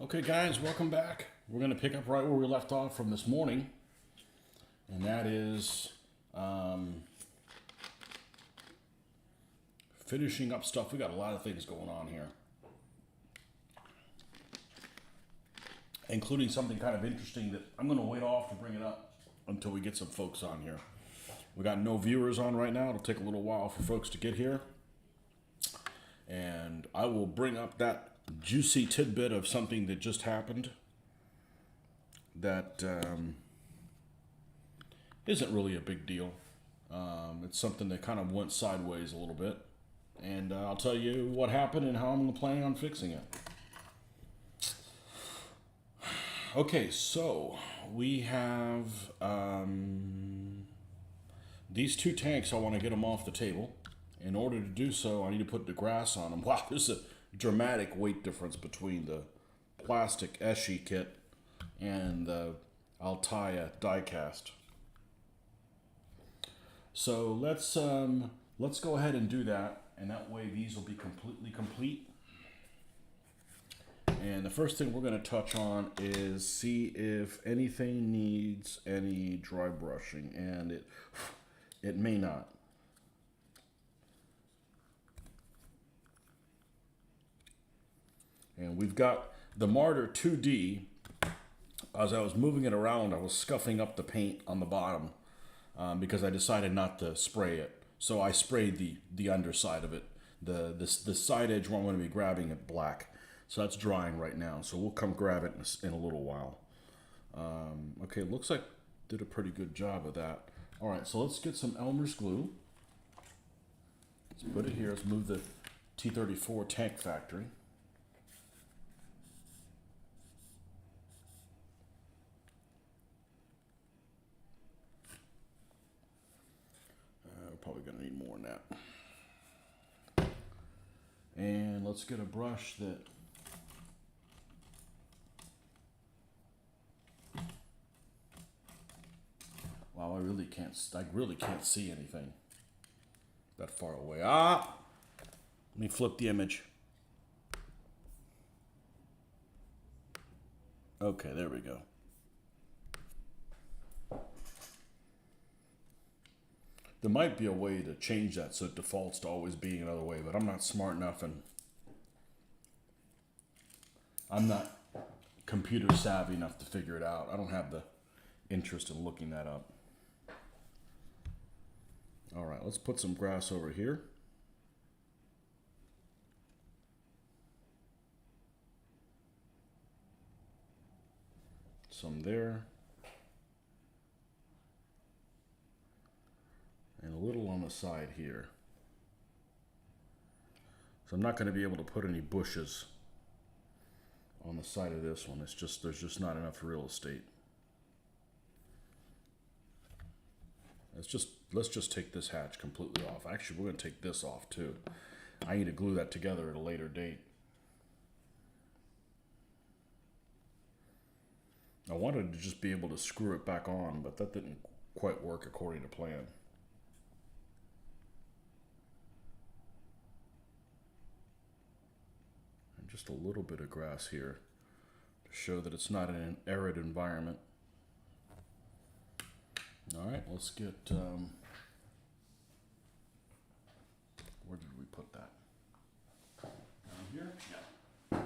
Okay, guys, welcome back. We're going to pick up right where we left off from this morning, and that is finishing up stuff. We got a lot of things going on here, including something kind of interesting that I'm going to wait off to bring it up until we get some folks on here. We got no viewers on right now. It'll take a little while for folks to get here, and I will bring up that juicy tidbit of something that just happened that isn't really a big deal. It's something that kind of went sideways a little bit, and I'll tell you what happened and how I'm planning on fixing it. Okay, so we have these two tanks. I want to get them off the table. In order to do so, I need to put the grass on them. Wow, there's a dramatic weight difference between the plastic Eschi kit and the Altaya die-cast. So let's go ahead and do that, and that way these will be completely complete. And the first thing we're going to touch on is see if anything needs any dry brushing, and it may not. And we've got the Marder IID. As I was moving it around, I was scuffing up the paint on the bottom because I decided not to spray it. So I sprayed the underside of it. The side edge where I'm going to be grabbing it black. So that's drying right now. So we'll come grab it in a little while. Okay, looks like did a pretty good job of that. All right, so let's get some Elmer's glue. Let's put it here. Let's move the T34 Tank Factory. Probably gonna need more than that. And let's get a brush that wow, I really can't see anything that far away. Let me flip the image. Okay, there we go. There might be a way to change that so it defaults to always being another way, but I'm not smart enough and I'm not computer savvy enough to figure it out. I don't have the interest in looking that up. All right, let's put some grass over here. Some there. And a little on the side here. So I'm not going to be able to put any bushes on the side of this one. There's just not enough real estate. Let's just take this hatch completely off. Actually, we're going to take this off too. I need to glue that together at a later date. I wanted to just be able to screw it back on, but that didn't quite work according to plan. And just a little bit of grass here to show that it's not in an arid environment. All right, let's get, where did we put that? Down here? Yeah.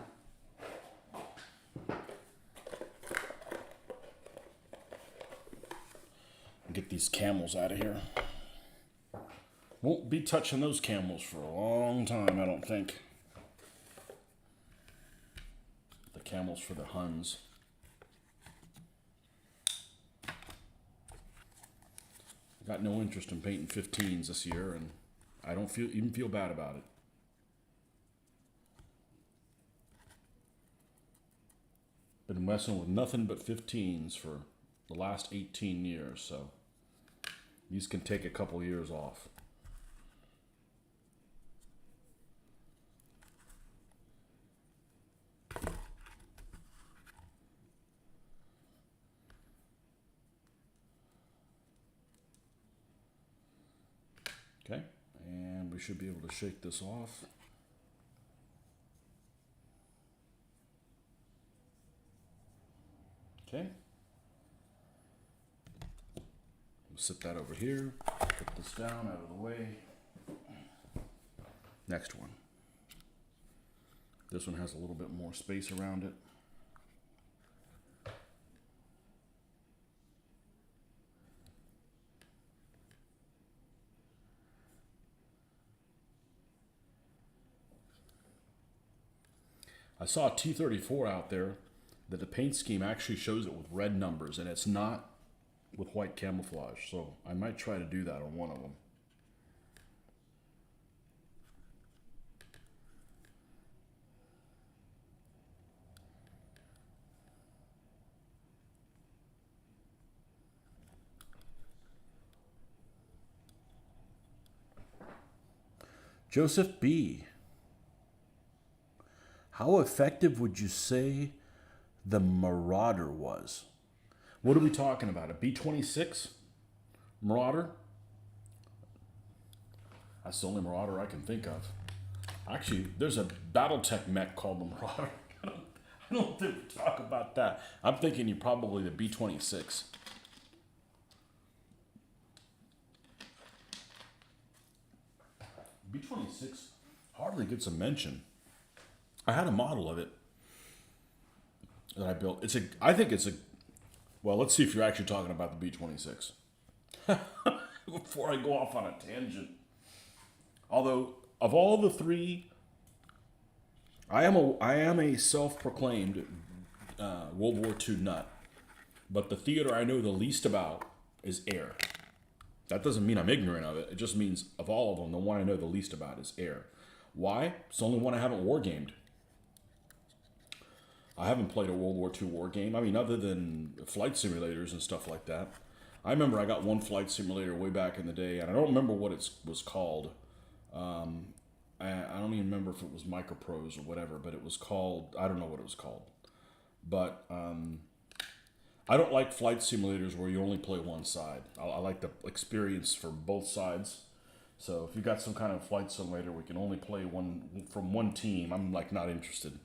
Get these camels out of here. Won't be touching those camels for a long time, I don't think. The camels for the Huns. Got no interest in painting 15s this year, and I don't even feel bad about it. Been messing with nothing but 15s for the last 18 years, so these can take a couple years off. Okay, and we should be able to shake this off. Okay. Set that over here. Put this down out of the way. Next one. This one has a little bit more space around it. I saw a T-34 out there that the paint scheme actually shows it with red numbers, and it's not with white camouflage. So I might try to do that on one of them. Joseph B. How effective would you say the Marder was? What are we talking about? A B-26 Marder? That's the only Marder I can think of. Actually, there's a Battletech mech called the Marder. I don't think we talk about that. I'm thinking you're probably the B-26. B-26 hardly gets a mention. I had a model of it that I built. I think it's a, well, let's see if you're actually talking about the B-26. Before I go off on a tangent. Although, of all the three, I am a self-proclaimed World War II nut. But the theater I know the least about is air. That doesn't mean I'm ignorant of it. It just means of all of them, the one I know the least about is air. Why? It's the only one I haven't wargamed. I haven't played a World War II war game. I mean, other than flight simulators and stuff like that. I remember I got one flight simulator way back in the day, and I don't remember what it was called. I don't even remember if it was Microprose or whatever, but it was called, I don't know what it was called. But I don't like flight simulators where you only play one side. I like the experience for both sides. So if you got some kind of flight simulator where you can only play one from one team, I'm like not interested.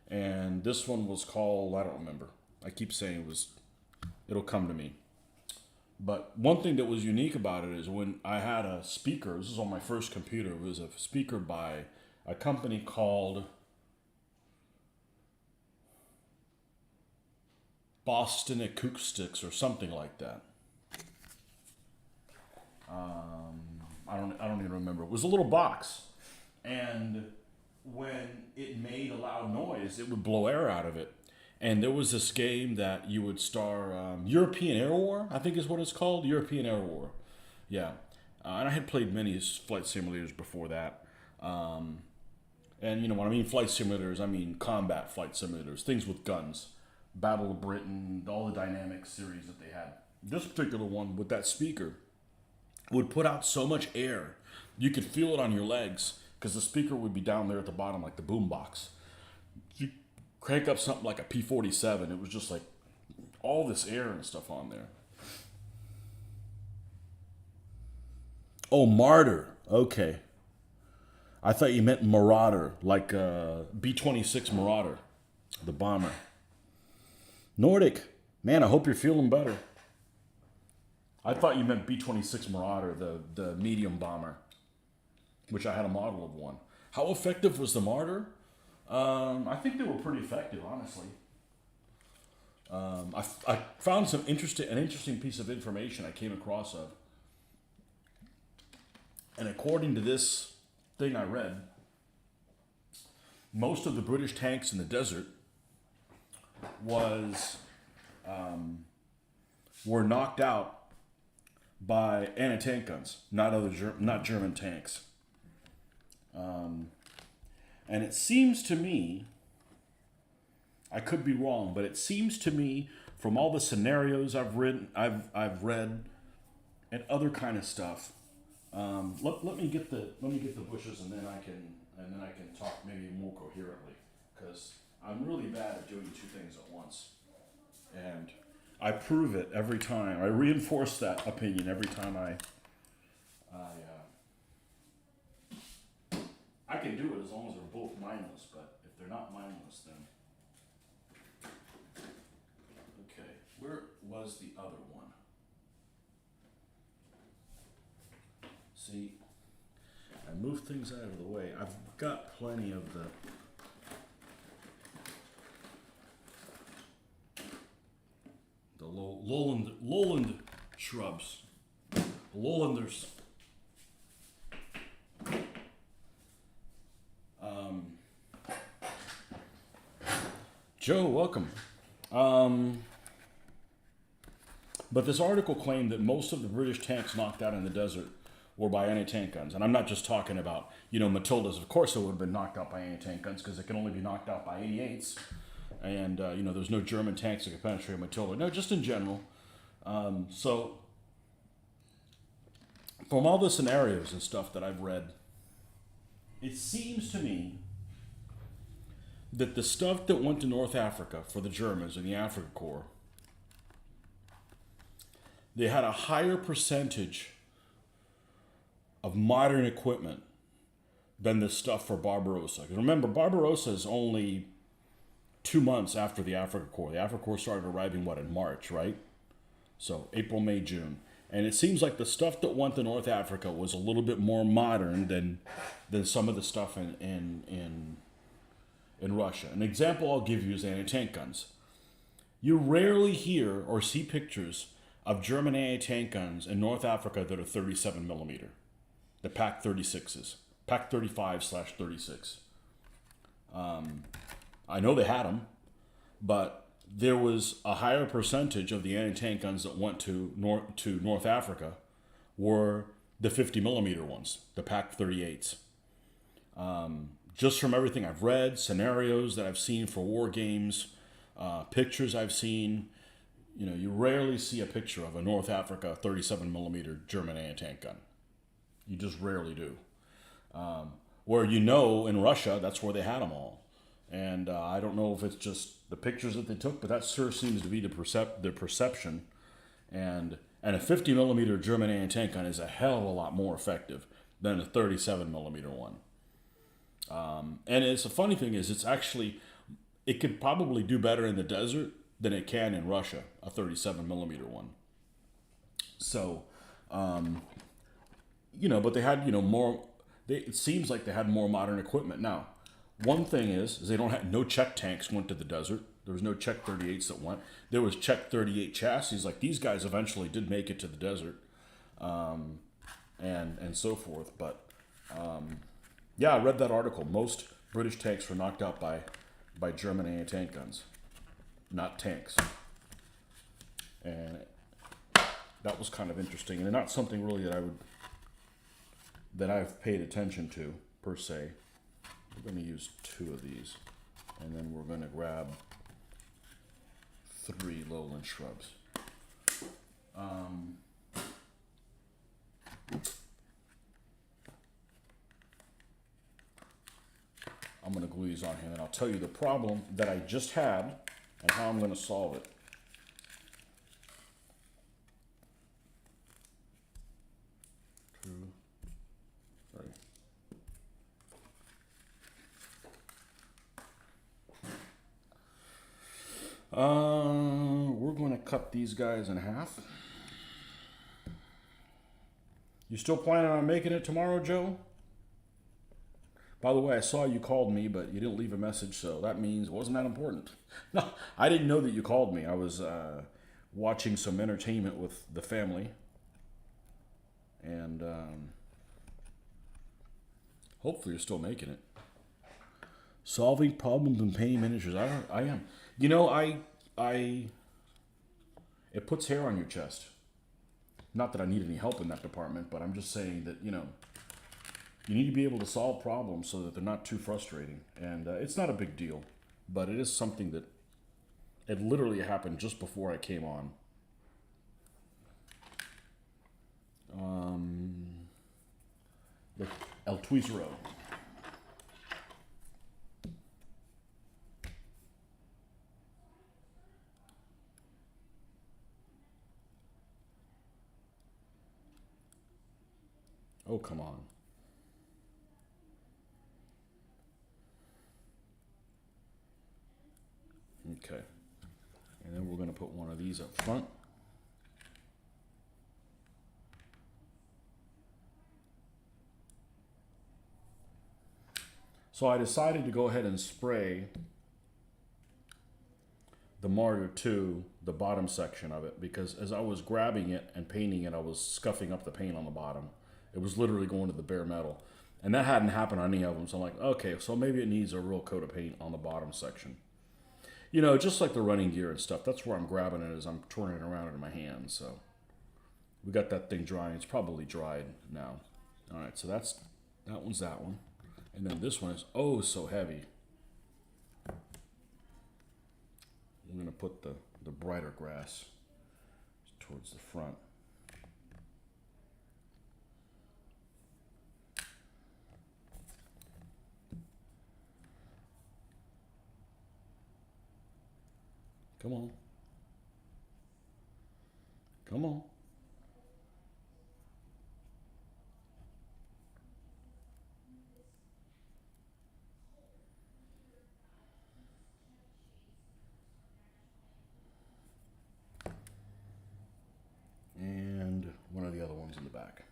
And this one was called, I don't remember. I keep saying it'll come to me. But one thing that was unique about it is when I had a speaker, this was on my first computer, it was a speaker by a company called Boston Acoustics or something like that. I don't even remember. It was a little box, and when it made a loud noise, it would blow air out of it. And there was this game that you would star European Air War, I think is what it's called, European Air War. Yeah, and I had played many flight simulators before that. And you know when I mean flight simulators, I mean combat flight simulators, things with guns. Battle of Britain, all the dynamic series that they had. This particular one with that speaker would put out so much air, you could feel it on your legs because the speaker would be down there at the bottom like the boom box. You crank up something like a P-47, it was just like all this air and stuff on there. Oh, Marder. Okay. I thought you meant Marauder, like B-26 Marauder, the bomber. Nordic, man, I hope you're feeling better. I thought you meant B-26 Marauder, the medium bomber, which I had a model of one. How effective was the Marder? I think they were pretty effective, honestly. I found an interesting piece of information I came across of. And according to this thing I read, most of the British tanks in the desert were knocked out by anti-tank guns, not German tanks. And it seems to me, I could be wrong, but it seems to me from all the scenarios I've read and other kind of stuff. Let me get the bushes and then I can talk maybe more coherently because I'm really bad at doing two things at once, and I prove it every time. I reinforce that opinion every time I can do it as long as they're both mindless, but if they're not mindless, then was the other one. See, I moved things out of the way. I've got plenty of the lowland shrubs, lowlanders. Joe, welcome. But this article claimed that most of the British tanks knocked out in the desert were by anti-tank guns. And I'm not just talking about, Matildas. Of course it would have been knocked out by anti-tank guns because it can only be knocked out by 88s. And, there's no German tanks that could penetrate a Matilda. No, just in general. So, from all the scenarios and stuff that I've read, it seems to me that the stuff that went to North Africa for the Germans in the Africa Corps, they had a higher percentage of modern equipment than the stuff for Barbarossa. Because remember, Barbarossa is only 2 months after the Africa Corps. The Africa Corps started arriving, in March, right? So April, May, June. And it seems like the stuff that went to North Africa was a little bit more modern than some of the stuff in Russia. An example I'll give you is anti-tank guns. You rarely hear or see pictures of German anti-tank guns in North Africa that are 37 millimeter. The Pak 36s. Pak 35/36. I know they had them, but there was a higher percentage of the anti-tank guns that went to North Africa were the 50 millimeter ones, the Pak 38s. Just from everything I've read, scenarios that I've seen for war games, pictures I've seen, you rarely see a picture of a North Africa 37 millimeter German anti-tank gun. You just rarely do. Where in Russia, that's where they had them all. And I don't know if it's just the pictures that they took, but that sure seems to be the perception. And a 50 millimeter German anti-tank gun is a hell of a lot more effective than a 37 millimeter one. And it's a funny thing is it could probably do better in the desert than it can in Russia, a 37 millimeter one. So, but they had, more, it seems like they had more modern equipment. Now, one thing is they don't have, no Czech tanks went to the desert. There was no Czech 38s that went. There was Czech 38 chassis. Like these guys eventually did make it to the desert, and so forth. But, yeah, I read that article. Most British tanks were knocked out by German anti-tank guns, not tanks. And that was kind of interesting, and not something really that I've paid attention to per se. We're going to use 2 of these, and then we're going to grab 3 lowland shrubs. I'm going to glue these on here, and I'll tell you the problem that I just had and how I'm going to solve it. We're going to cut these guys in half. You still planning on making it tomorrow, Joe? By the way, I saw you called me, but you didn't leave a message, so that means it wasn't that important. No, I didn't know that you called me. I was watching some entertainment with the family. And hopefully you're still making it. Solving problems in painting miniatures. I am. It puts hair on your chest. Not that I need any help in that department, but I'm just saying that, you need to be able to solve problems so that they're not too frustrating. And it's not a big deal, but it is something that it literally happened just before I came on. El Tweezero. Oh, come on. Okay. And then we're going to put one of these up front. So I decided to go ahead and spray the Marder II, the bottom section of it, because as I was grabbing it and painting it, I was scuffing up the paint on the bottom. It was literally going to the bare metal. And that hadn't happened on any of them. So I'm like, okay, so maybe it needs a real coat of paint on the bottom section. You know, just like the running gear and stuff, that's where I'm grabbing it as I'm twirling it around in my hands. So we got that thing drying. It's probably dried now. All right, so that one's that one. And then this one is oh so heavy. I'm going to put the brighter grass towards the front. Come on. Come on. And one of the other ones in the back.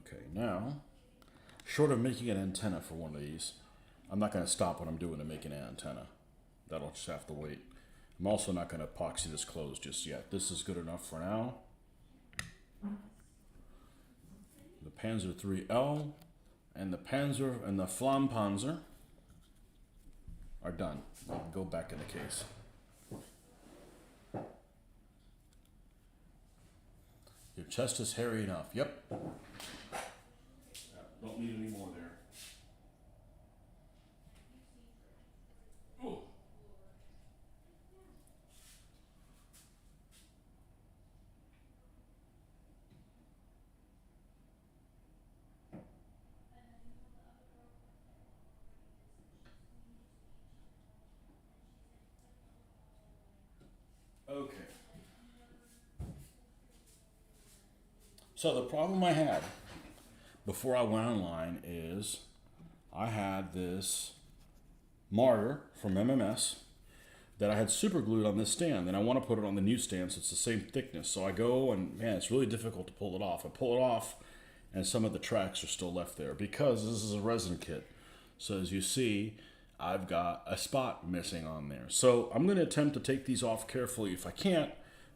Okay, now, short of making an antenna for one of these, I'm not going to stop what I'm doing to make an antenna. That'll just have to wait. I'm also not going to epoxy this closed just yet. This is good enough for now. The Panzer IIIL and the Panzer and the Flampanzer are done. They can go back in the case. Your chest is hairy enough. Yep. Don't need any more there. Ooh. Okay. So the problem I had before I went online is I had this Marder from MMS that I had super glued on this stand, and I want to put it on the new stand so it's the same thickness. So I go and man, it's really difficult to pull it off. I pull it off and some of the tracks are still left there because this is a resin kit. So as you see, I've got a spot missing on there. So I'm going to attempt to take these off carefully. If I can't,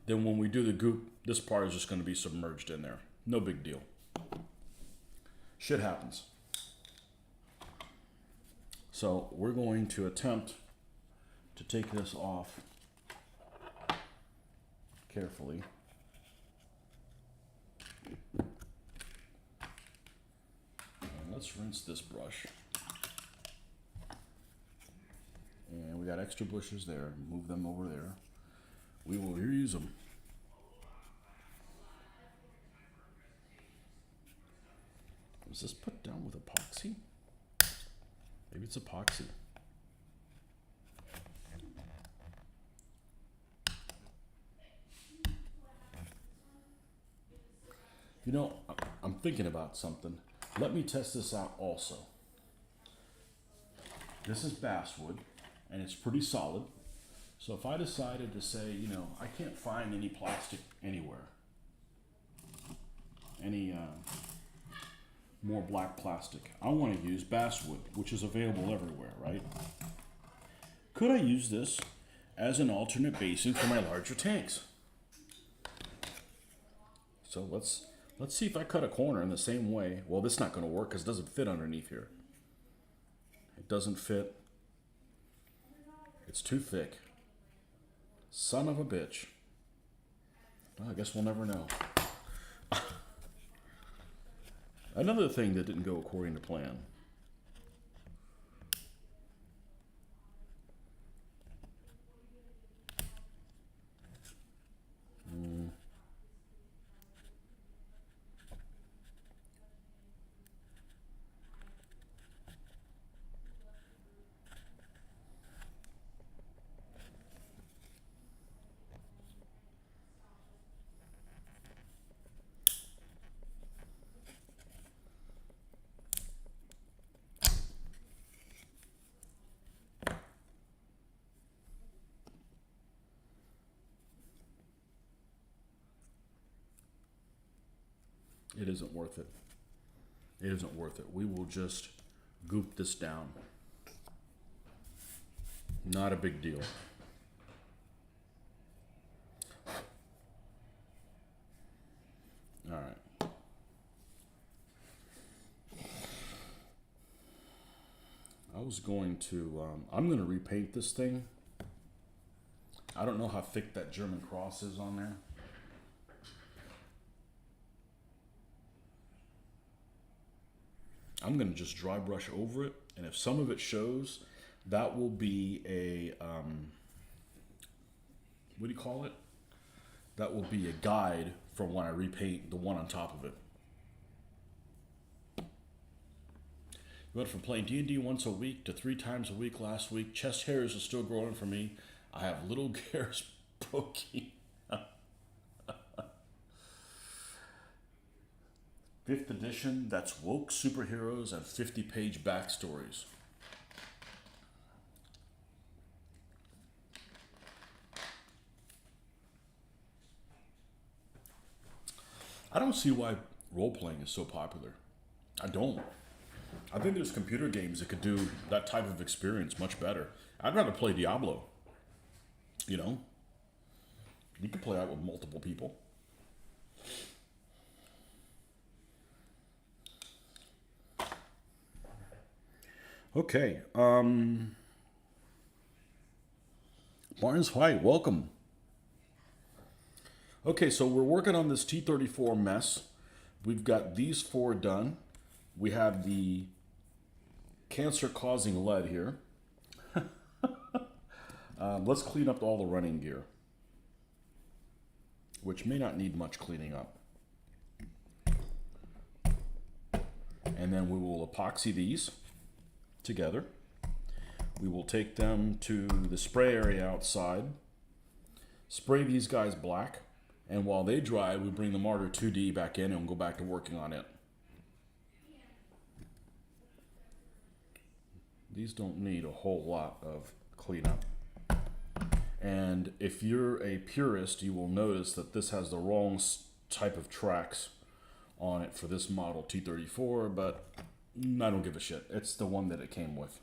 then when we do the goop, this part is just going to be submerged in there. No big deal. Shit happens. So we're going to attempt to take this off carefully. And let's rinse this brush. And we got extra bushes there. Move them over there. We will reuse them. Was this put down with epoxy? Maybe it's epoxy. You know, I'm thinking about something. Let me test this out also. This is basswood, and it's pretty solid. So if I decided to say, you know, I can't find any plastic anywhere, any more black plastic, I want to use basswood, which is available everywhere, right? Could I use this as an alternate basing for my larger tanks? So let's see if I cut a corner in the same way. Well, this is not going to work because it doesn't fit underneath here. It doesn't fit. It's too thick. Son of a bitch. Well, I guess we'll never know. Another thing that didn't go according to plan. It isn't worth it. It isn't worth it. We will just goop this down. Not a big deal. All right. I was going to, I'm going to repaint this thing. I don't know how thick that German cross is on there. I'm going to just dry brush over it, and if some of it shows, that will be a, what do you call it? That will be a guide for when I repaint the one on top of it. You went from playing D&D once a week to 3 times a week last week. Chest hairs are still growing for me. I have little hairs poking. 5th edition, that's woke superheroes and 50-page backstories. I don't see why role-playing is so popular. I don't. I think there's computer games that could do that type of experience much better. I'd rather play Diablo. You know? You could play out with multiple people. Okay. Barnes White, welcome. Okay, so we're working on this T34 mess. We've got these 4 done. We have the cancer-causing lead here. Let's clean up all the running gear, which may not need much cleaning up. And then we will epoxy these together. We will take them to the spray area outside, spray these guys black, and while they dry, we bring the Marder IID back in and go back to working on it. These don't need a whole lot of cleanup. And if you're a purist, you will notice that this has the wrong type of tracks on it for this model T34, but I don't give a shit. It's the one that it came with.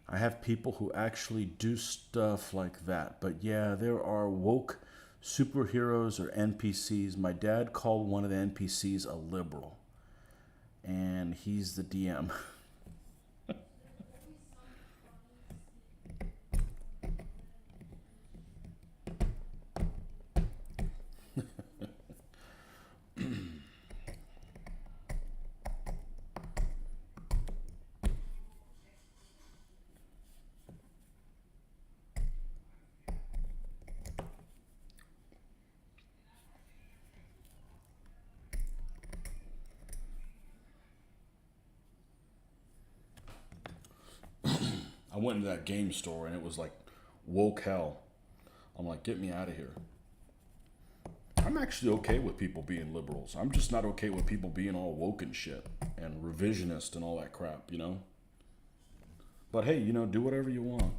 I have people who actually do stuff like that. But yeah, there are woke superheroes or NPCs. My dad called one of the NPCs a liberal. And he's the DM. I went into that game store and it was like woke hell. I'm like, get me out of here. I'm actually okay with people being liberals. I'm just not okay with people being all woke and shit and revisionist and all that crap, you know? But hey, you know, do whatever you want.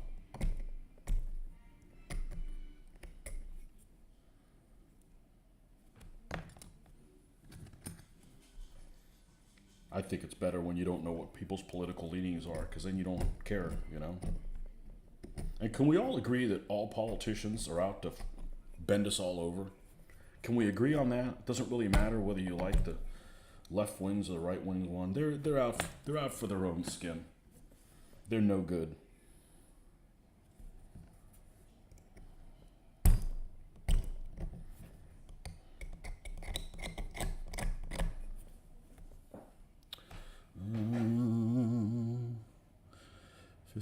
I think it's better when you don't know what people's political leanings are, because then you don't care, you know? And can we all agree that all politicians are out to bend us all over? Can we agree on that? It doesn't really matter whether you like the left wings or the right wing one. They're out for their own skin. They're no good.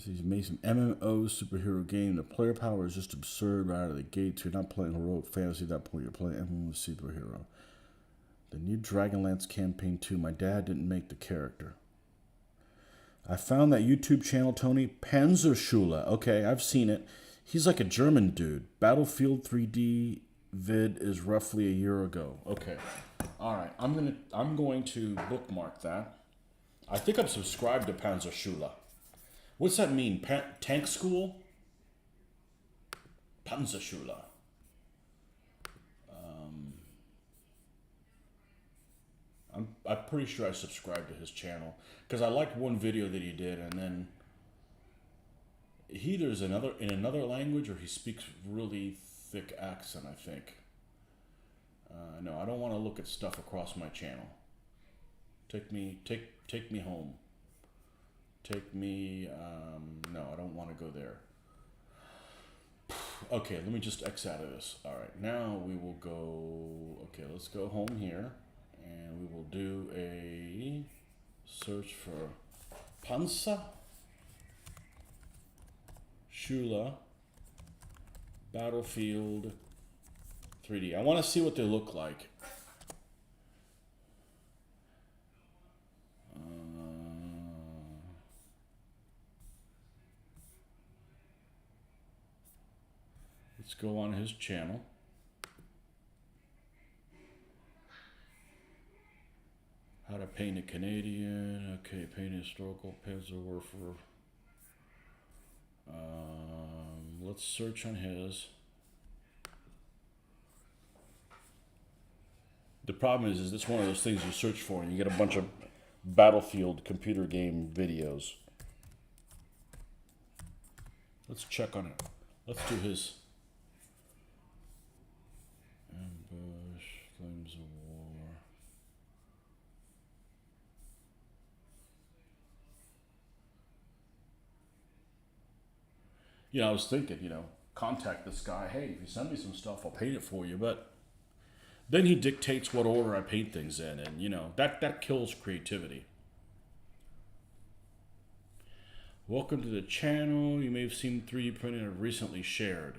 He's made some MMO superhero game. The player power is just absurd right out of the gate. You're not playing heroic fantasy at that point. You're playing MMO superhero. The new Dragonlance campaign 2. My dad didn't make the character. I found that YouTube channel, Tony. Panzerschule. Okay, I've seen it. He's like a German dude. Battlefield 3D vid is roughly a year ago. Okay. All right. I'm going to bookmark that. I think I'm subscribed to Panzerschule. What's that mean? Tank school? Panzerschule. I'm pretty sure I subscribed to his channel because I liked one video that he did, and then he either's in another language or he speaks really thick accent, I think. No, I don't want to look at stuff across my channel. Take me home. Take me. No, I don't want to go there. Okay, let me just X out of this. All right, now we will go. Okay, let's go home here, and we will do a search for Panzer Schule Battlefield 3D. I want to see what they look like. Let's go on his channel. How to paint a Canadian. Okay, paint a historical Panzerwerfer. Let's search on his. The problem is it's one of those things you search for and you get a bunch of Battlefield computer game videos. Let's check on it. Let's do his. Ambush, Flames of War. You know, I was thinking, contact this guy. Hey, if you send me some stuff, I'll paint it for you. But then he dictates what order I paint things in, and that kills creativity. Welcome to the channel. You may have seen 3D printing I've recently shared.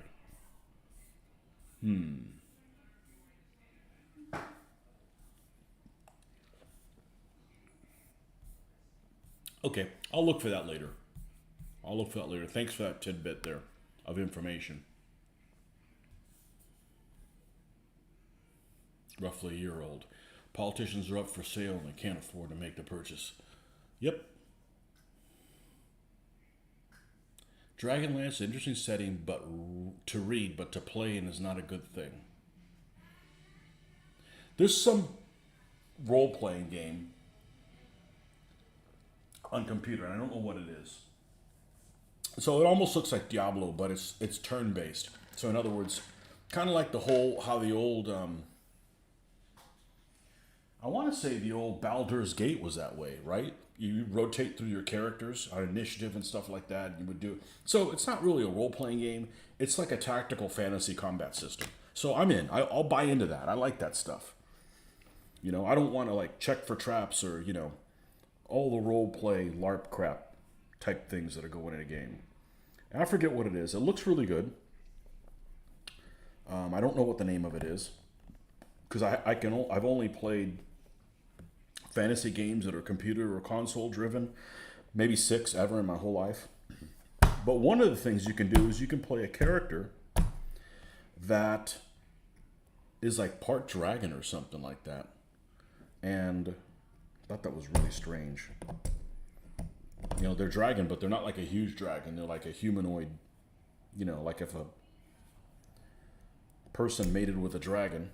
Okay, I'll look for that later. Thanks for that tidbit there of information. Roughly a year old. Politicians are up for sale and they can't afford to make the purchase. Yep. Dragonlance, interesting setting, but to read, but to play in is not a good thing. There's some role-playing game on computer, and I don't know what it is. So it almost looks like Diablo, but it's turn-based. So in other words, kind of like how the old, I want to say the old Baldur's Gate was that way, right? You rotate through your characters on initiative and stuff like that. And you would do so. It's not really a role-playing game. It's like a tactical fantasy combat system. So I'm in. I'll buy into that. I like that stuff. I don't want to check for traps or all the role-play LARP crap type things that are going in a game. And I forget what it is. It looks really good. I don't know what the name of it is because I've only played fantasy games that are computer or console driven, maybe 6 ever in my whole life. But one of the things you can do is you can play a character that is like part dragon or something like that. And I thought that was really strange. They're dragon, but they're not like a huge dragon. They're like a humanoid, like if a person mated with a dragon.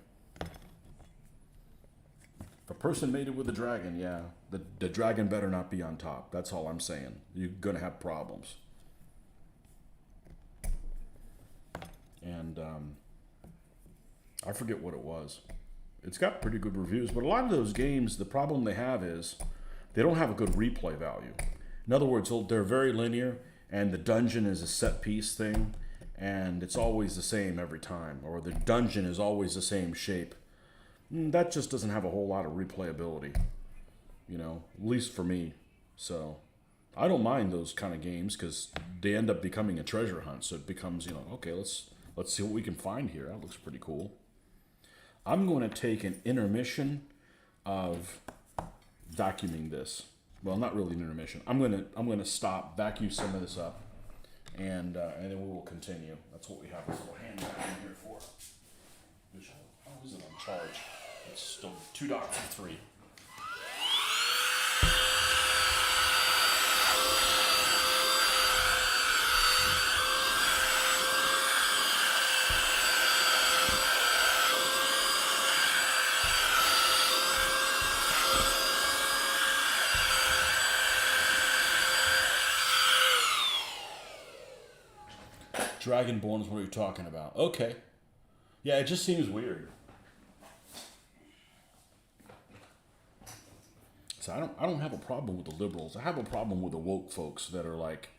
A person mated with a dragon, yeah. The dragon better not be on top. That's all I'm saying. You're going to have problems. And I forget what it was. It's got pretty good reviews, but a lot of those games, the problem they have is they don't have a good replay value. In other words, they're very linear, and the dungeon is a set piece thing, and it's always the same every time, or the dungeon is always the same shape. That just doesn't have a whole lot of replayability, at least for me. So I don't mind those kind of games because they end up becoming a treasure hunt. So it becomes, okay, let's see what we can find here. That looks pretty cool. I'm going to take an intermission of vacuuming this. Well, not really an intermission. I'm going to stop, vacuum some of this up, and then we will continue. That's what we have this little hand vacuum here for. How is it on charge? It's still 2.3. Dragonborn is what you're talking about. Okay. Yeah, it just seems weird. So I don't have a problem with the liberals. I have a problem with the woke folks that are like,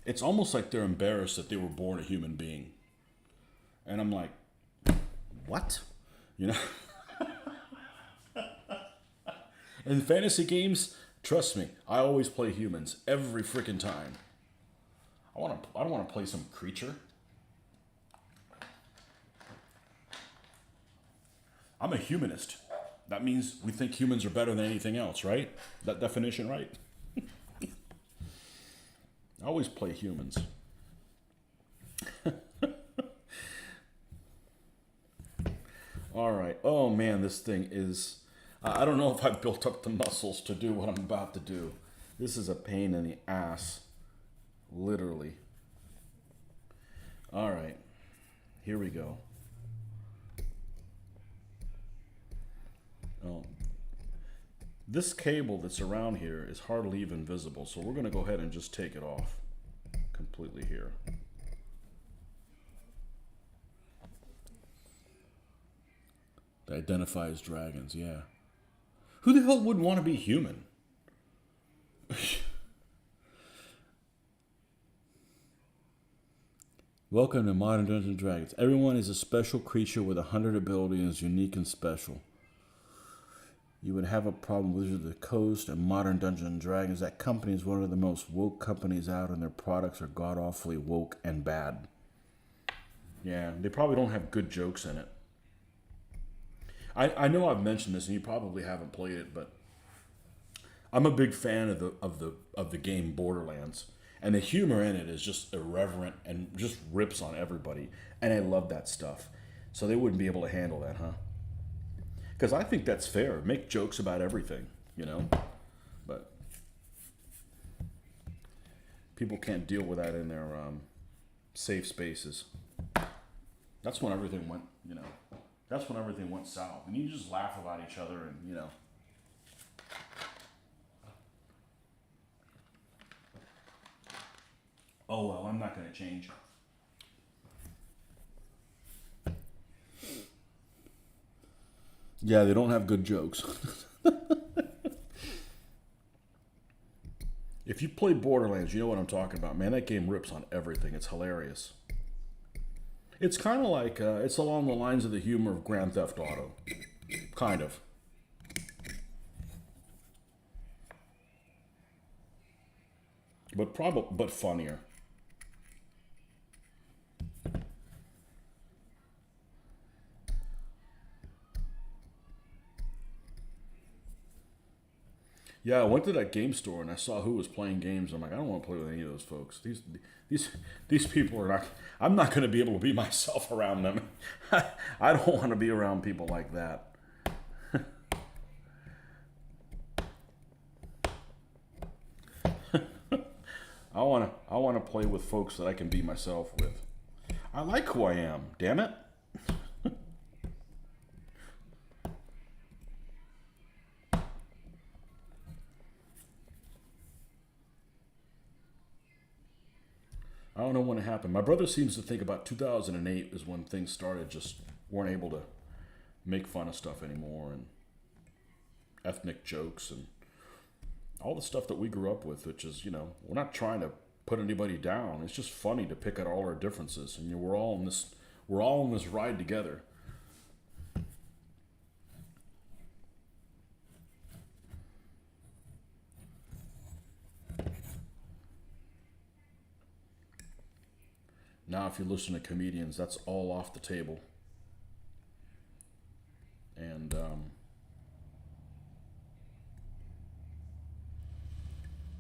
it's almost like they're embarrassed that they were born a human being. And I'm like, what? You know? In fantasy games, trust me, I always play humans every freaking time. I don't want to play some creature. I'm a humanist. That means we think humans are better than anything else, right? That definition, right? I always play humans. All right. Oh man, this thing is... I don't know if I've built up the muscles to do what I'm about to do. This is a pain in the ass. Literally. All right. Here we go. Oh. This cable that's around here is hardly even visible, so we're going to go ahead and just take it off completely here. They identify as dragons, yeah. Who the hell wouldn't want to be human? Welcome to Modern Dungeons & Dragons. Everyone is a special creature with 100 abilities and is unique and special. You would have a problem with Wizards of the Coast and Modern Dungeons & Dragons. That company is one of the most woke companies out, and their products are god-awfully woke and bad. Yeah, they probably don't have good jokes in it. I know I've mentioned this, and you probably haven't played it, but I'm a big fan of the game Borderlands, and the humor in it is just irreverent and just rips on everybody, and I love that stuff. So they wouldn't be able to handle that, huh? Because I think that's fair. Make jokes about everything, you know? But people can't deal with that in their safe spaces. That's when everything went, you know, that's when everything went south. And you just laugh about each other and, you know. Oh, well, I'm not going to change. Yeah, they don't have good jokes. If you play Borderlands, you know what I'm talking about. Man, that game rips on everything. It's hilarious. It's kind of like, it's along the lines of the humor of Grand Theft Auto. Kind of. But funnier. Yeah, I went to that game store and I saw who was playing games. I'm like, I don't want to play with any of those folks. These people are not. I'm not going to be able to be myself around them. I don't want to be around people like that. I want to play with folks that I can be myself with. I like who I am. Damn it. I don't know when it happened. My brother seems to think about 2008 is when things started, just weren't able to make fun of stuff anymore, and ethnic jokes and all the stuff that we grew up with, which is, you know, we're not trying to put anybody down. It's just funny to pick at all our differences, and we're all in this ride together. Now, if you listen to comedians, that's all off the table. And the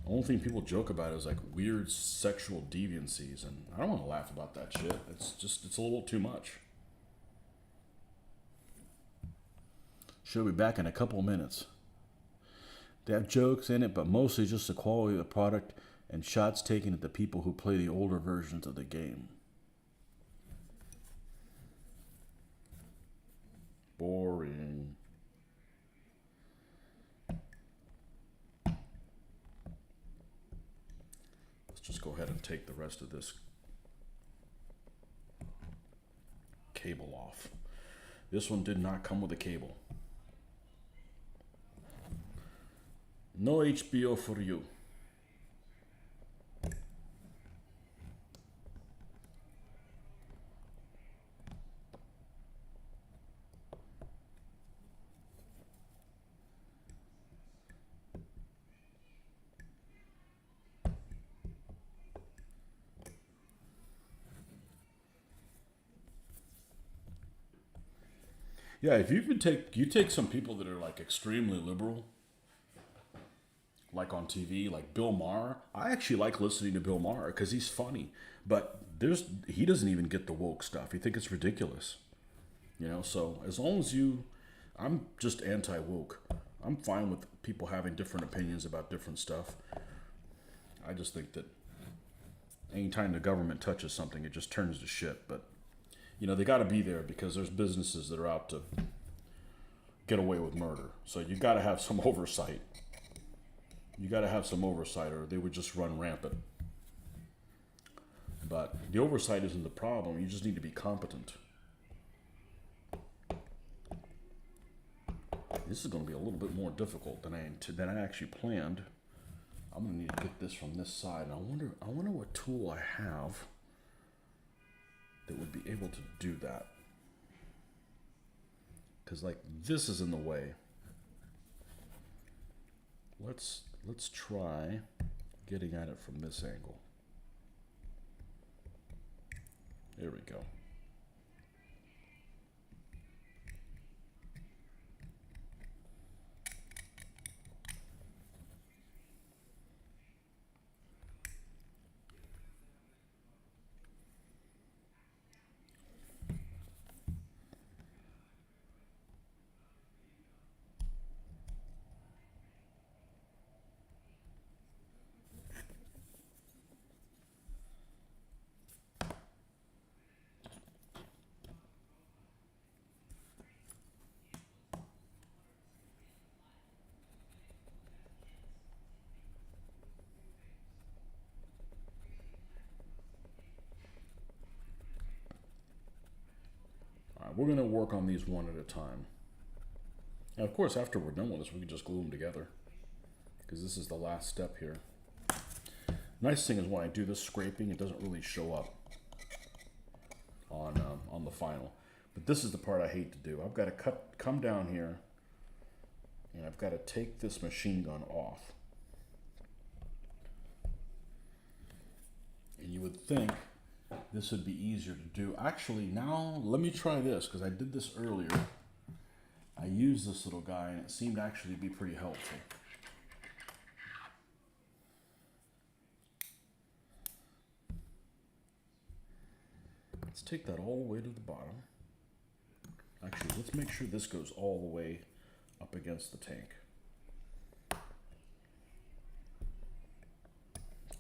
only thing people joke about is like weird sexual deviancies, and I don't want to laugh about that shit. It's a little too much. She'll be back in a couple of minutes. They have jokes in it, but mostly just the quality of the product and shots taken at the people who play the older versions of the game. Boring. Let's just go ahead and take the rest of this cable off. This one did not come with a cable. No HBO for you. Yeah, if you could take some people that are like extremely liberal, like on TV, like Bill Maher. I actually like listening to Bill Maher because he's funny, but he doesn't even get the woke stuff. He think it's ridiculous, you know. So as long as I'm just anti woke. I'm fine with people having different opinions about different stuff. I just think that anytime the government touches something, it just turns to shit. But you know, they got to be there because there's businesses that are out to get away with murder. So you got to have some oversight. You got to have some oversight, or they would just run rampant. But the oversight isn't the problem. You just need to be competent. This is going to be a little bit more difficult than I actually planned. I'm going to need to get this from this side. And I wonder what tool I have that would be able to do that. Because like this is in the way. Let's try getting at it from this angle. There we go. All right, we're going to work on these one at a time. And of course, after we're done with this, we can just glue them together because this is the last step here. Nice thing is when I do this scraping, it doesn't really show up on the final. But this is the part I hate to do. I've got to come down here, and I've got to take this machine gun off. And you would think this would be easier to do. Actually, now let me try this because I did this earlier. I used this little guy, and it seemed actually to be pretty helpful. Let's take that all the way to the bottom. Actually, let's make sure this goes all the way up against the tank.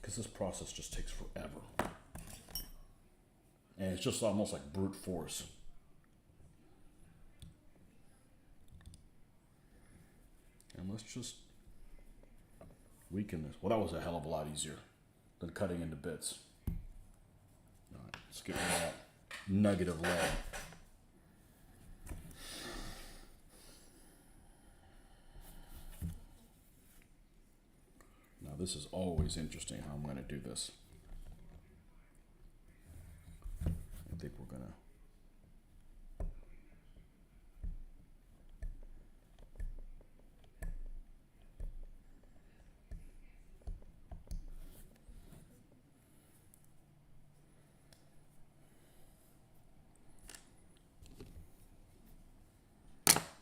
Because this process just takes forever. And it's just almost like brute force. And let's just weaken this. Well, that was a hell of a lot easier than cutting into bits. All right, let's get rid of that nugget of lead. Now this is always interesting how I'm going to do this. I think we're going to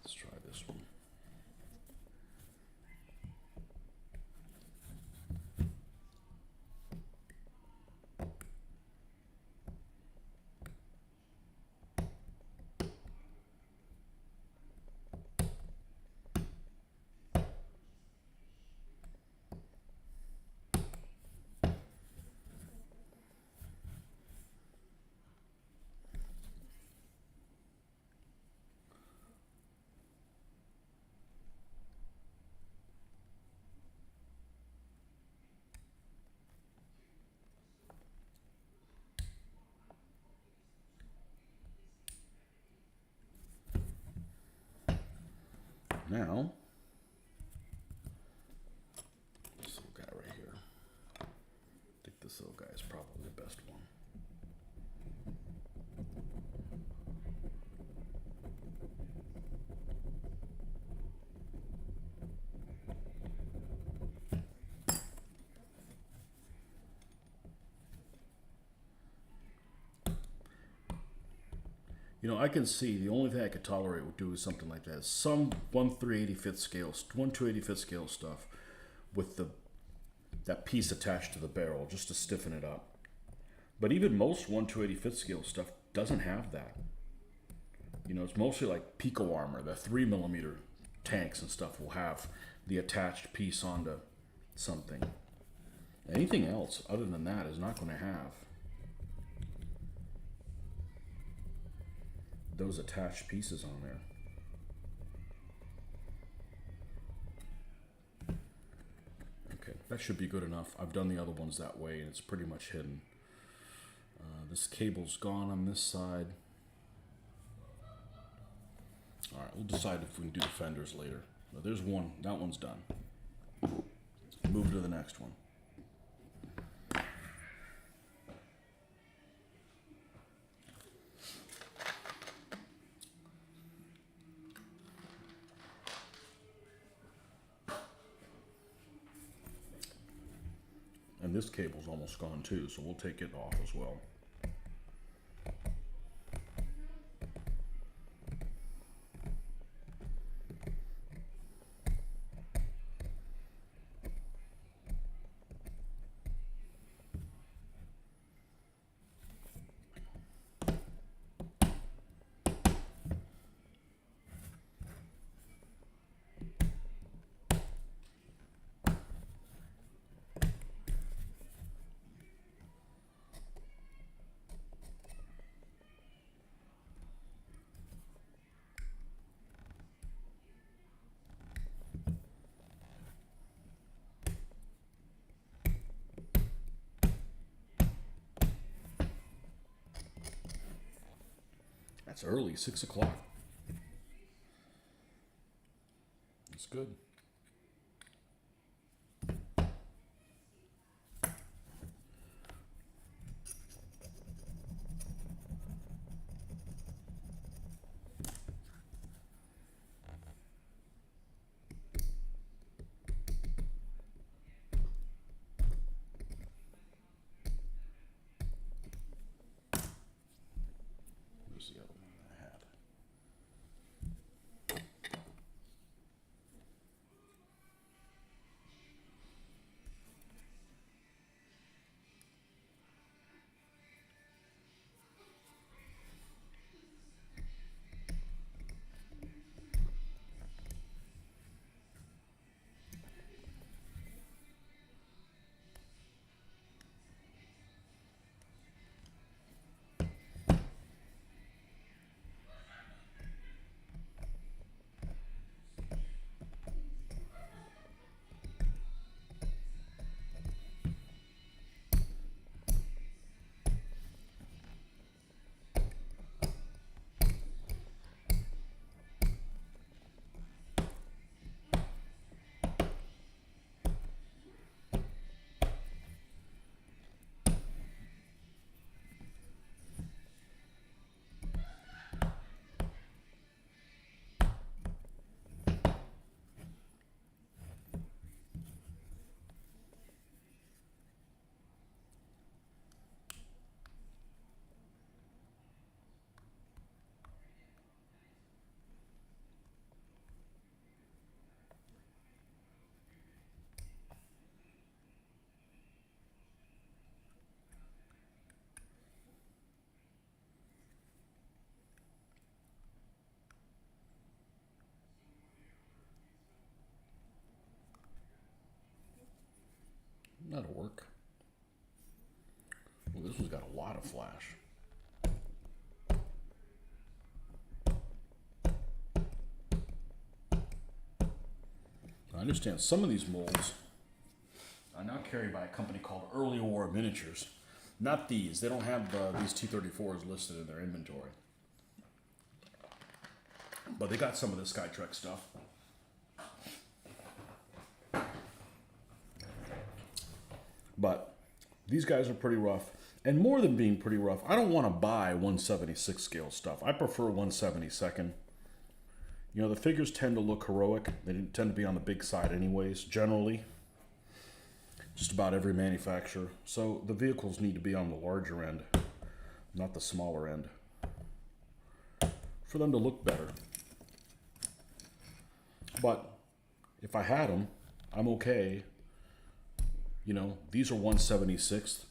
let's try this one. Now, this little guy right here. I think this little guy is probably the best one. You know, I can see the only thing I could tolerate would do is something like that. Some 1/385th scale, 1/285th scale stuff with that piece attached to the barrel just to stiffen it up. But even most 1/285th scale stuff doesn't have that. You know, it's mostly like Pico armor. The 3mm tanks and stuff will have the attached piece onto something. Anything else other than that is not going to have those attached pieces on there. Okay, that should be good enough. I've done the other ones that way and it's pretty much hidden. This cable's gone on this side. Alright, we'll decide if we can do the fenders later. But there's one, that one's done. Move to the next one. And this cable's almost gone too, so we'll take it off as well. That's early, 6 o'clock. That's good. Where's the other one that I had? That'll work. Well, this one's got a lot of flash. I understand some of these molds are now carried by a company called Early War Miniatures. Not these. They don't have these T-34s listed in their inventory. But they got some of the Skytrek stuff. But these guys are pretty rough. And more than being pretty rough, I don't want to buy 176 scale stuff. I prefer 172nd. You know, the figures tend to look heroic. They tend to be on the big side anyways, generally. Just about every manufacturer. So the vehicles need to be on the larger end, not the smaller end, for them to look better. But if I had them, I'm okay. You know, these are 176th.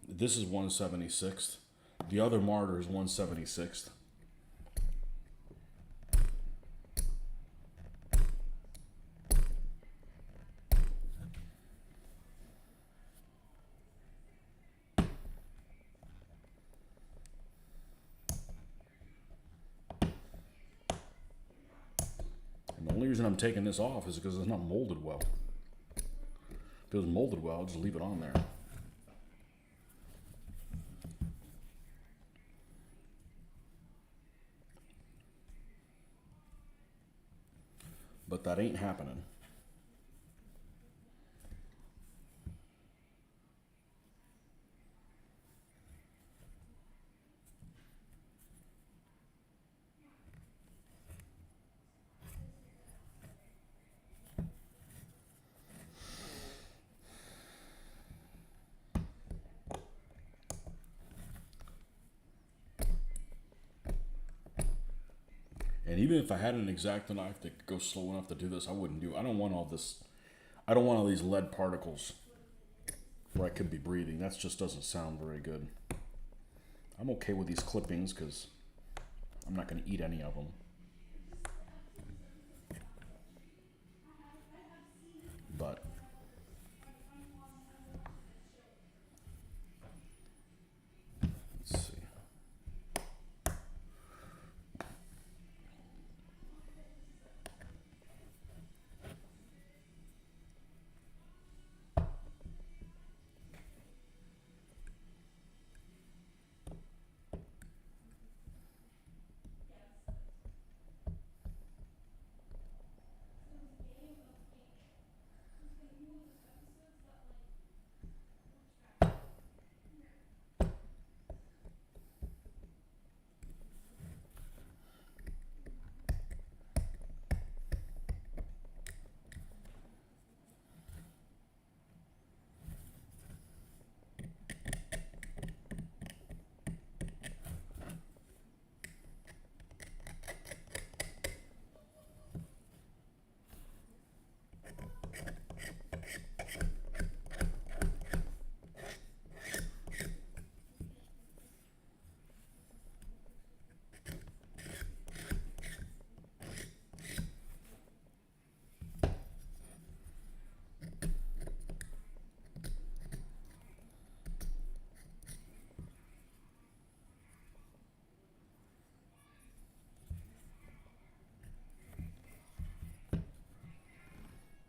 This is 176th. The other Marder is 176th. And the only reason I'm taking this off is because it's not molded well. If it was molded well, I'd just leave it on there. But that ain't happening. And even if I had an X-Acto knife that could go slow enough to do this, I wouldn't do it. I don't want all this. I don't want all these lead particles where I could be breathing. That just doesn't sound very good. I'm okay with these clippings because I'm not going to eat any of them. But let's see.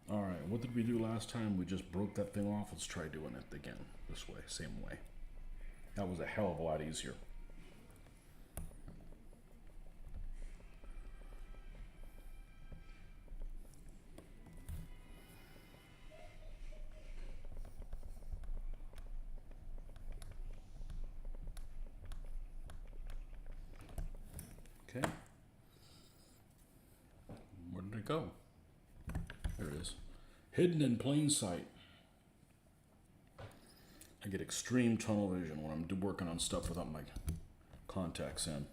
All right, what did we do last time? We just broke that thing off. Let's try doing it again this way, same way. That was a hell of a lot easier. Okay. Where did it go? There it is. Hidden in plain sight. I get extreme tunnel vision when I'm working on stuff without my contacts in.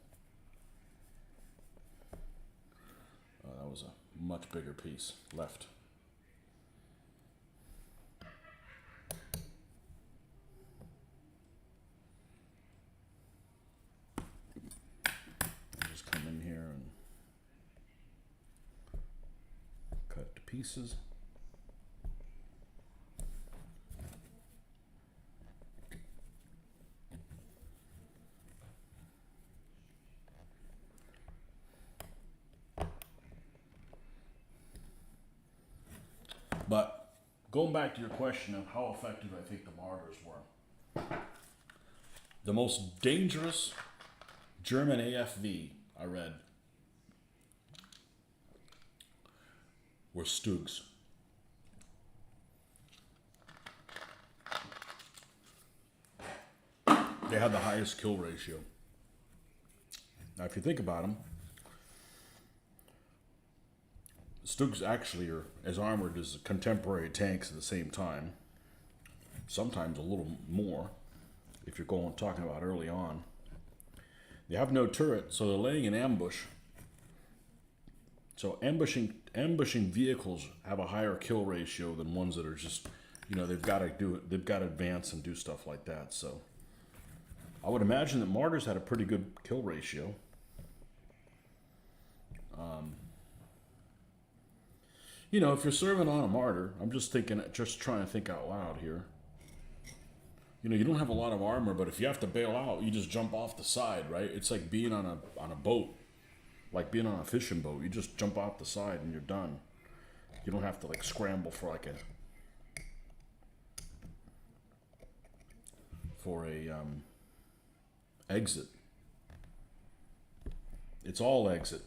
That was a much bigger piece left. I'll just come in here and cut it to pieces. But going back to your question of how effective I think the Marders were, the most dangerous German AFV I read were Stugs. they had the highest kill ratio. Now, if you think about them, Stugs actually are as armored as contemporary tanks at the same time. Sometimes a little more, if you're talking about early on. They have no turret, so they're laying an ambush. So ambushing vehicles have a higher kill ratio than ones that are just, they've got to advance and do stuff like that. So I would imagine that Marders had a pretty good kill ratio. If you're serving on a Marder, I'm just trying to think out loud here. You don't have a lot of armor, but if you have to bail out, you just jump off the side, right? It's like being on a boat, like being on a fishing boat. You just jump off the side and you're done. You don't have to like scramble for a exit. It's all exit.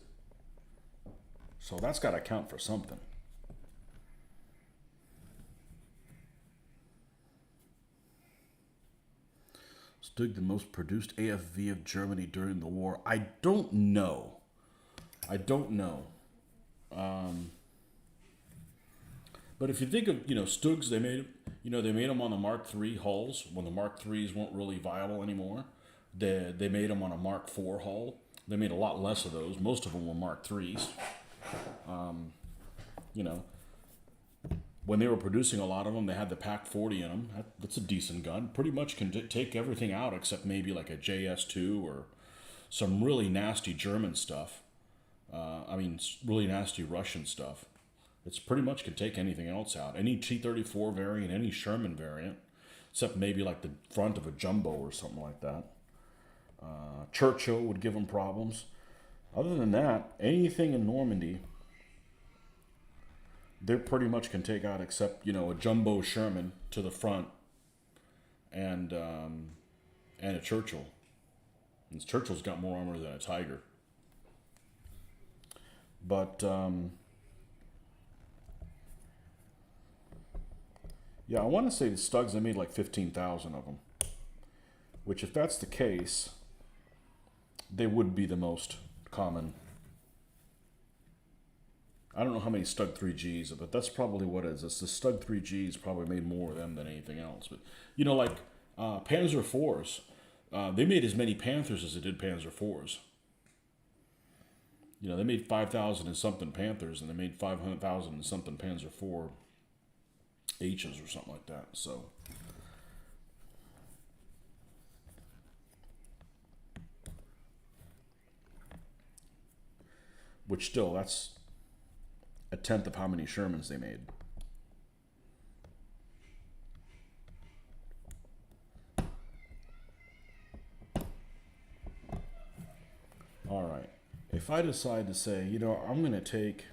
So that's got to count for something. Stug, the most produced AFV of Germany during the war. I don't know. But if you think of, Stugs, they made them on the Mark III hulls when the Mark IIIs weren't really viable anymore. They made them on a Mark IV hull. They made a lot less of those. Most of them were Mark IIIs. When they were producing a lot of them, they had the Pac 40 in them. That's a decent gun. Pretty much can take everything out except maybe like a JS2 or some really nasty German stuff. Really nasty Russian stuff. It's pretty much can take anything else out. Any T-34 variant, any Sherman variant, except maybe like the front of a jumbo or something like that. Churchill would give them problems. Other than that, anything in Normandy, they pretty much can take out except, a jumbo Sherman to the front and a Churchill. And Churchill's got more armor than a Tiger. But, I want to say the Stugs, they made like 15,000 of them. Which, if that's the case, they would be the most common. I don't know how many Stug 3Gs, but that's probably what it is. It's the Stug 3Gs probably made more of them than anything else. But, Panzer IVs, they made as many Panthers as they did Panzer IVs. They made 5,000 and something Panthers, and they made 500,000 and something Panzer IV H's or something like that. So, which still, that's a tenth of how many Shermans they made. All right. If I decide to say, I'm going to take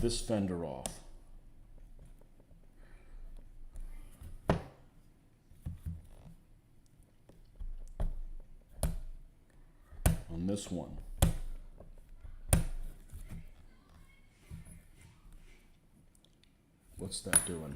this fender off. On this one. What's that doing?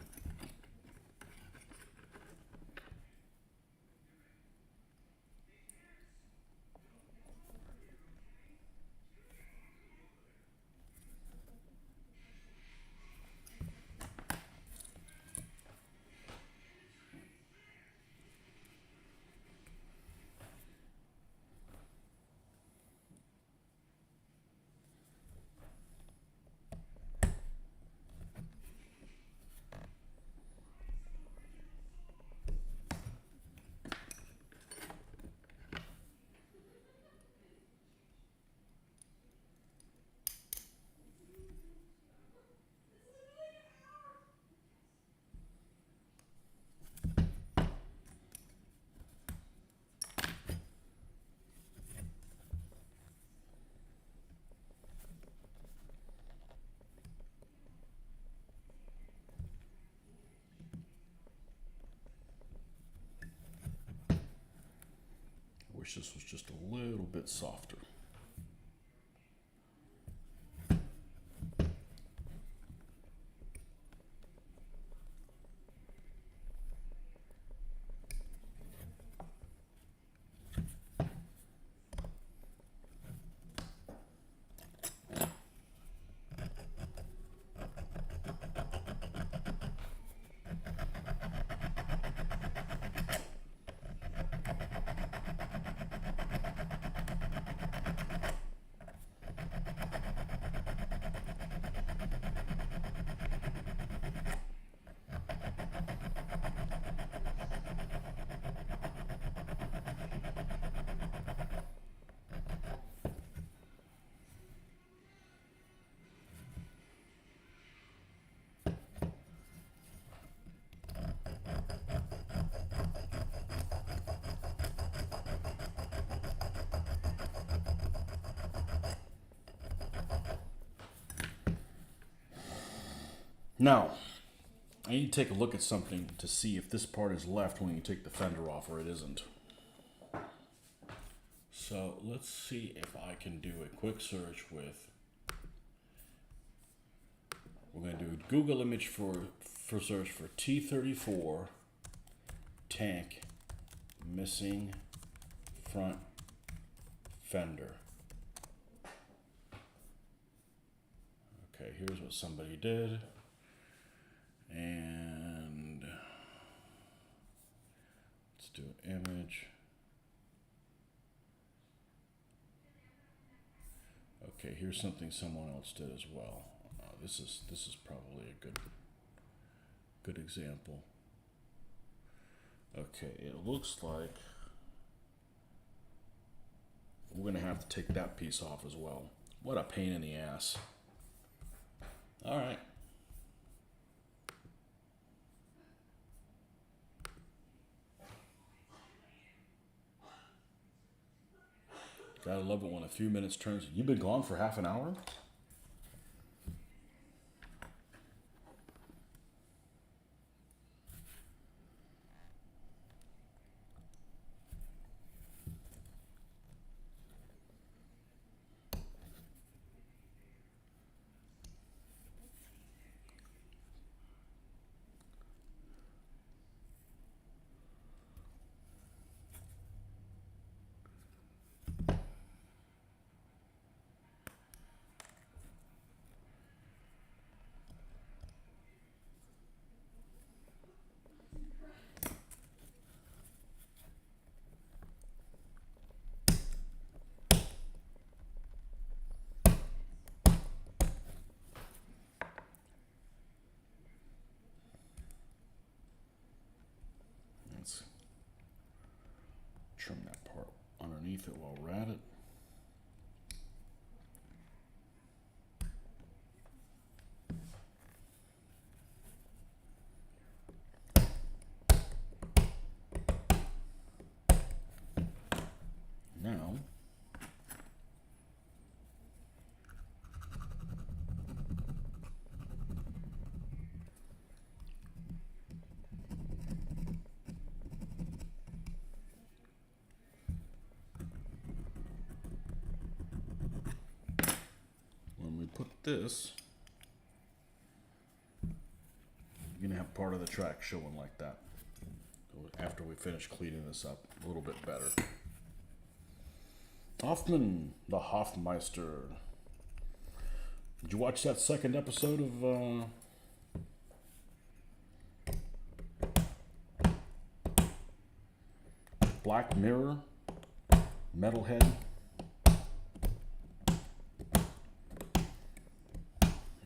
Wish this was just a little bit softer. Now, I need to take a look at something to see if this part is left when you take the fender off or it isn't. So let's see if I can do a quick search with, we're going to do a Google image for search for T34 tank missing front fender. Okay, here's what somebody did. And let's do an image. Okay, here's something someone else did as well. This is probably a good example. Okay, it looks like we're gonna have to take that piece off as well. What a pain in the ass. All right. Gotta love it when a few minutes turns. You've been gone for half an hour? Let's trim that part underneath it while we're at it. Now, when we put this, you're gonna have part of the track showing like that. After we finish cleaning this up a little bit better. Hoffman, the Hoffmeister. Did you watch that second episode of Black Mirror? Metalhead?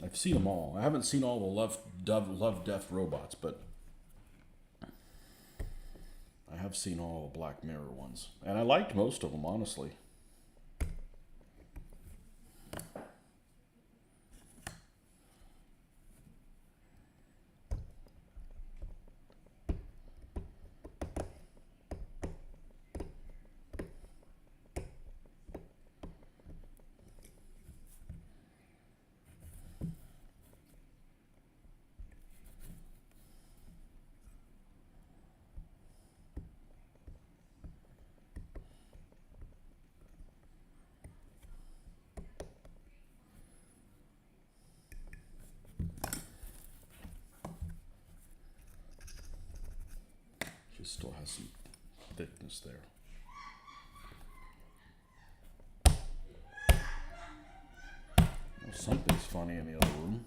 I've seen them all. I haven't seen all the Love, Death Robots, but I have seen all the Black Mirror ones. And I liked most of them, honestly. She still has some thickness there. Well, something's funny in the other room.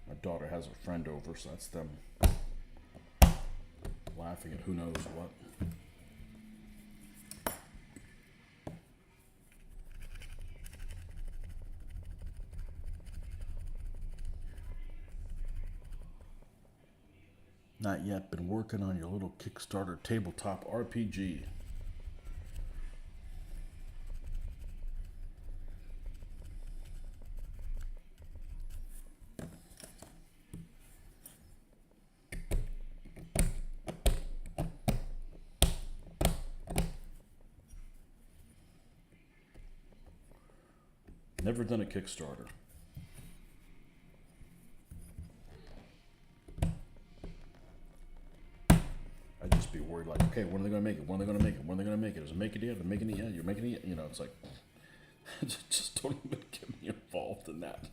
My daughter has a friend over, so that's them laughing at who knows what. Not yet. Been working on your little Kickstarter tabletop RPG. Never done a Kickstarter. like, okay, when are they going to make it? When are they going to make it? When are they going to make it? Does it make it yet? They're making it yet? You're making it yet? You know, it's like, just don't even get me involved in that.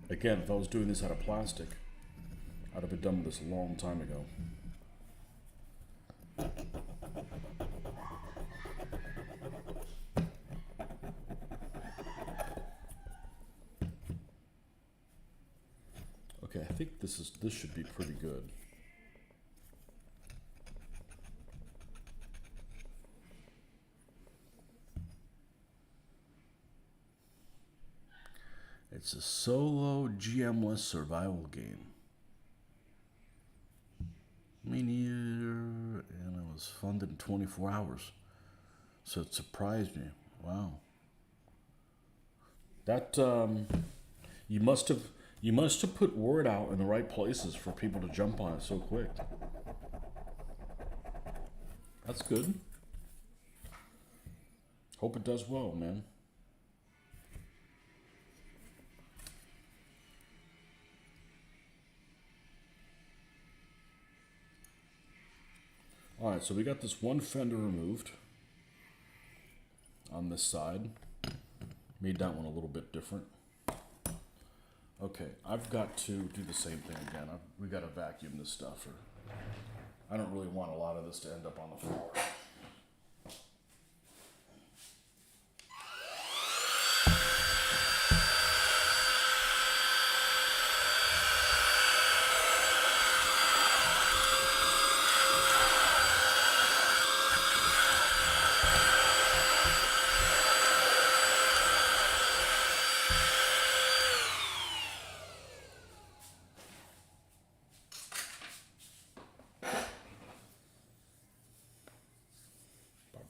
Again, if I was doing this out of plastic, I'd have been done with this a long time ago. Okay, I think this should be pretty good. It's a solo GM-less survival game. And it was funded in 24 hours. So it surprised me. Wow. That you must have put word out in the right places for people to jump on it so quick. That's good. Hope it does well, man. All right, so we got this one fender removed on this side. Made that one a little bit different. Okay, I've got to do the same thing again. We got to vacuum this stuff, or I don't really want a lot of this to end up on the floor.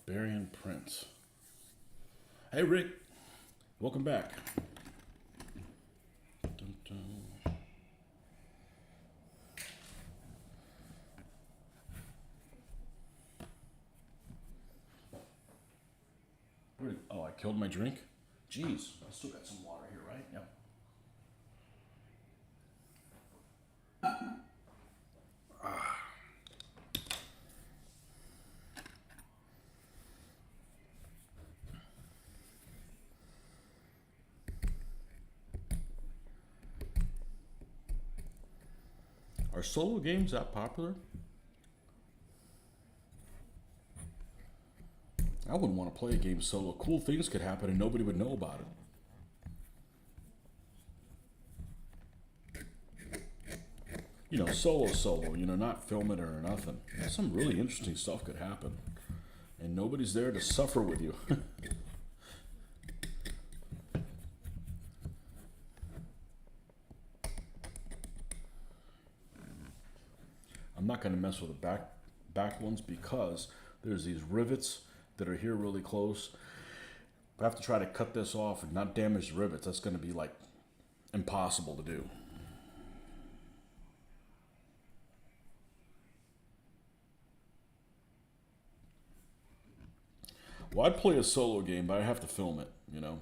Barbarian Prince. Hey, Rick. Welcome back. Dun, dun. Oh, I killed my drink? Jeez, I still got some water here, right? Yep. Are solo games that popular? I wouldn't want to play a game solo. Cool things could happen and nobody would know about it. You know, solo, you know, not film it or nothing. Some really interesting stuff could happen. And nobody's there to suffer with you. I'm not going to mess with the back ones because there's these rivets that are here really close. If I have to try to cut this off and not damage the rivets, that's going to be like impossible to do. Well, I'd play a solo game, but I have to film it, you know.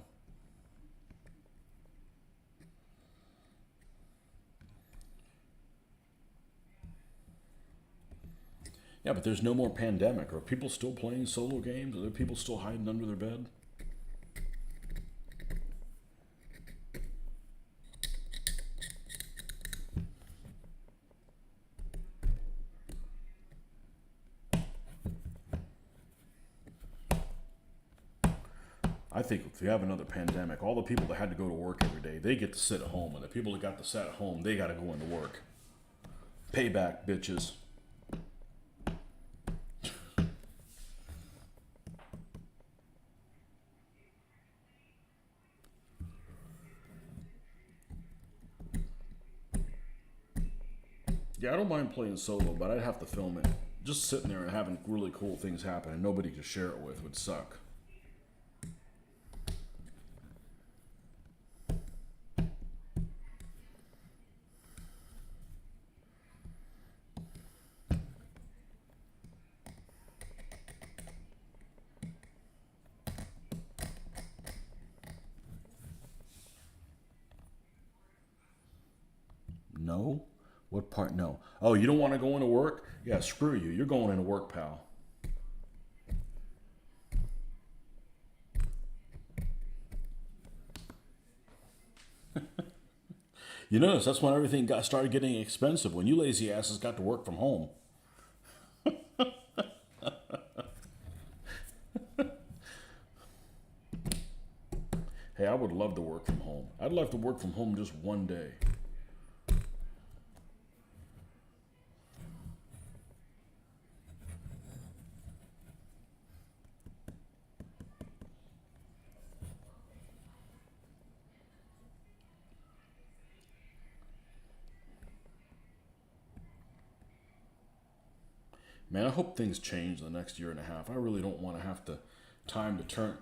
Yeah, but there's no more pandemic. Are people still playing solo games? Are there people still hiding under their bed? I think if you have another pandemic, all the people that had to go to work every day, they get to sit at home. And the people that got to sit at home, they got to go into work. Payback, bitches. Yeah, I don't mind playing solo, but I'd have to film it. Just sitting there and having really cool things happen and nobody to share it with would suck. No? What part? No. Oh, you don't want to go into work? Yeah, screw you. You're going into work, pal. You notice that's when everything started getting expensive. When you lazy asses got to work from home. Hey, I would love to work from home. I'd love to work from home just one day. Man, I hope things change the next year and a half. I really don't want to have to time to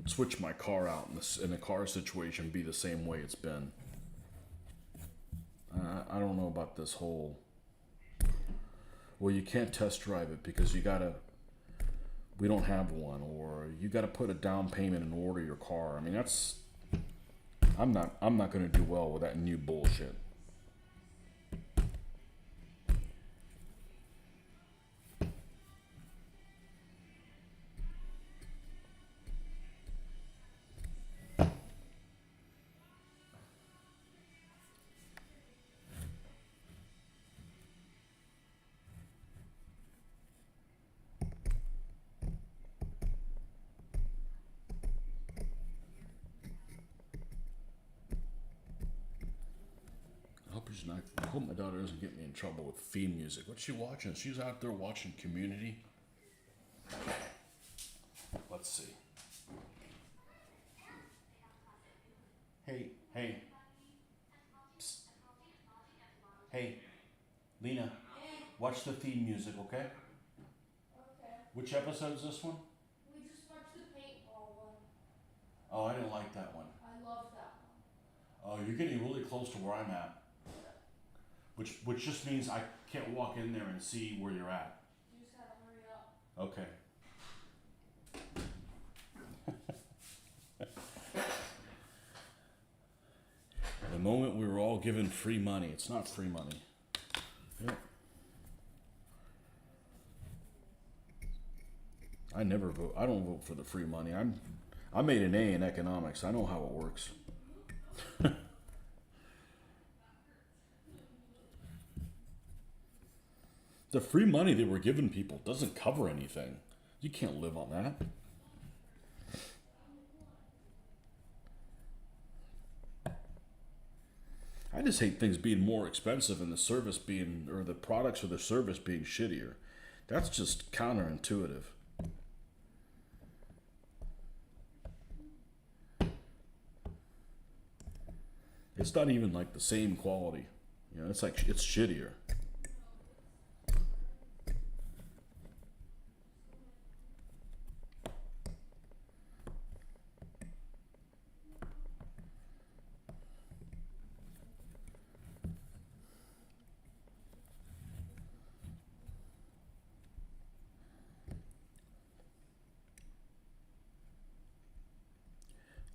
switch my car out in the car situation be the same way it's been. I don't know about this whole. Well, you can't test drive it because we don't have one, or you gotta put a down payment and order your car. I mean, I'm not gonna do well with that new bullshit. I hope my daughter doesn't get me in trouble with theme music. What's she watching? She's out there watching Community. Let's see. Hey, hey, psst. Hey, Lena, watch the theme music, okay? Okay. Which episode is this one? We just watched the paintball one. Oh, I didn't like that one. I love that one. Oh, you're getting really close to where I'm at. Which just means I can't walk in there and see where you're at. You just gotta hurry up. Okay. The moment we were all given free money, it's not free money. Yep. I never vote. I don't vote for the free money. I made an A in economics. I know how it works. The free money they were giving people doesn't cover anything. You can't live on that. I just hate things being more expensive and the service being, or the products or the service being shittier. That's just counterintuitive. It's not even like the same quality. You know, it's like it's shittier.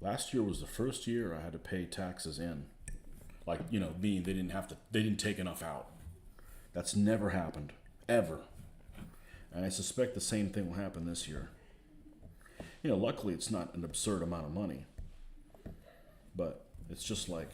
Last year was the first year I had to pay taxes in. Like, you know, being they didn't take enough out. That's never happened. Ever. And I suspect the same thing will happen this year. You know, luckily it's not an absurd amount of money. But it's just like,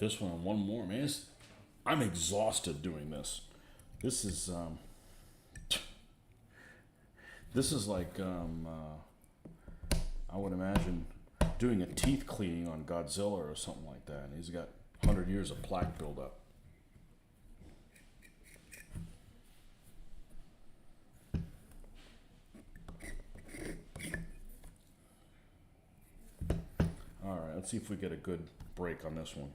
this one and one more, man. I'm exhausted doing this. This is like I would imagine doing a teeth cleaning on Godzilla or something like that. And he's got 100 years of plaque buildup. All right, let's see if we get a good break on this one.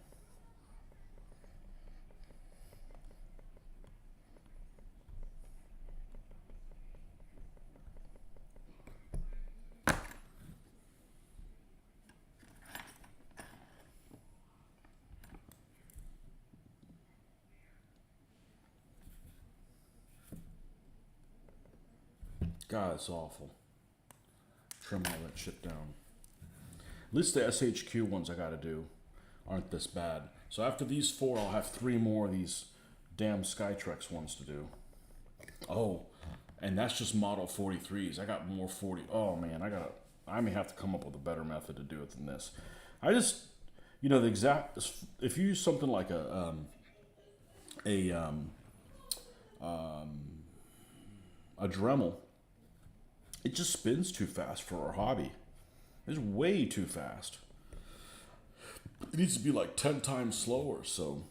God, it's awful. Trim all that shit down. At least the SHQ ones I gotta do aren't this bad. So after these 4, I'll have 3 more of these damn Skytrex ones to do. Oh, and that's just model 43s. I got more 40. Oh man, I may have to come up with a better method to do it than this. I just, the exact, if you use something like a Dremel, it just spins too fast for our hobby. It's way too fast. It needs to be like 10 times slower. So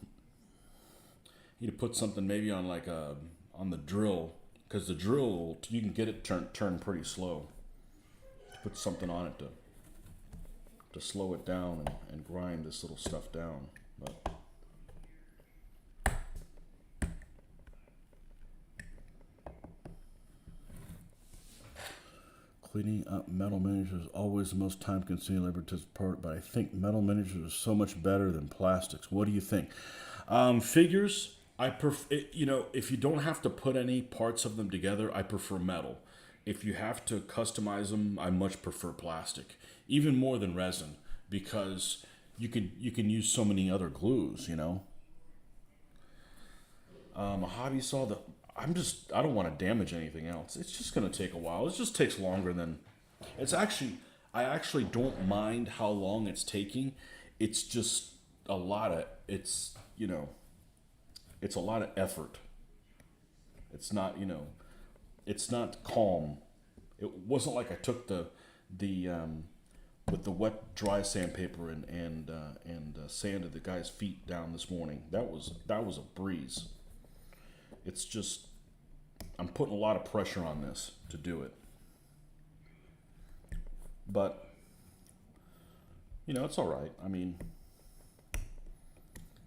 you need to put something maybe on like on the drill, because the drill you can get it turn pretty slow. Put something on it to slow it down and grind this little stuff down. But cleaning up metal miniatures is always the most time-consuming, labor-intensive part, but I think metal miniatures are so much better than plastics. What do you think? Figures, I prefer. If you don't have to put any parts of them together, I prefer metal. If you have to customize them, I much prefer plastic, even more than resin, because you can use so many other glues. A hobby saw that. I don't want to damage anything else. It's just going to take a while. It just takes longer than, I actually don't mind how long it's taking. It's just a lot of, it's a lot of effort. It's not, it's not calm. It wasn't like I took the with the wet dry sandpaper and sanded the guy's feet down this morning. That was a breeze. It's just, I'm putting a lot of pressure on this to do it. But, it's all right. I mean,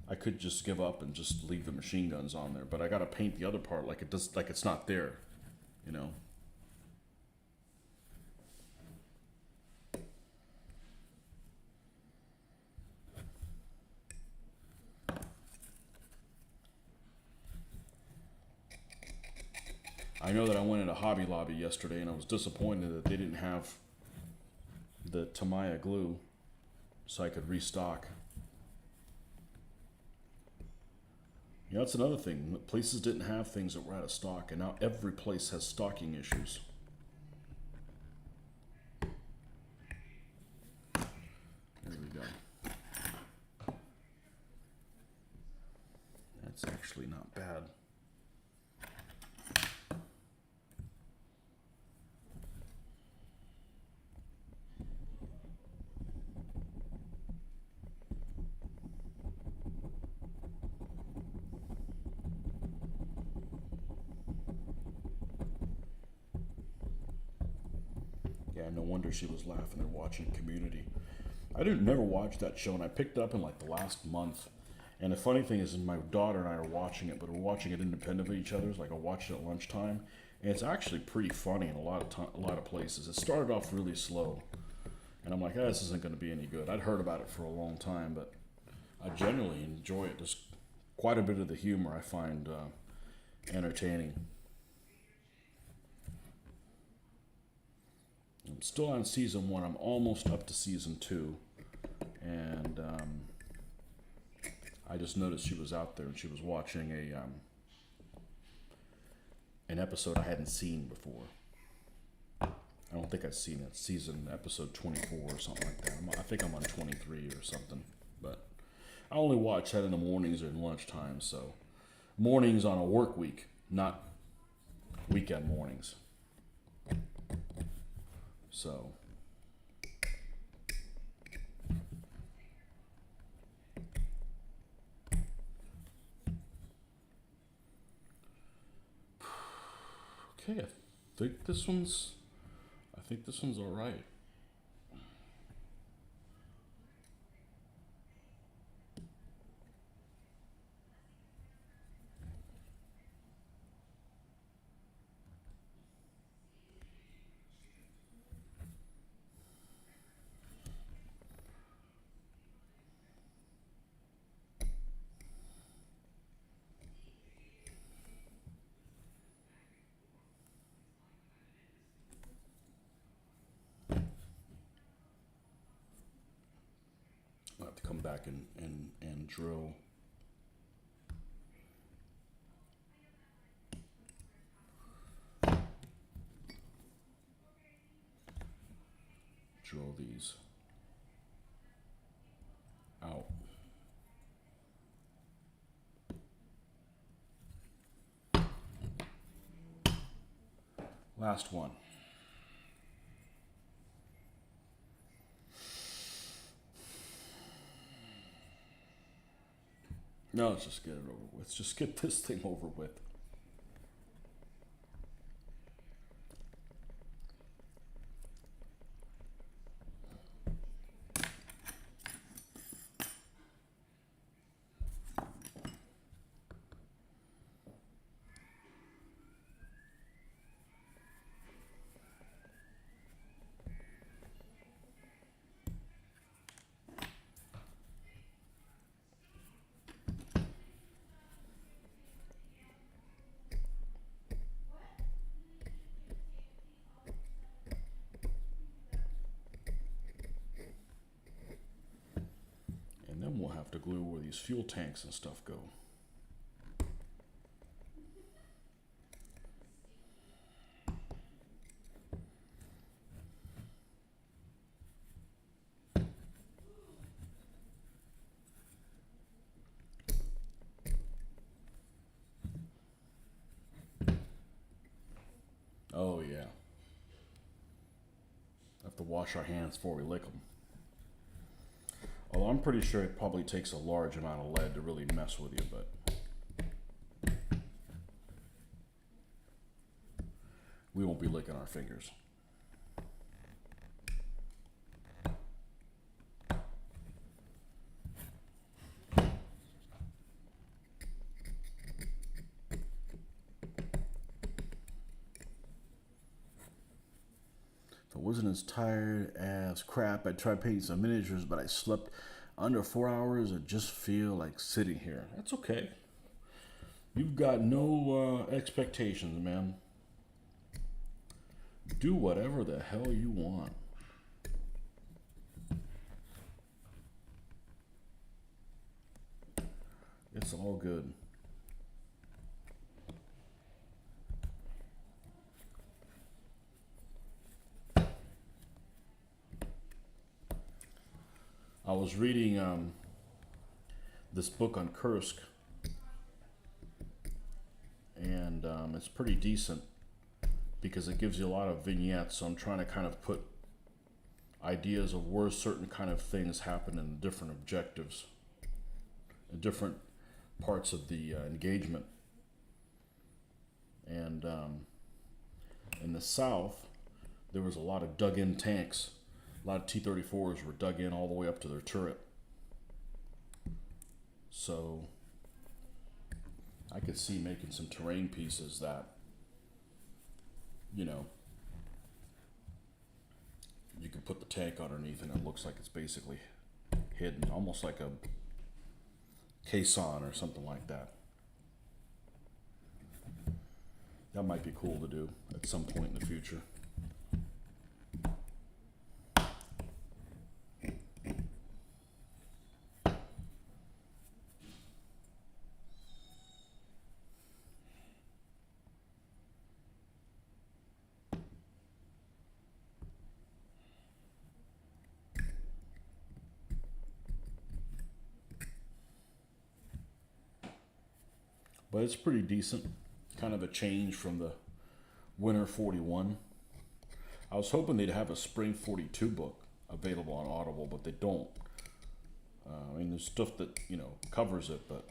I could just give up and just leave the machine guns on there, but I got to paint the other part like it's not there, I know that I went into Hobby Lobby yesterday and I was disappointed that they didn't have the Tamiya glue so I could restock. That's another thing. Places didn't have things that were out of stock, and now every place has stocking issues. There we go. That's actually not bad. No wonder she was laughing and watching Community. I didn't never watch that show, and I picked it up in like the last month. And the funny thing is my daughter and I are watching it, but we're watching it independent of each other. Like I watched it at lunchtime, and it's actually pretty funny in a lot of places. It started off really slow, and I'm like, this isn't going to be any good. I'd heard about it for a long time, but I generally enjoy it. There's quite a bit of the humor I find entertaining. I'm still on season 1. I'm almost up to season 2, and I just noticed she was out there and she was watching an episode I hadn't seen before. I don't think I'd seen it. Episode 24 or something like that. I think I'm on 23 or something. But I only watch that in the mornings or in lunchtime, so mornings on a work week, not weekend mornings. So okay, I think this one's all right. I'll have to come back and drill. Drill these out. Last one. No, let's just get it over with. Let's just get this thing over with. And then we'll have to glue where these fuel tanks and stuff go. Oh yeah. Have to wash our hands before we lick them. Although I'm pretty sure it probably takes a large amount of lead to really mess with you, but we won't be licking our fingers. If I wasn't as tired as crap, I'd try painting some miniatures, but I slept under 4 hours and just feel like sitting here. That's okay. You've got no expectations, man. Do whatever the hell you want. It's all good. I was reading this book on Kursk, and it's pretty decent because it gives you a lot of vignettes. So I'm trying to kind of put ideas of where certain kind of things happen in different objectives, in different parts of the engagement. And in the south, there was a lot of dug-in tanks. A lot of T-34s were dug in all the way up to their turret. So I could see making some terrain pieces that, you know, you could put the tank underneath and it looks like it's basically hidden, almost like a caisson or something like that. That might be cool to do at some point in the future. but it's pretty decent. Kind of a change from the Winter 41. I was hoping they'd have a Spring 42 book available on Audible, but they don't. I mean, there's stuff that, covers it, but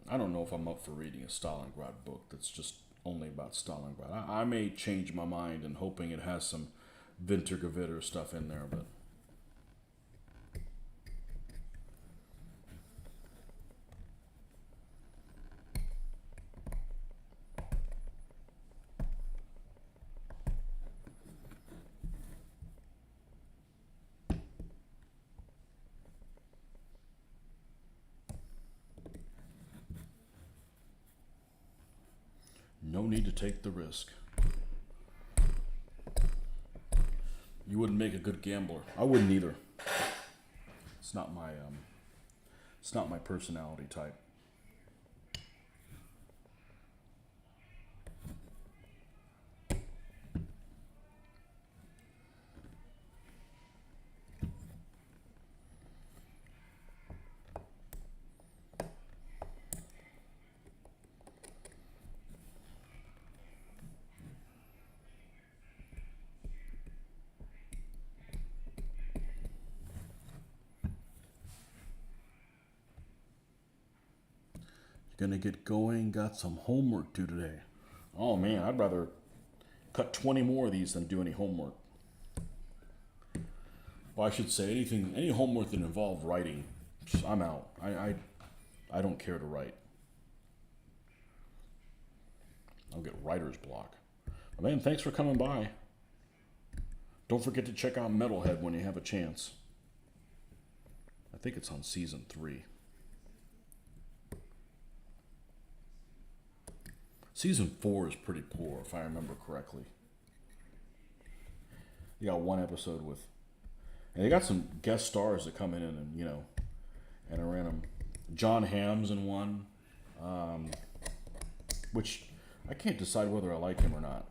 I don't know if I'm up for reading a Stalingrad book that's just only about Stalingrad. I may change my mind and hoping it has some Winter Gewitter stuff in there, but no need to take the risk. You wouldn't make a good gambler. I wouldn't either. It's not my personality type. Gonna get going, got some homework due today. Oh man, I'd rather cut 20 more of these than do any homework. Well, I should say any homework that involved writing, I'm out. I don't care to write. I'll get writer's block. But man, thanks for coming by. Don't forget to check out Metalhead when you have a chance. I think it's on season 3. Season 4 is pretty poor, if I remember correctly. You got one episode with, and they got some guest stars that come in and and are in them. John Hamm's in one, which I can't decide whether I like him or not.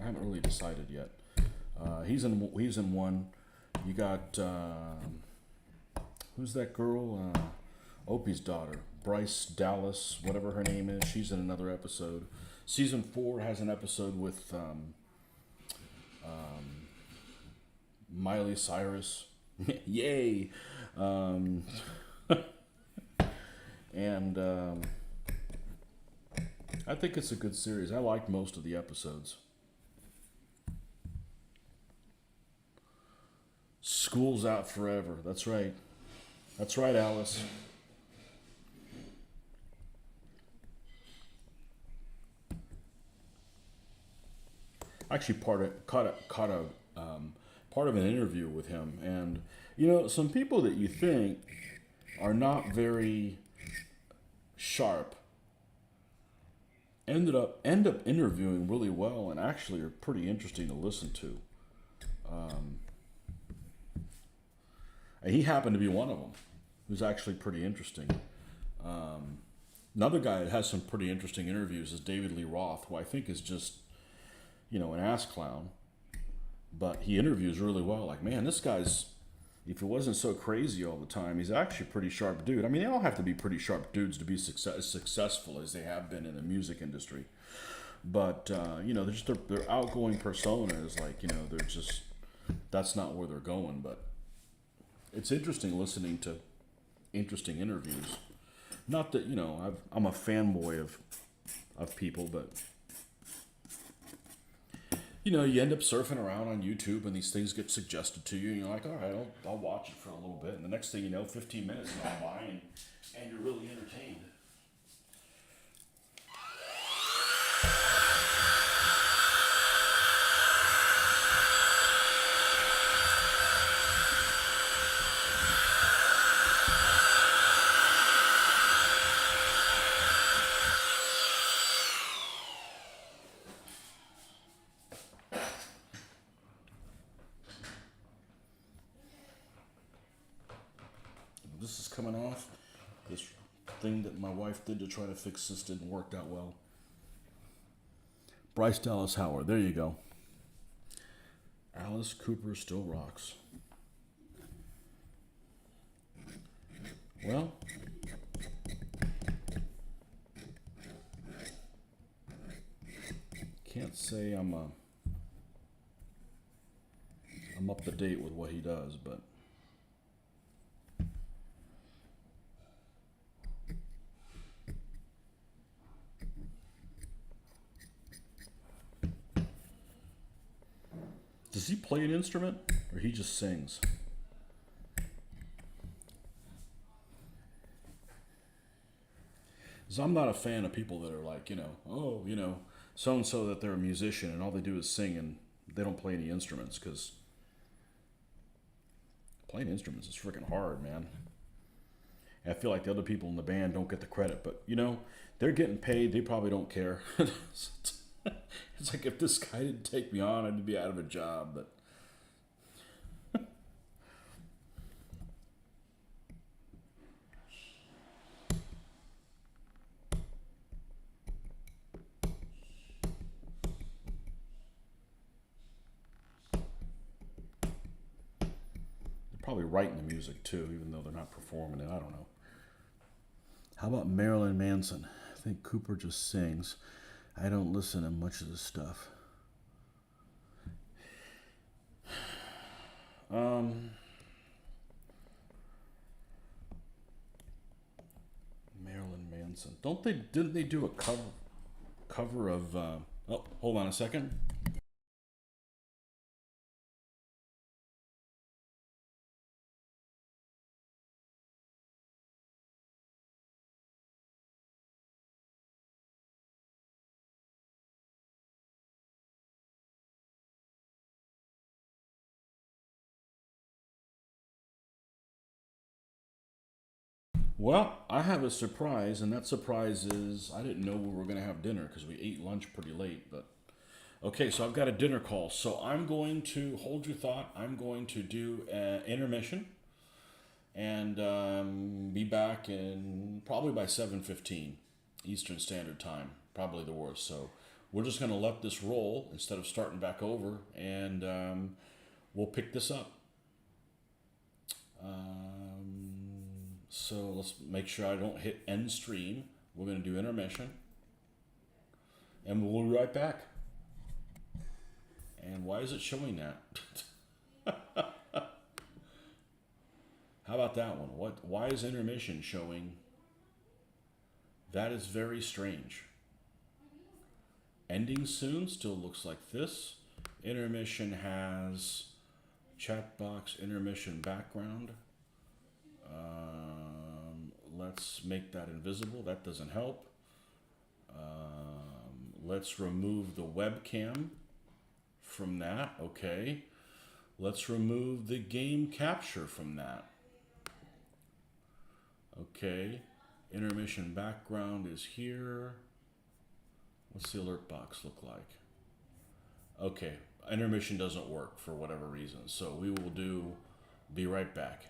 I haven't really decided yet. He's in one. You got who's that girl? Opie's daughter, Bryce Dallas, whatever her name is. She's in another episode. Season 4 has an episode with Miley Cyrus. Yay! And I think it's a good series. I liked most of the episodes. School's out forever. That's right. That's right, Alice. Actually, caught part of an interview with him, and some people that you think are not very sharp end up interviewing really well, and actually are pretty interesting to listen to. And he happened to be one of them, who's actually pretty interesting. Another guy that has some pretty interesting interviews is David Lee Roth, who I think is just an ass clown, but he interviews really well. Like, man, this guy's, if he wasn't so crazy all the time, he's actually a pretty sharp dude. I mean, they all have to be pretty sharp dudes to be successful as they have been in the music industry. But, they're just their outgoing persona is like, they're just, that's not where they're going. But it's interesting listening to interesting interviews. Not that, I'm a fanboy of people, but you end up surfing around on YouTube and these things get suggested to you and you're like, all right, I'll watch it for a little bit. And the next thing you know, 15 minutes gone by and you're really entertained. This is coming off. This thing that my wife did to try to fix this didn't work out well. Bryce Dallas Howard. There you go. Alice Cooper still rocks. Well, can't say I'm up to date with what he does, but does he play an instrument or he just sings? Because I'm not a fan of people that are like, oh, so and so that they're a musician and all they do is sing and they don't play any instruments because playing instruments is freaking hard, man. I feel like the other people in the band don't get the credit, but they're getting paid. They probably don't care. It's like if this guy didn't take me on, I'd be out of a job. But they're probably writing the music too, even though they're not performing it. I don't know. How about Marilyn Manson? I think Cooper just sings. I don't listen to much of this stuff. Marilyn Manson. Didn't they do a cover of oh, hold on a second. Well, I have a surprise, and that surprise is I didn't know we were going to have dinner because we ate lunch pretty late. But okay, so I've got a dinner call. So I'm going to hold your thought. I'm going to do an intermission and be back in probably by 7:15 Eastern Standard Time. Probably the worst. So we're just going to let this roll instead of starting back over, and we'll pick this up. So let's make sure I don't hit end stream. We're going to do intermission. And we'll be right back. And why is it showing that? How about that one? Why is intermission showing? That is very strange. Ending soon still looks like this. Intermission has chat box intermission background. Let's make that invisible. That doesn't help. Let's remove the webcam from that. Okay. Let's remove the game capture from that. Okay. Intermission background is here. What's the alert box look like? Okay. Intermission doesn't work for whatever reason. So we will be right back.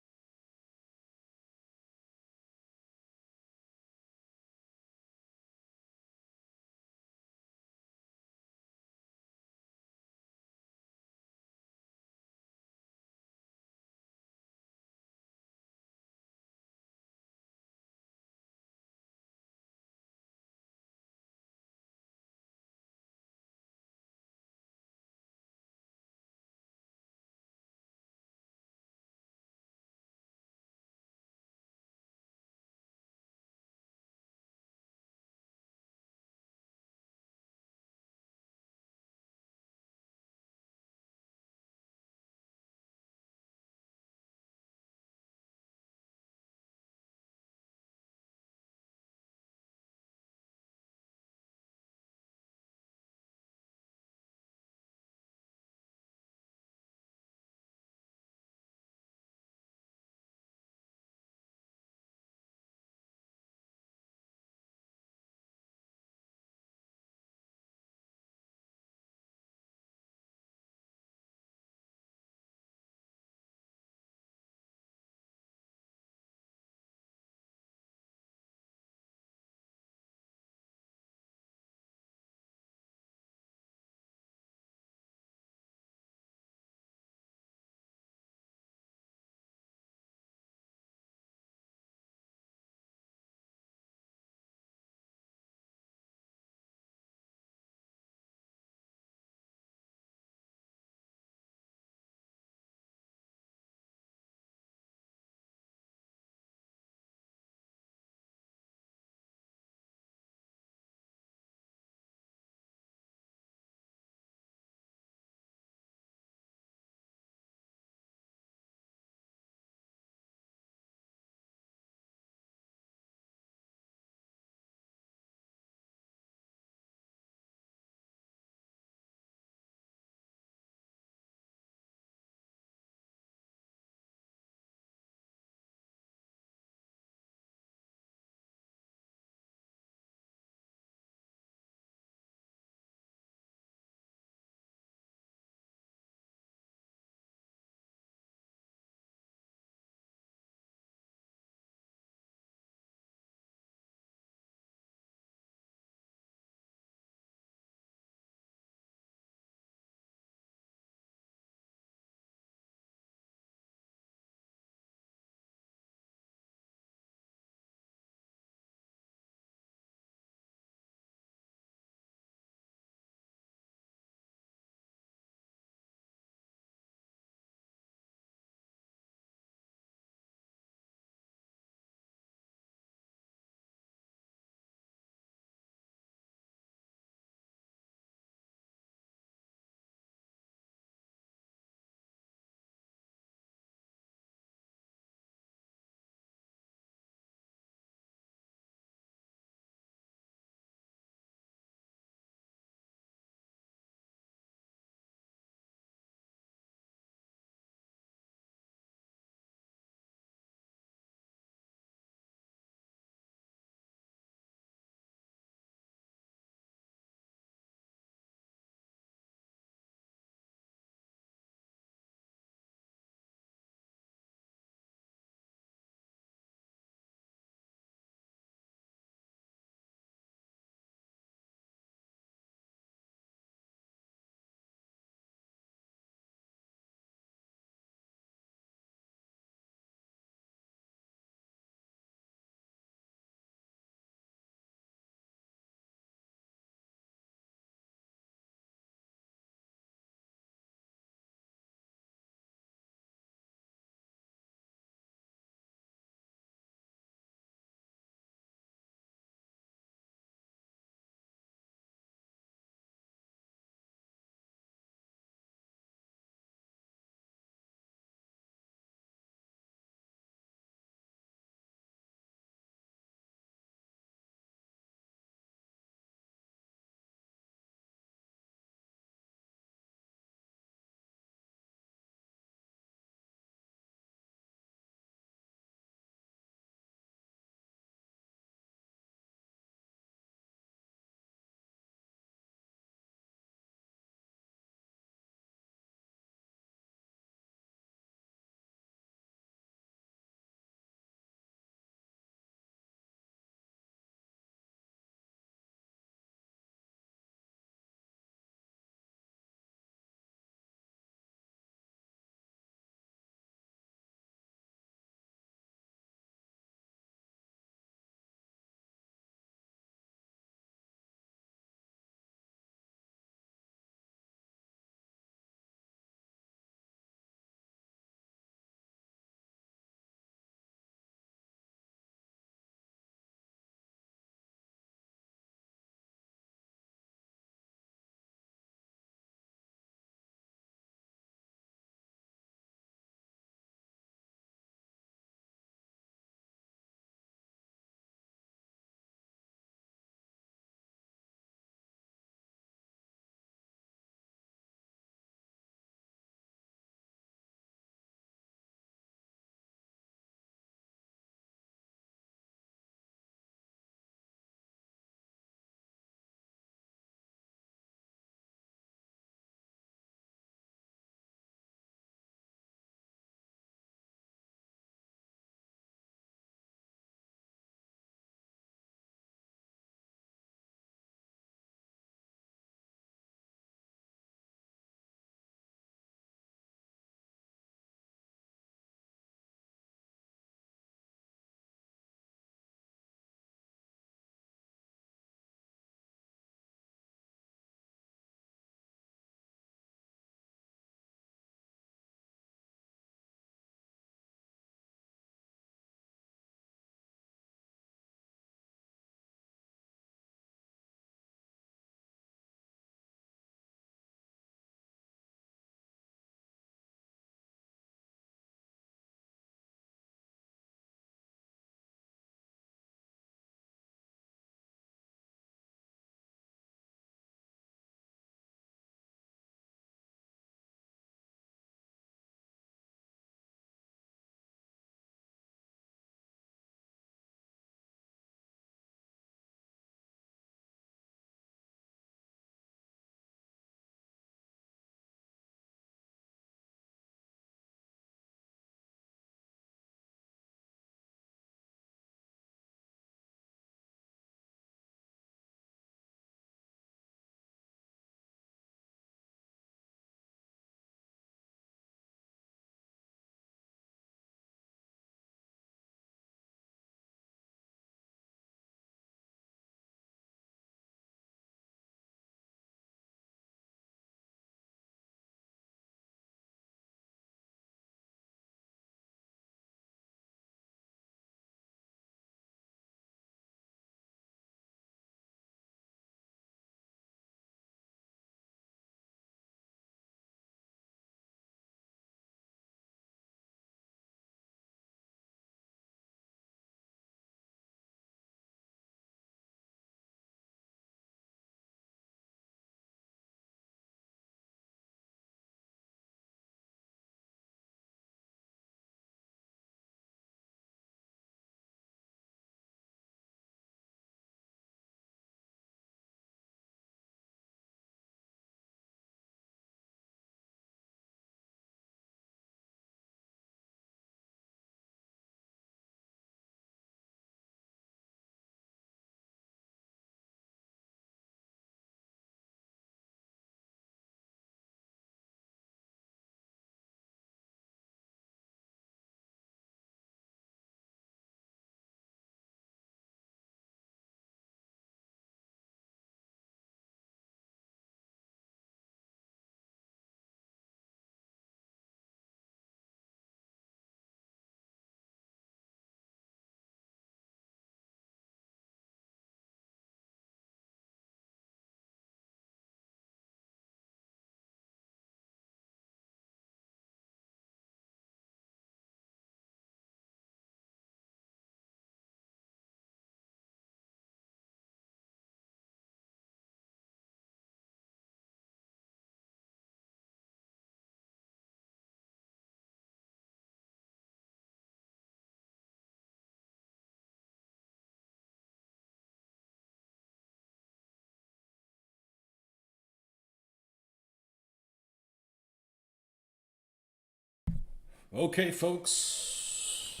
Okay, folks,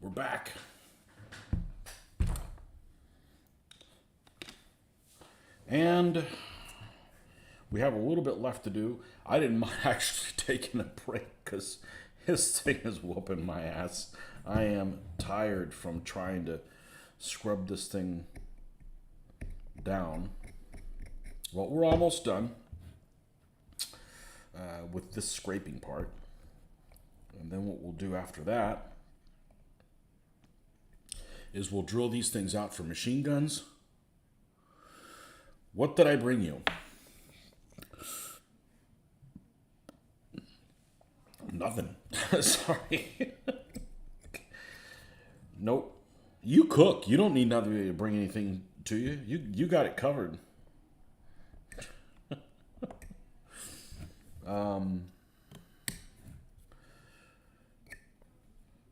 we're back. And we have a little bit left to do. I didn't mind actually taking a break because this thing is whooping my ass. I am tired from trying to scrub this thing down. Well, we're almost done with this scraping part. And then what we'll do after that is we'll drill these things out for machine guns. What did I bring you? Nothing. Sorry. Nope. You cook. You don't need another to bring anything to you. You got it covered.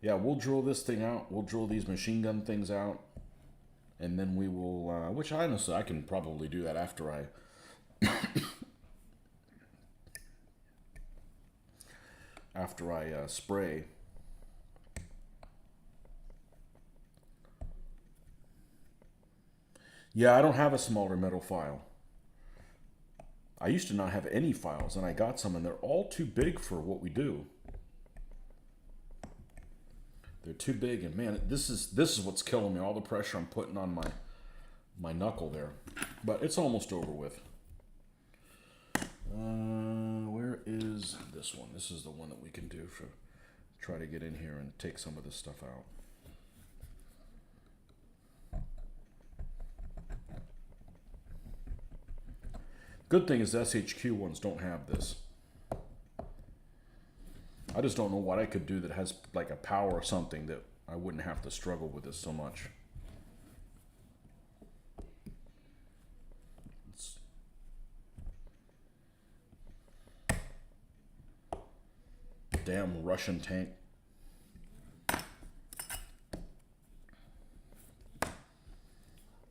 Yeah, we'll drill this thing out. We'll drill these machine gun things out. And then we will, which honestly, I can probably do that after I spray. Yeah, I don't have a smaller metal file. I used to not have any files, and I got some, and they're all too big for what we do. They're too big, and man, this is what's killing me. All the pressure I'm putting on my knuckle there, but it's almost over with. Where is this one? This is the one that we can do for try to get in here and take some of this stuff out. Good thing is the SHQ ones don't have this. I just don't know what I could do that has like a power or something that I wouldn't have to struggle with this so much. Damn Russian tank.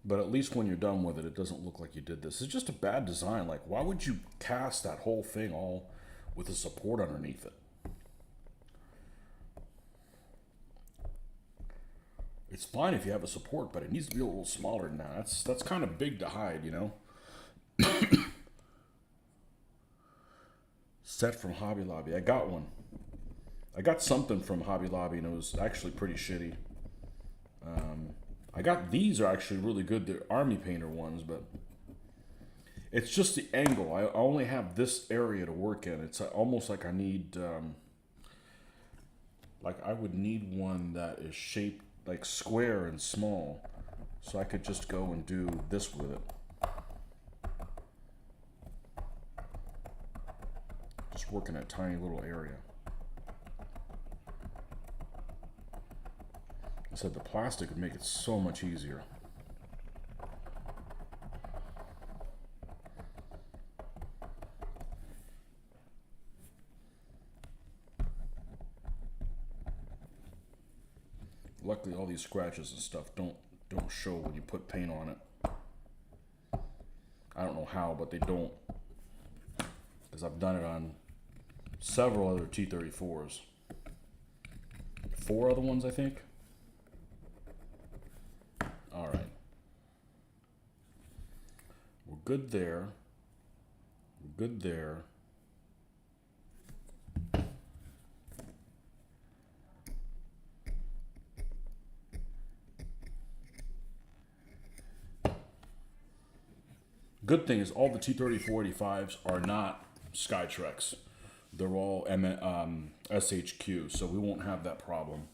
But at least when you're done with it, it doesn't look like you did this. It's just a bad design. Like, why would you cast that whole thing all with a support underneath it? It's fine if you have a support, but it needs to be a little smaller than that. That's kind of big to hide, you know? Set from Hobby Lobby. I got one. I got something from Hobby Lobby, and it was actually pretty shitty. I got these are actually really good. They're Army Painter ones, but it's just the angle. I only have this area to work in. It's almost like I need, like I would need one that is shaped like square and small, so I could just go and do this with it. Just work in a tiny little area. I said the plastic would make it so much easier. Luckily, all these scratches and stuff don't show when you put paint on it. I don't know how, but they don't, because I've done it on several other T-34s. 4 other ones, I think. All right. We're good there. We're good there. Good thing is all the T-34-85s are not Skytreks. They're all SHQ, so we won't have that problem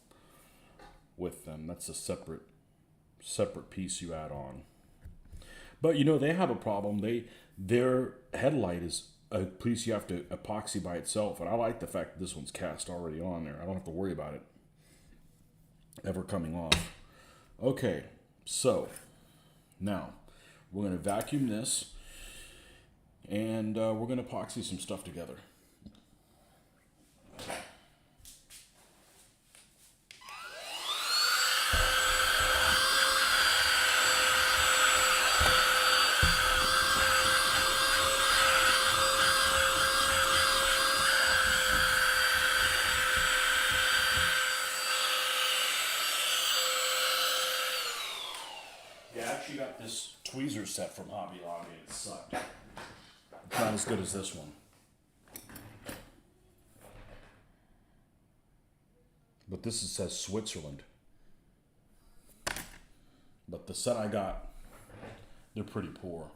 with them. That's a separate piece you add on. But you know, they have a problem. Their headlight is a piece you have to epoxy by itself, and I like the fact that this one's cast already on there. I don't have to worry about it ever coming off. Okay, so now we're going to vacuum this, and we're going to epoxy some stuff together. actually got this tweezer set from Hobby Lobby and it sucked. It's not as good as this one. But this says Switzerland. But the set I got, they're pretty poor.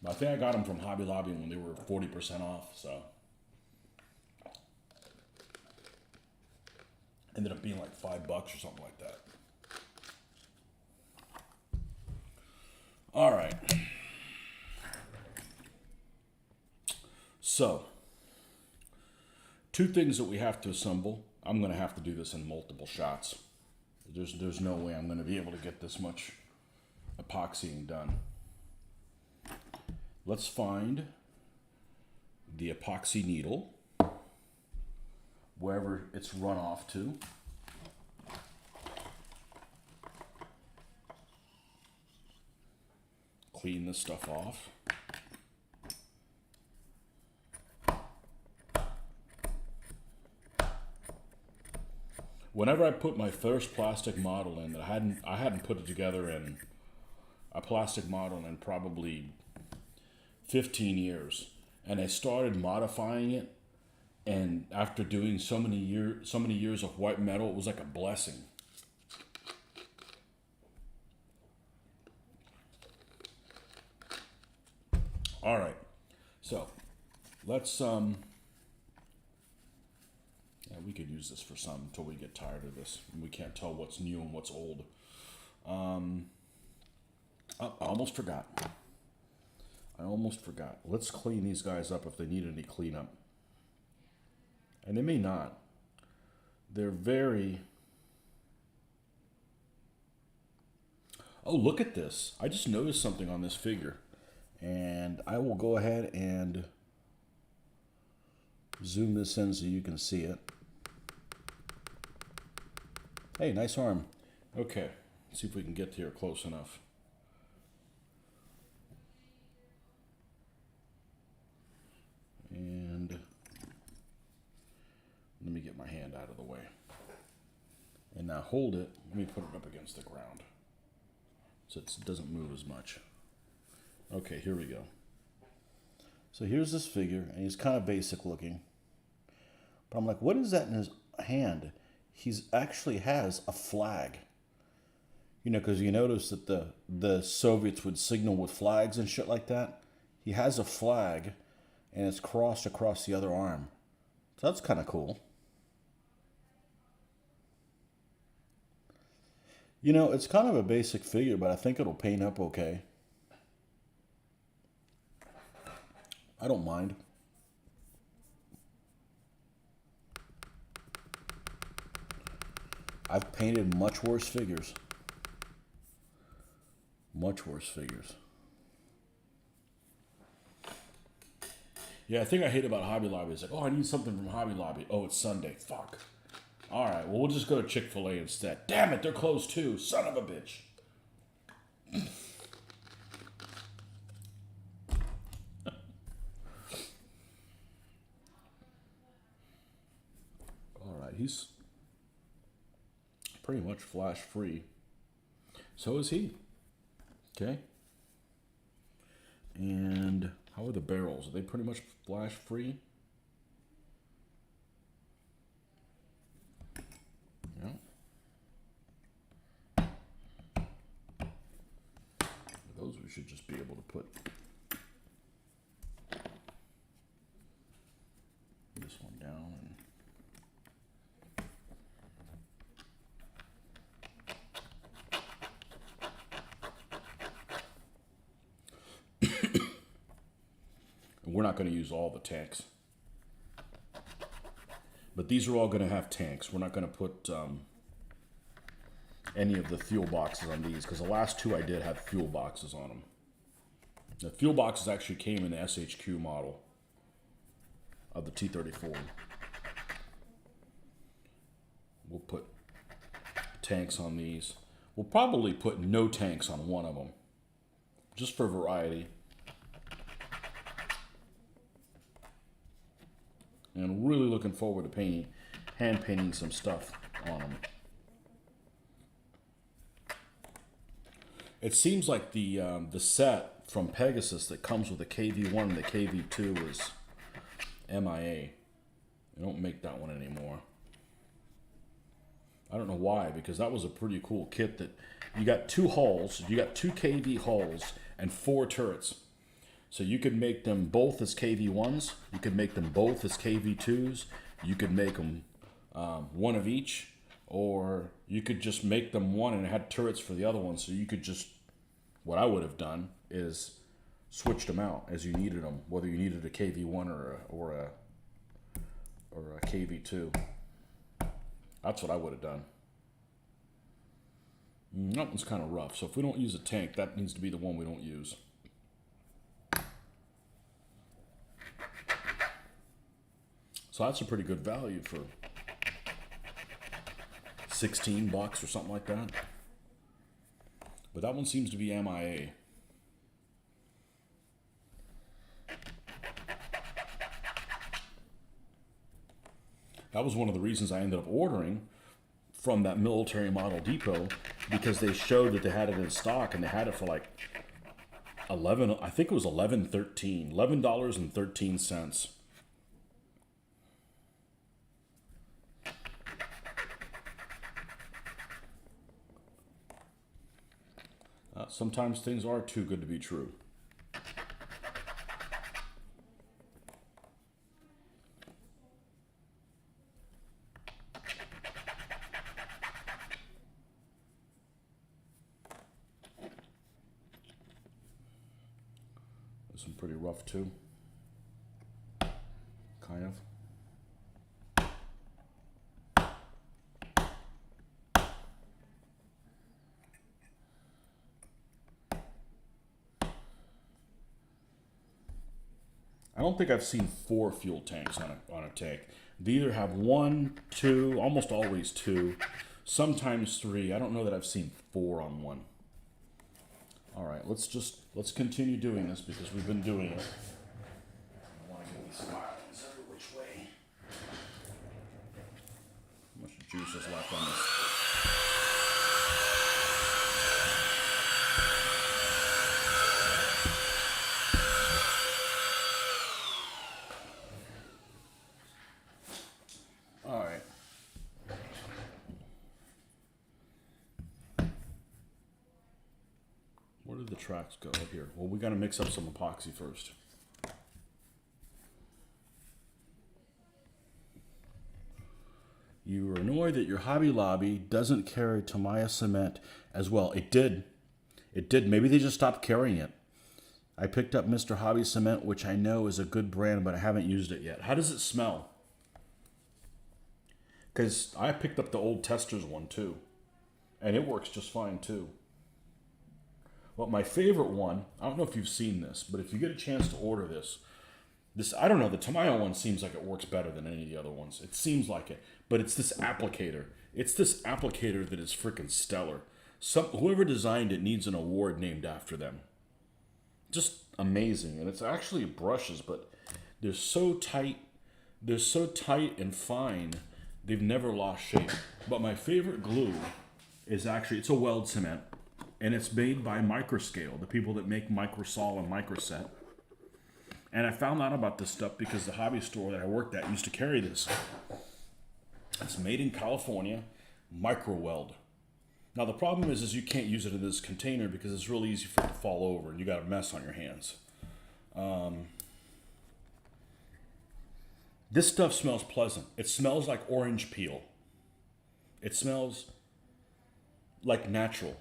I think I got them from Hobby Lobby when they were 40% off, so. Ended up being like $5 or something like that. All right. So, two things that we have to assemble. I'm going to have to do this in multiple shots. There's no way I'm going to be able to get this much epoxying done. Let's find the epoxy needle, wherever it's run off to. Clean this stuff off. Whenever I put my first plastic model in, that I hadn't put it together in a plastic model in probably 15 years, and I started modifying it, and after doing so many years of white metal, it was like a blessing. All right, so let's we could use this for some until we get tired of this. We can't tell what's new and what's old. I almost forgot. Let's clean these guys up if they need any cleanup. And they may not. They're very... Oh, look at this. I just noticed something on this figure. And I will go ahead and zoom this in so you can see it. Hey, nice arm. Okay, let's see if we can get here close enough. And let me get my hand out of the way. And now hold it. Let me put it up against the ground so it doesn't move as much. Okay, here we go. So here's this figure, and he's kind of basic looking. But I'm like, what is that in his hand? He's actually has a flag. You know, because you notice that the Soviets would signal with flags and shit like that. He has a flag, and it's crossed across the other arm. So that's kind of cool. You know, it's kind of a basic figure, but I think it'll paint up okay. I don't mind. I've painted much worse figures. Much worse figures. Yeah, I think I hate about Hobby Lobby. It's like, oh, I need something from Hobby Lobby. Oh, it's Sunday. Fuck. All right, well, we'll just go to Chick-fil-A instead. Damn it, they're closed too. Son of a bitch. All right, he's pretty much flash free. So is he. Okay. And how are the barrels? Are they pretty much flash free? Yeah. Those we should just be able to put this one down and we're not going to use all the tanks. But these are all going to have tanks. We're not going to put any of the fuel boxes on these, because the last two I did have fuel boxes on them. The fuel boxes actually came in the SHQ model of the T-34. We'll put tanks on these. We'll probably put no tanks on one of them, just for variety. And really looking forward to hand painting some stuff on them. It seems like the set from Pegasus that comes with the KV1 and the KV2 is MIA. They don't make that one anymore. I don't know why, because that was a pretty cool kit that you got two hulls, you got two KV hulls and 4 turrets. So you could make them both as KV1s, you could make them both as KV2s, you could make them one of each, or you could just make them one and it had turrets for the other one. So you could just, what I would have done is switched them out as you needed them, whether you needed a KV1 or a KV2. That's what I would have done. That one's kind of rough. So if we don't use a tank, that needs to be the one we don't use. So that's a pretty good value for $16 or something like that. But that one seems to be MIA. That was one of the reasons I ended up ordering from that military model depot, because they showed that they had it in stock and they had it for like I think it was $11.13. Sometimes things are too good to be true. This one pretty rough too. Kind of. I don't think I've seen 4 fuel tanks on a tank. They either have 1, 2, almost always 2, sometimes 3. I don't know that I've seen 4 on one. All right, let's continue doing this because we've been doing it. I want to get these filings every which way. How much juice is left on this? Where did the tracks go? Up here. Well, we got to mix up some epoxy first. You were annoyed that your Hobby Lobby doesn't carry Tamiya cement as well. It did. It did. Maybe they just stopped carrying it. I picked up Mr. Hobby Cement, which I know is a good brand, but I haven't used it yet. How does it smell? Because I picked up the old Testers one too, and it works just fine too. But my favorite one, I don't know if you've seen this, but if you get a chance to order this, I don't know, the Tamiya one seems like it works better than any of the other ones. It seems like it, but it's this applicator. It's this applicator that is freaking stellar. Whoever designed it needs an award named after them. Just amazing. And it's actually brushes, but they're so tight and fine, they've never lost shape. But my favorite glue is actually, it's a weld cement. And it's made by Microscale, the people that make Microsol and Microset. And I found out about this stuff because the hobby store that I worked at used to carry this. It's made in California, micro weld. Now the problem is you can't use it in this container because it's really easy for it to fall over and you got a mess on your hands. This stuff smells pleasant. It smells like orange peel. It smells like natural.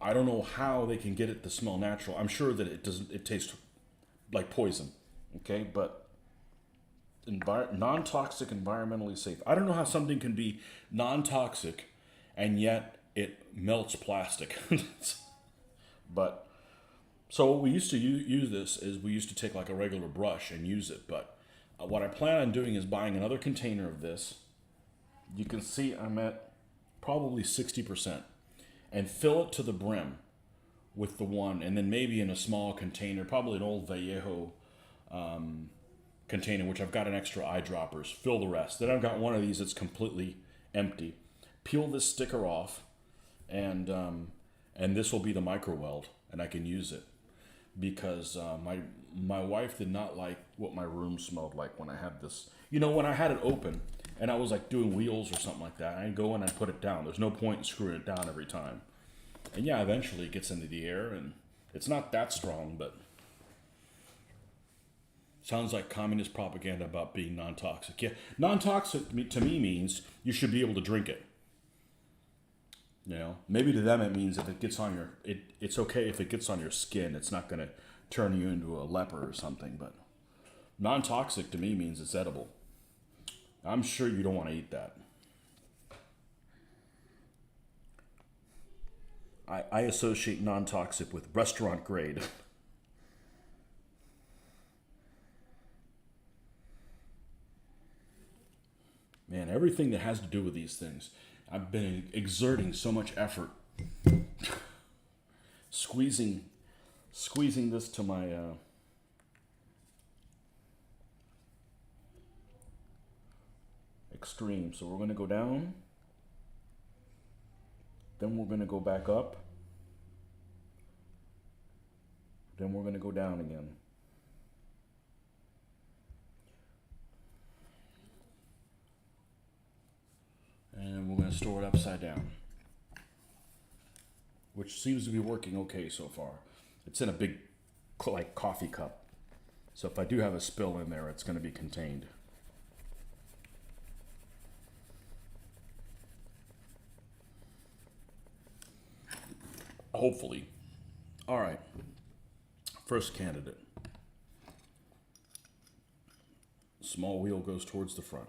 I don't know how they can get it to smell natural. I'm sure that it tastes like poison, okay? But non-toxic, environmentally safe. I don't know how something can be non-toxic and yet it melts plastic. But, so what we used to use this is we used to take like a regular brush and use it. But what I plan on doing is buying another container of this. You can see I'm at probably 60%. And fill it to the brim with the one, and then maybe in a small container, probably an old Vallejo container, which I've got an extra eyedroppers. Fill the rest. Then I've got one of these that's completely empty. Peel this sticker off, and and this will be the micro weld, and I can use it because my wife did not like what my room smelled like when I had this. You know, when I had it open and I was like doing wheels or something like that, I'd go in and put it down. There's no point in screwing it down every time. And yeah, eventually it gets into the air, and it's not that strong, but sounds like communist propaganda about being non-toxic. Yeah, non-toxic to me means you should be able to drink it. You know, maybe to them it means if it gets on your, it's okay if it gets on your skin. It's not going to turn you into a leper or something. But non-toxic to me means it's edible. I'm sure you don't want to eat that. I associate non-toxic with restaurant grade. Man, everything that has to do with these things, I've been exerting so much effort, squeezing this to my extreme. So we're going to go down, then we're going to go back up, then we're going to go down again. And we're going to store it upside down, which seems to be working okay so far. It's in a big, like, coffee cup. So if I do have a spill in there, it's going to be contained. Hopefully. All right. First candidate. Small wheel goes towards the front.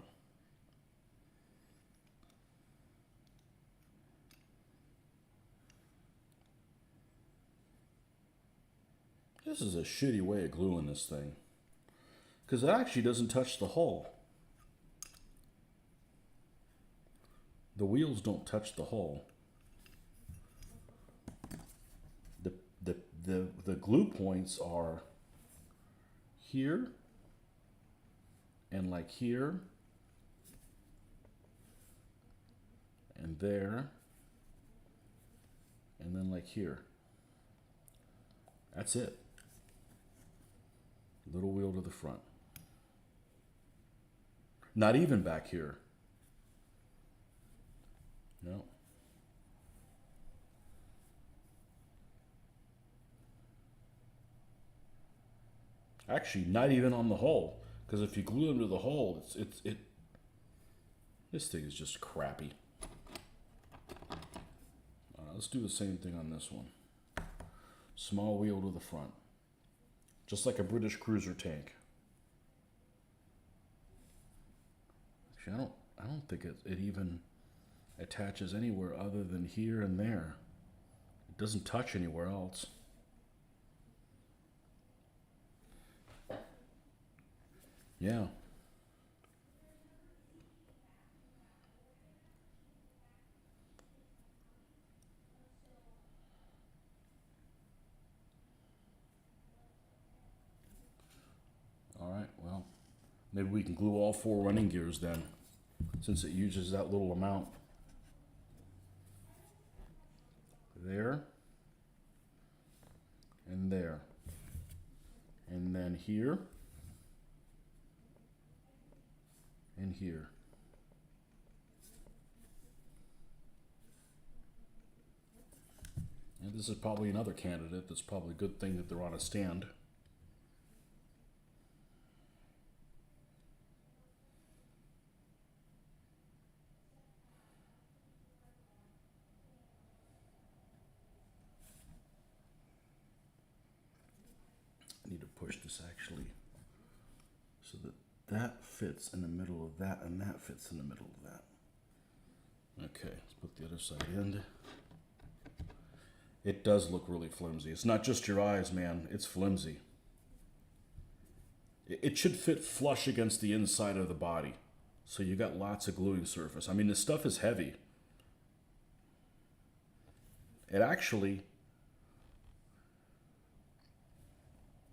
This is a shitty way of gluing this thing, because it actually doesn't touch the hull. The wheels don't touch the hull. The glue points are here and like here and there and then like here. That's it. Little wheel to the front. Not even back here. No. Actually, not even on the hull, because if you glue them to the hull, this thing is just crappy. Let's do the same thing on this one. Small wheel to the front, just like a British cruiser tank. Actually, I don't think it even attaches anywhere other than here and there. It doesn't touch anywhere else. Yeah. All right, well, maybe we can glue all 4 running gears then, since it uses that little amount. There. And there. And then here. And here. And this is probably another candidate. That's probably a good thing that they're on a stand. I need to push this actually so that that fits in the middle of that and that fits in the middle of that. Okay, let's put the other side in. It does look really flimsy. It's not just your eyes, man. It's flimsy. It should fit flush against the inside of the body. So you got lots of gluing surface. I mean, this stuff is heavy. It actually,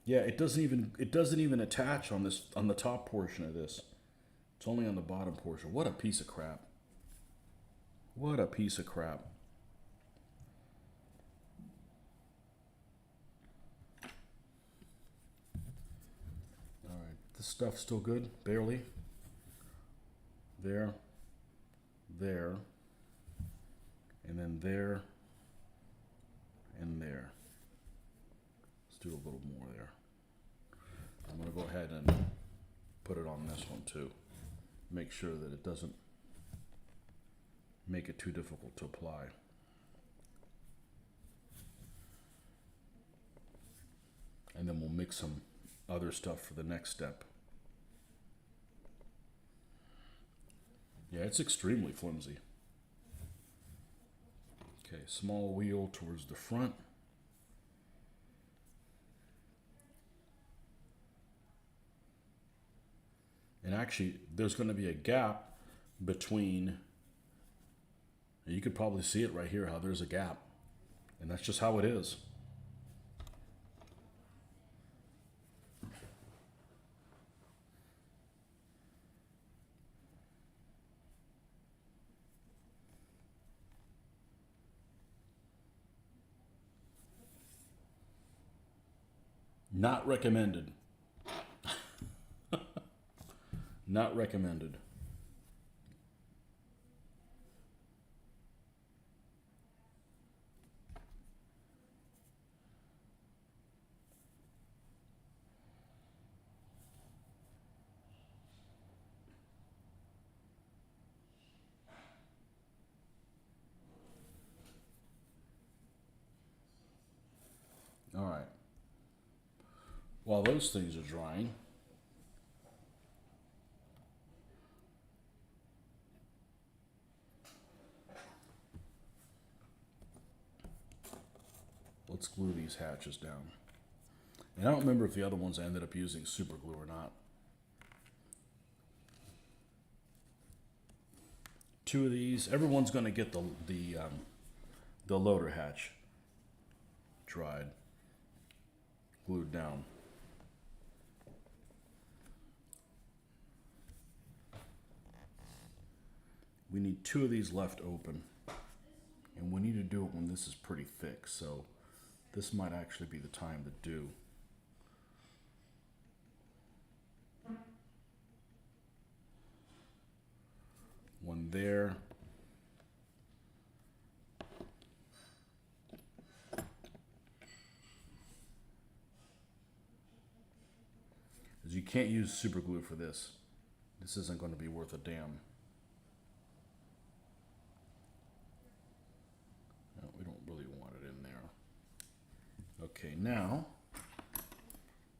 yeah, it doesn't even attach on the top portion of this. It's only on the bottom portion. What a piece of crap. What a piece of crap. This stuff still good? Barely. There, there, and then there, and there. Let's do a little more there. I'm going to go ahead and put it on this one too. Make sure that it doesn't make it too difficult to apply. And then we'll mix some other stuff for the next step. Yeah, it's extremely flimsy. Okay, small wheel towards the front. And actually, there's going to be a gap between, and you could probably see it right here, how there's a gap. And that's just how it is. Not recommended. Not recommended. All right. While those things are drying, let's glue these hatches down. And I don't remember if the other ones I ended up using super glue or not. 2 of these. Everyone's going to get the loader hatch dried, glued down. We need 2 of these left open, and we need to do it when this is pretty thick, so this might actually be the time to do. One there. Because you can't use super glue for this. This isn't going to be worth a damn. No, we don't really want it in there. Okay, now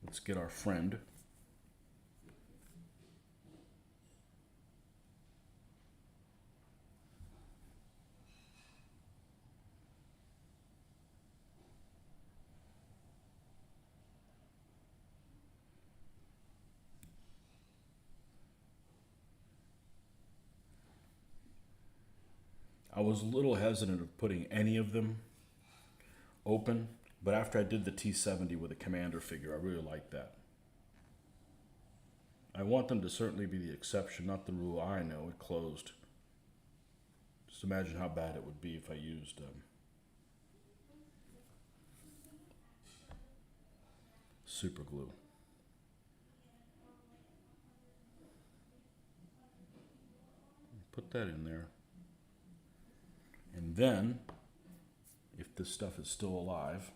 let's get our friend. I was a little hesitant of putting any of them open, but after I did the T70 with a commander figure, I really like that. I want them to certainly be the exception, not the rule. I know it closed. Just imagine how bad it would be if I used super glue. Put that in there. And then, if this stuff is still alive,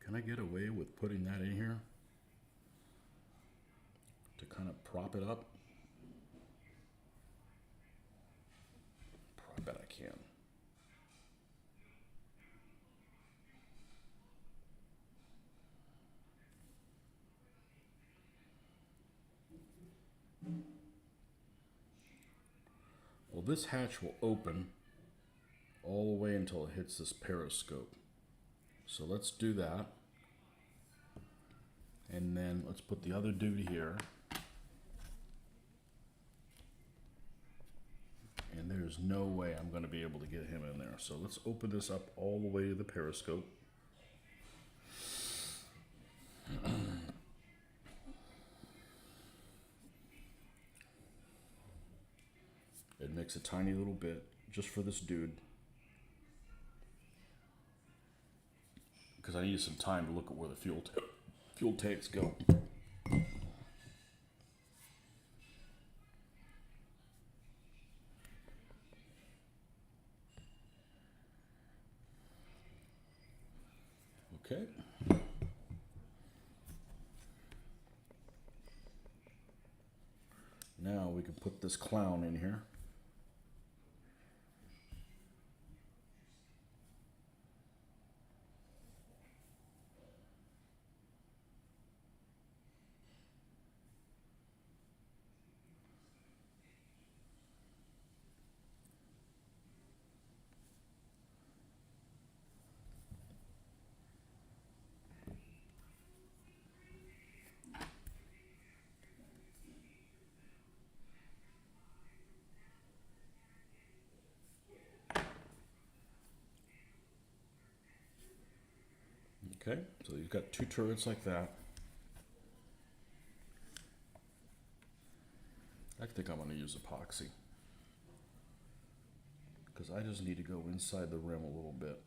can I get away with putting that in here to kind of prop it up? I bet I can. Well, this hatch will open all the way until it hits this periscope. So let's do that. And then let's put the other dude here. And there's no way I'm going to be able to get him in there. So let's open this up all the way to the periscope. It makes a tiny little bit just for this dude. because I needed some time to look at where the fuel tanks go. Okay. Now we can put this clown in here. Okay, so you've got two turrets like that. I think I'm going to use epoxy, because I just need to go inside the rim a little bit.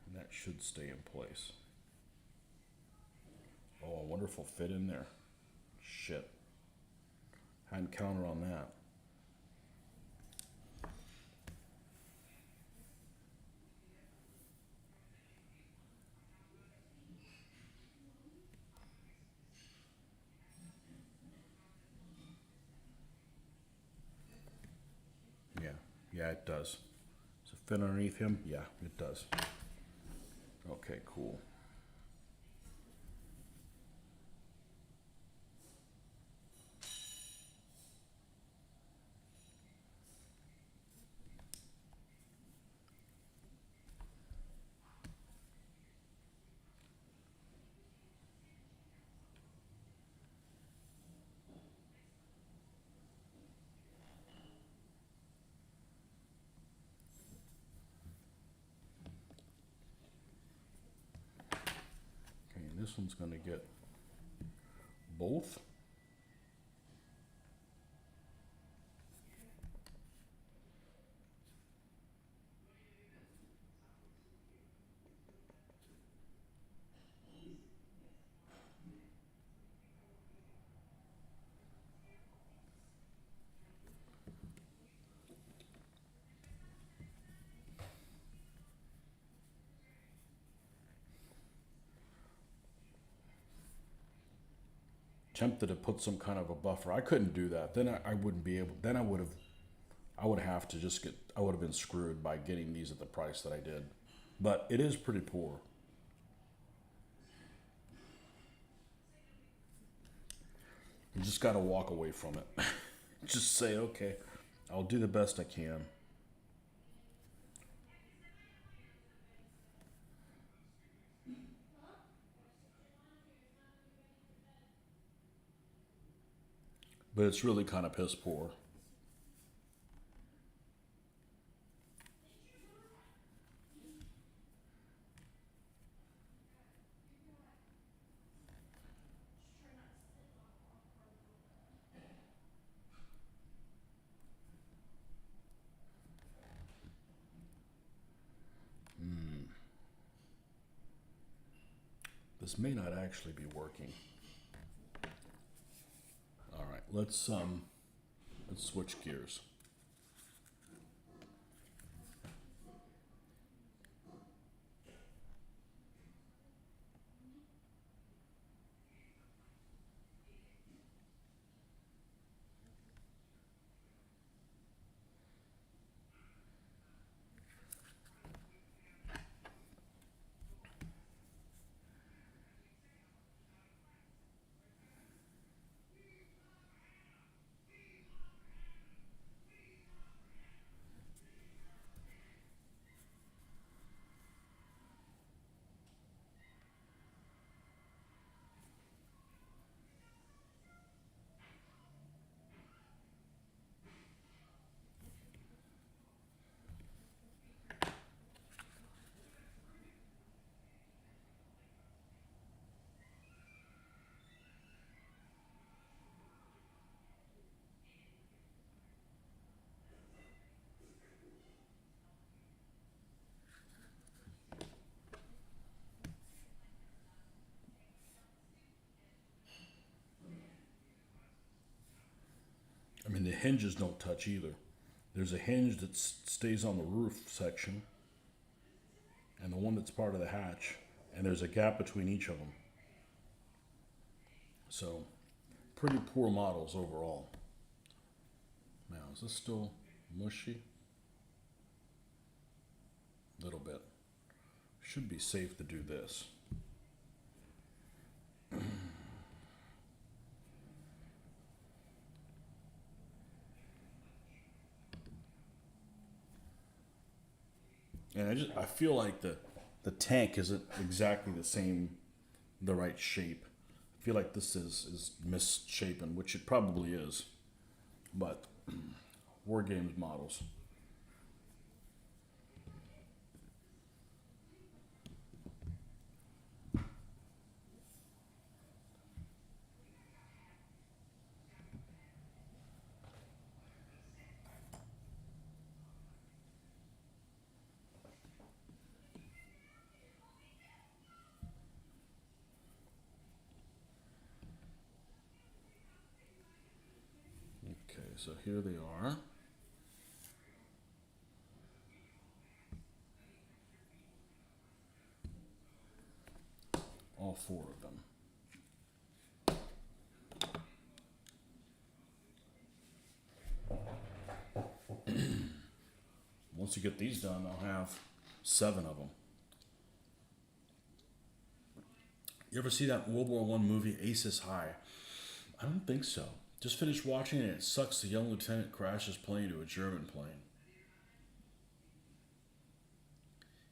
And that should stay in place. Oh, a wonderful fit in there. Shit. Hadn't counted on that. Yeah, it does. Does it fit underneath him? Yeah, it does. Okay, cool. Okay, and this one's going to get both. Tempted to put some kind of a buffer. I couldn't do that. Then I wouldn't be able. Then I would have to just get. I would have been screwed by getting these at the price that I did. But it is pretty poor. You just got to walk away from it. Just say, okay, I'll do the best I can. But it's really kind of piss poor. This may not actually be working. All right, let's switch gears. hinges don't touch either. There's a hinge that stays on the roof section, and the one that's part of the hatch, and there's a gap between each of them. So, pretty poor models overall. Now, is this still mushy? A little bit. Should be safe to do this. And I feel like the tank isn't exactly the right shape. I feel like this is misshapen, which it probably is. But War Games models. Okay, so here they are. All four of them. Once you get these done, I'll have 7 of them. You ever see that World War I movie, Aces High? I don't think so. Just finished watching it and it sucks. The young lieutenant crashes plane into a German plane.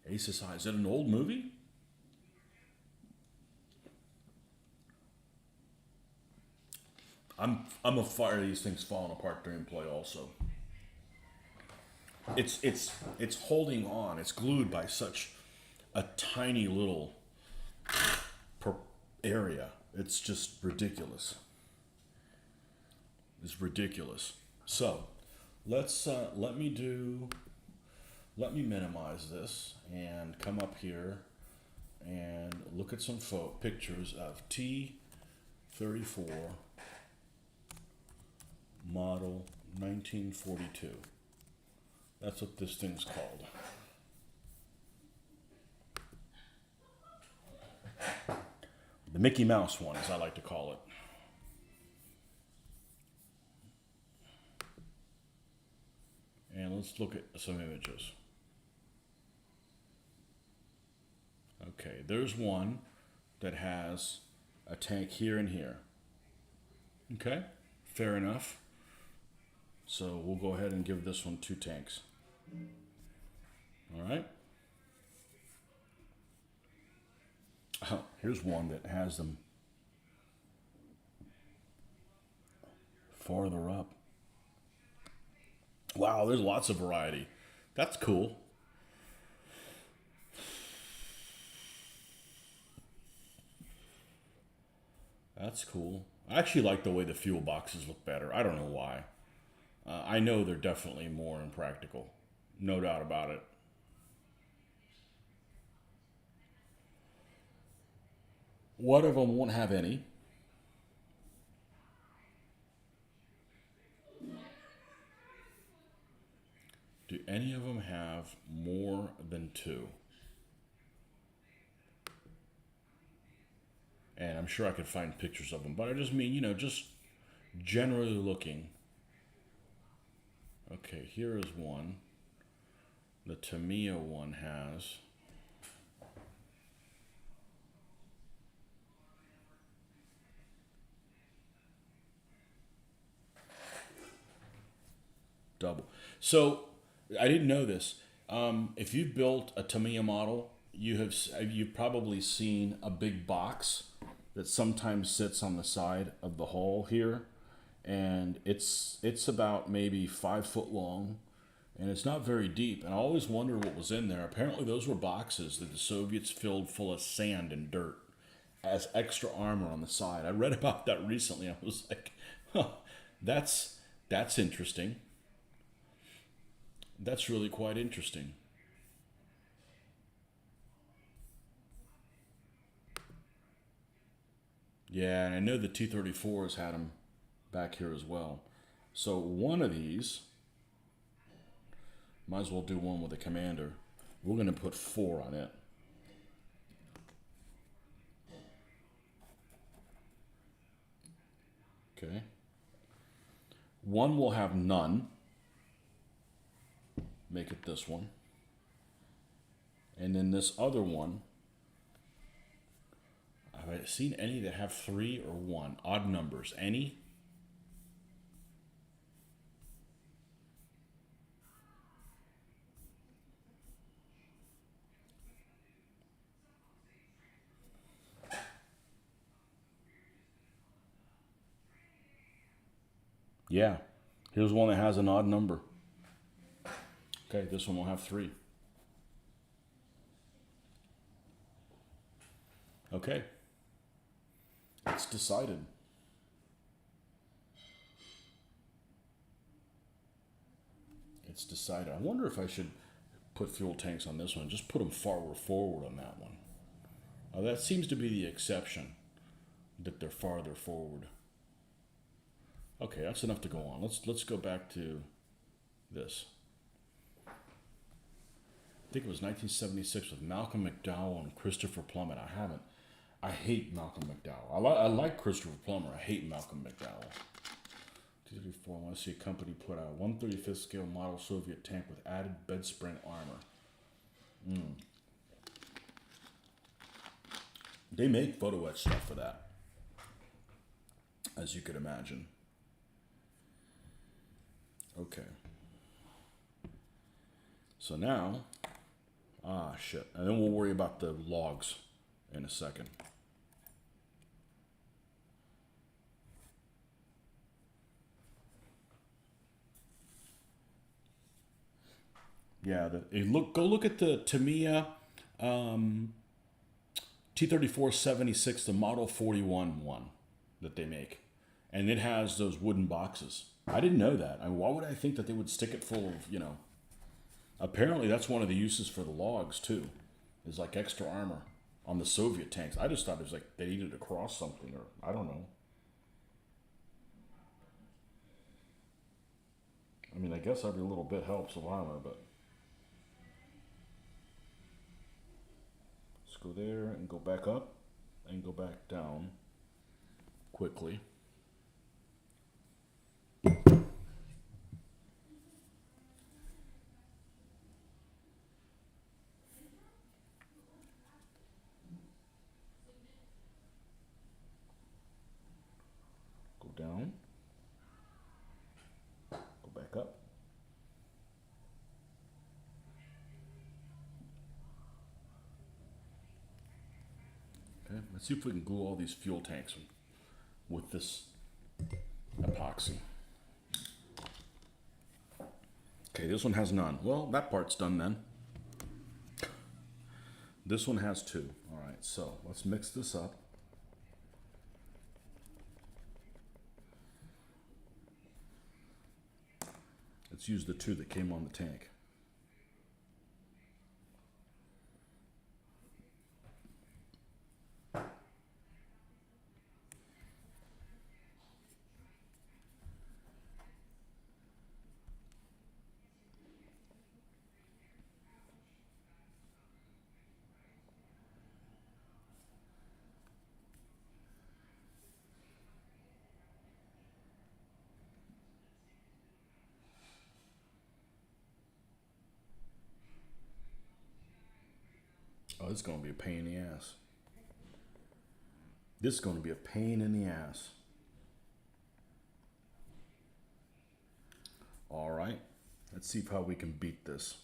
Aces High. Is that an old movie? I'm afraid of these things falling apart during play also. It's holding on. It's glued by such a tiny little area. It's just ridiculous. It's ridiculous. So, let me minimize this and come up here and look at some pictures of T-34 model 1942. That's what this thing's called. The Mickey Mouse one, as I like to call it. And let's look at some images. Okay, there's one that has a tank here and here. Okay, fair enough. So we'll go ahead and give this one 2 tanks. All right. Oh, here's one that has them farther up. Wow, there's lots of variety. That's cool. That's cool. I actually like the way the fuel boxes look better. I don't know why. I know they're definitely more impractical. No doubt about it. One of them won't have any. Do any of them have more than 2? And I'm sure I could find pictures of them, but I just mean, just generally looking. Okay, here is one. The Tamiya one has double. So I didn't know this. If you built a Tamiya model, you've probably seen a big box that sometimes sits on the side of the hull here, and it's about maybe 5 foot long, and it's not very deep. And I always wonder what was in there. Apparently, those were boxes that the Soviets filled full of sand and dirt as extra armor on the side. I read about that recently. I was like, huh, that's interesting. That's really quite interesting. Yeah, and I know the T-34s had them back here as well. So one of these, might as well do one with a commander. We're going to put 4 on it. Okay. One will have none. Make it this one. And then this other one, have I seen any that have 3 or 1? Odd numbers. Any? Yeah. Here's one that has an odd number. Okay, this one will have 3. Okay. It's decided. It's decided. I wonder if I should put fuel tanks on this one. Just put them farther forward on that one. That seems to be the exception, that they're farther forward. Okay, that's enough to go on. Let's go back to this. I think it was 1976 with Malcolm McDowell and Christopher Plummer. I hate Malcolm McDowell. I like Christopher Plummer. I hate Malcolm McDowell. 234, I want to see a company put out a 135th scale model Soviet tank with added bed spring armor. They make photo etch stuff for that, as you could imagine. Okay. So now, shit. And then we'll worry about the logs in a second. Yeah, go look at the Tamiya T-34-76, the Model 41 one that they make. And it has those wooden boxes. I didn't know that. I mean, why would I think that they would stick it full of, Apparently that's one of the uses for the logs, too, is like extra armor on the Soviet tanks. I just thought it was like they needed to cross something, or I don't know. I mean, I guess every little bit helps with armor, but... Let's go there and go back up and go back down quickly. Go down. Go back up. Okay, let's see if we can glue all these fuel tanks with this epoxy. Okay, this one has none. Well, that part's done then. This one has 2. All right, so let's mix this up. Let's use the 2 that came on the tank. Oh, this is going to be a pain in the ass. This is going to be a pain in the ass. All right. Let's see how we can beat this.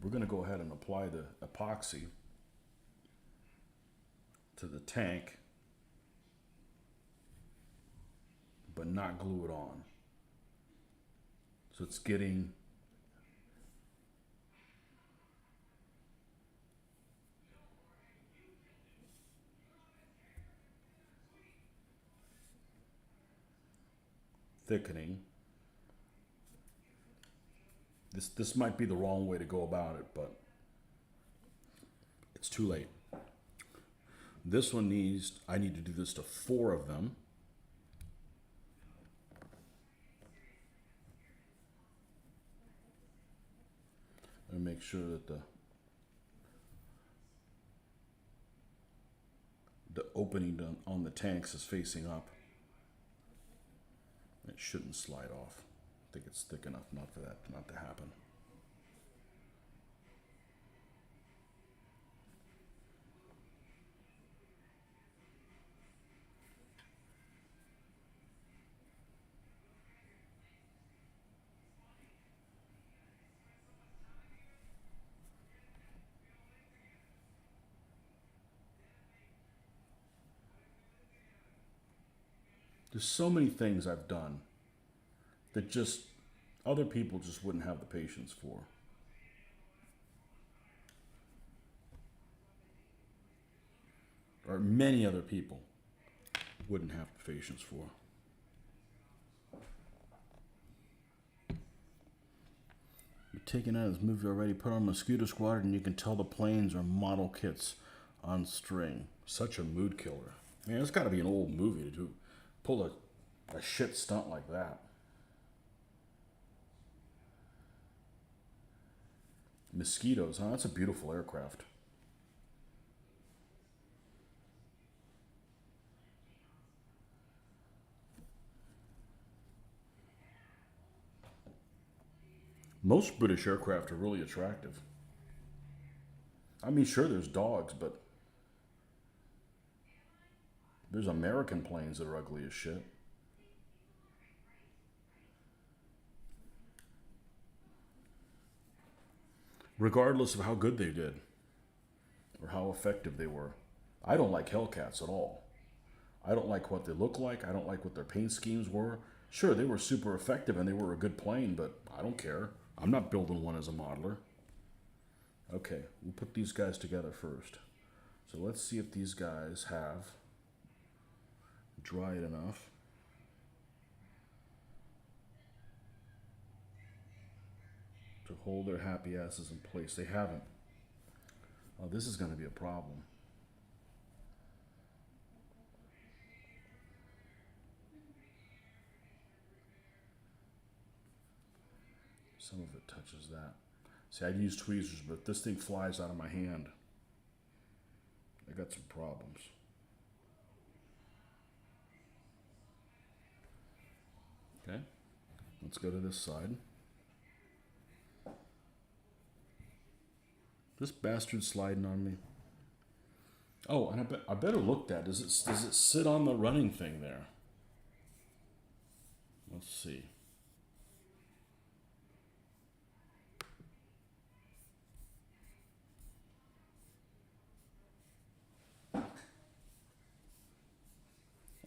We're going to go ahead and apply the epoxy to the tank, but not glue it on. So it's getting thickening. This might be the wrong way to go about it, but it's too late. This one I need to do this to 4 of them. And make sure that the opening on the tanks is facing up. It shouldn't slide off. I think it's thick enough not for that not to happen. There's so many things I've done that just other people just wouldn't have the patience for. Or many other people wouldn't have the patience for. You're taking out this movie already, put on Mosquito Squad, and you can tell the planes are model kits on string. Such a mood killer. Man, it's got to be an old movie to pull a shit stunt like that. Mosquitoes, huh? That's a beautiful aircraft. Most British aircraft are really attractive. I mean, sure, there's dogs, but there's American planes that are ugly as shit. Regardless of how good they did or how effective they were. I don't like Hellcats at all. I don't like what they look like. I don't like what their paint schemes were. Sure, they were super effective and they were a good plane, but I don't care. I'm not building one as a modeler. Okay, we'll put these guys together first. So let's see if these guys have dried enough. To hold their happy asses in place. They haven't. Oh, this is going to be a problem. Some of it touches that. See, I'd use tweezers, but if this thing flies out of my hand, I got some problems. Okay, let's go to this side. This bastard sliding on me. Oh, and I better look that. Does it sit on the running thing there? Let's see.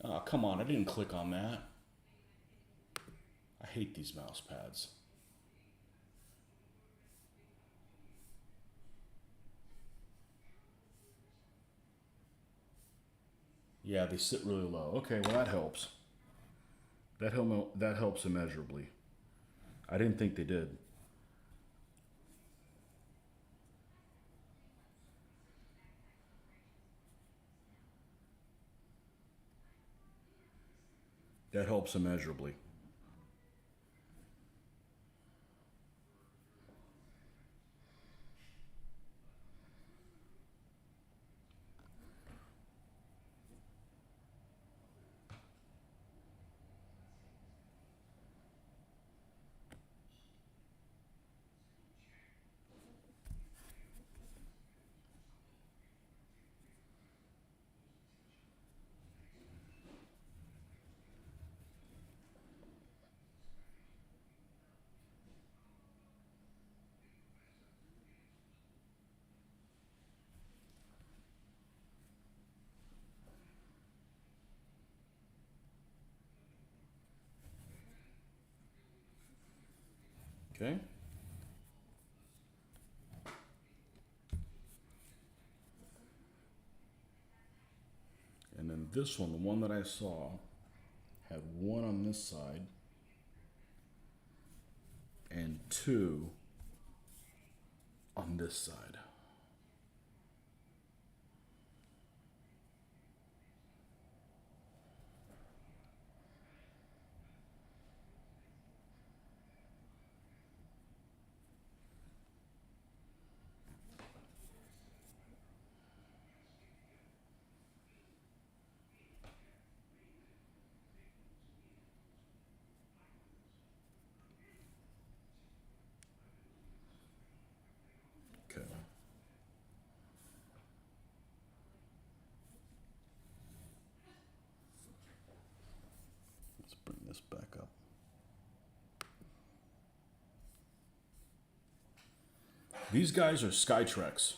Oh, come on, I didn't click on that. I hate these mouse pads. Yeah, they sit really low. Okay, well that helps. That helps immeasurably. I didn't think they did. That helps immeasurably. Okay. And then this one, the one that I saw, had one on this side and two on this side. These guys are Skytrex.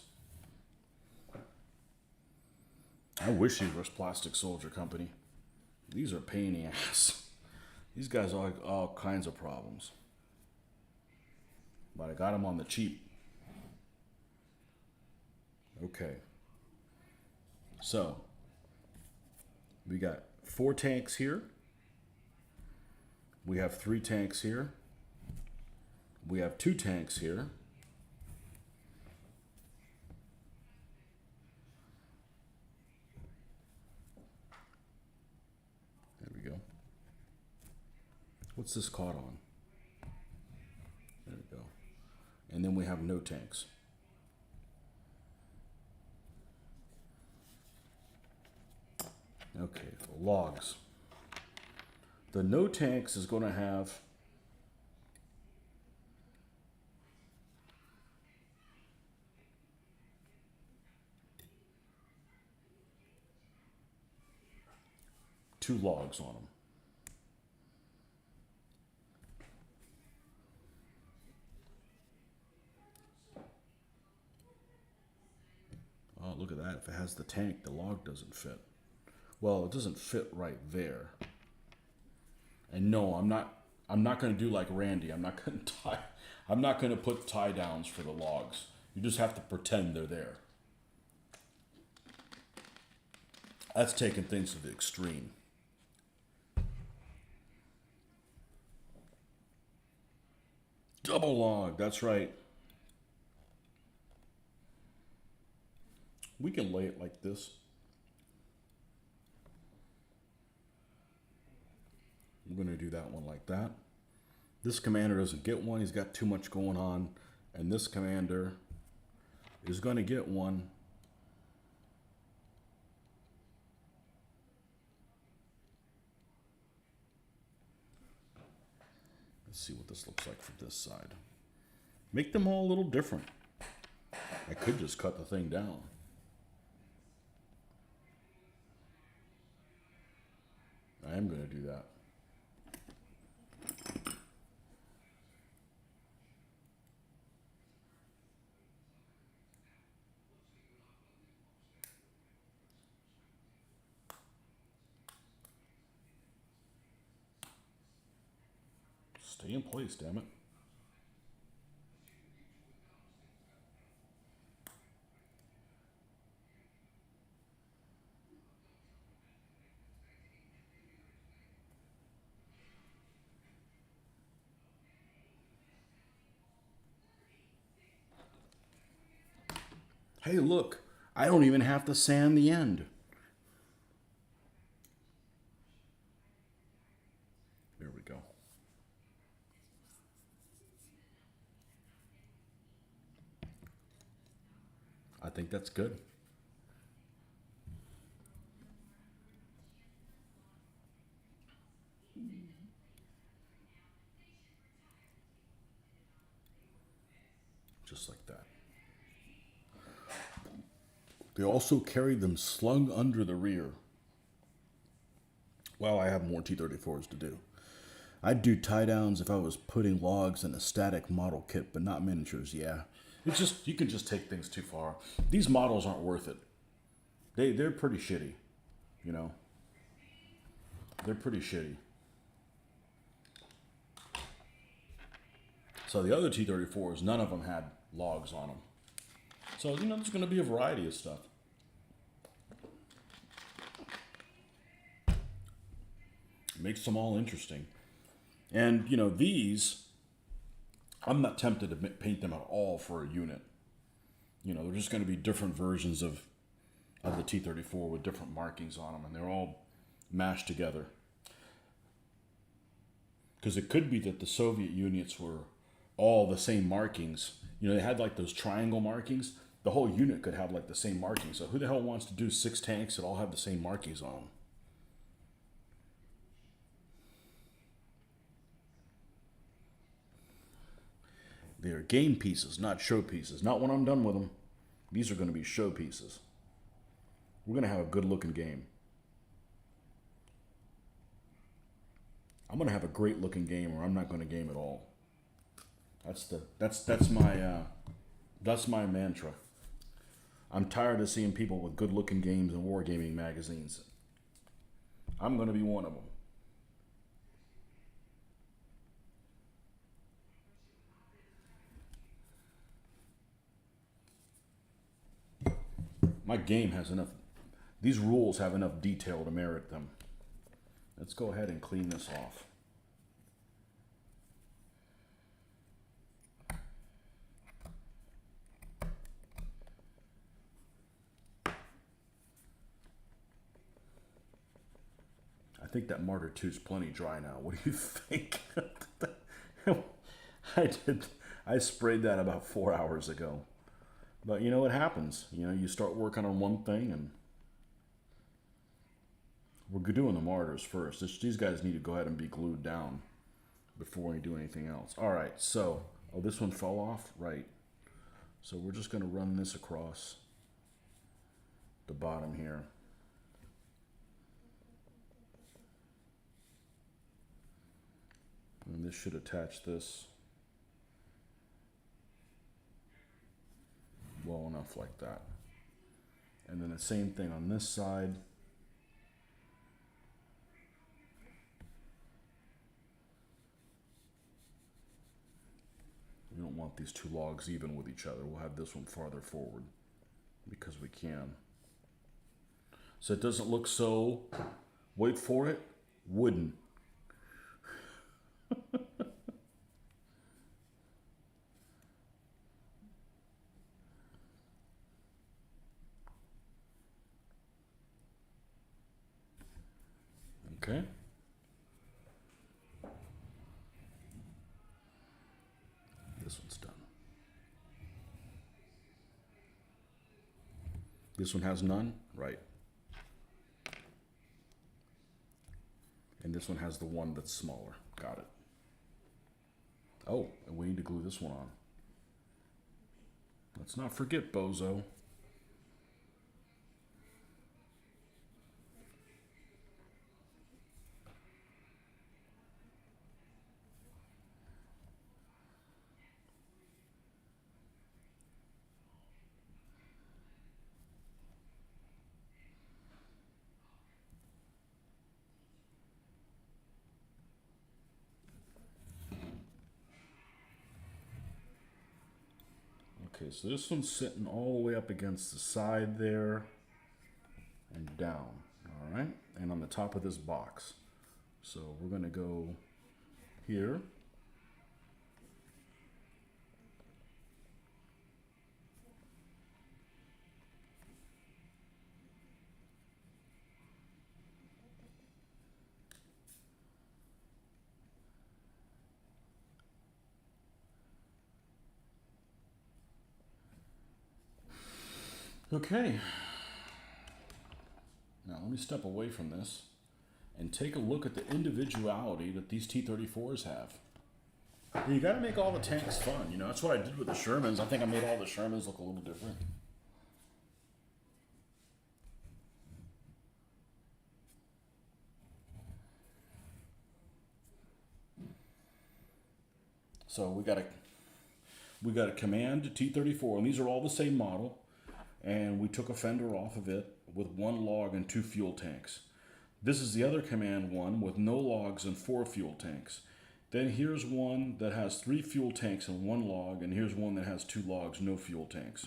I wish these was Plastic Soldier Company. These are a pain in the ass. These guys are all kinds of problems. But I got them on the cheap. Okay. So, we got 4 tanks here. We have 3 tanks here. We have 2 tanks here. There we go. What's this caught on? There we go. And then we have no tanks. Okay, logs. The no tanks is going to have two logs on them. Oh, look at that. If it has the tank, the log doesn't fit. Well, it doesn't fit right there. And no, I'm not going to do like Randy. I'm not going to put tie downs for the logs. You just have to pretend they're there. That's taking things to the extreme. Double log, that's right. We can lay it like this. We're going to do that one like that. This commander doesn't get one. He's got too much going on. And this commander is going to get one. Let's see what this looks like from this side. Make them all a little different. I could just cut the thing down. I am going to do that. Stay in place, damn it. Hey, look, I don't even have to sand the end. There we go. I think that's good. Just like that. They also carry them slung under the rear. Well, I have more T-34s to do. I'd do tie downs if I was putting logs in a static model kit, but not miniatures, yeah. It's just, you can just take things too far. These models aren't worth it. They're pretty shitty, you know. They're pretty shitty. So the other T-34s, none of them had logs on them. So, you know, there's going to be a variety of stuff. Makes them all interesting. And, you know, these, I'm not tempted to paint them at all for a unit. You know, they're just going to be different versions of the T-34 with different markings on them, and they're all mashed together. Because it could be that the Soviet units were all the same markings. You know, they had like those triangle markings. The whole unit could have like the same markings. So who the hell wants to do 6 tanks that all have the same markings on them? They are game pieces, not show pieces. Not when I'm done with them. These are going to be show pieces. We're going to have a good looking game. I'm going to have a great looking game, or I'm not going to game at all. That's That's my mantra. I'm tired of seeing people with good-looking games and wargaming magazines. I'm going to be one of them. My game has enough. These rules have enough detail to merit them. Let's go ahead and clean this off. I think that Marder 2 is plenty dry now. What do you think? I sprayed that about 4 hours ago. But you know what happens? You know, you start working on one thing and we're doing the Marders first. These guys need to go ahead and be glued down before we do anything else. All right, so, oh, this one fell off? Right. So we're just going to run this across the bottom here. And this should attach this well enough like that. And then the same thing on this side. We don't want these two logs even with each other. We'll have this one farther forward because we can. So it doesn't look so, wait for it, wooden. Okay. This one's done. This one has none? Right. And this one has the one that's smaller. Got it. Oh, and we need to glue this one on. Let's not forget, bozo. Okay, so this one's sitting all the way up against the side there and down, all right? And on the top of this box. So we're gonna go here. Okay. Now let me step away from this and take a look at the individuality that these T-34s have. You gotta make all the tanks fun, you know, that's what I did with the Shermans. I think I made all the Shermans look a little different. So we got a Command T-34, and these are all the same model. And we took a fender off of it with 1 log and 2 fuel tanks. This is the other Command one with no logs and 4 fuel tanks. Then here's one that has 3 fuel tanks and 1 log, and here's one that has 2 logs, no fuel tanks.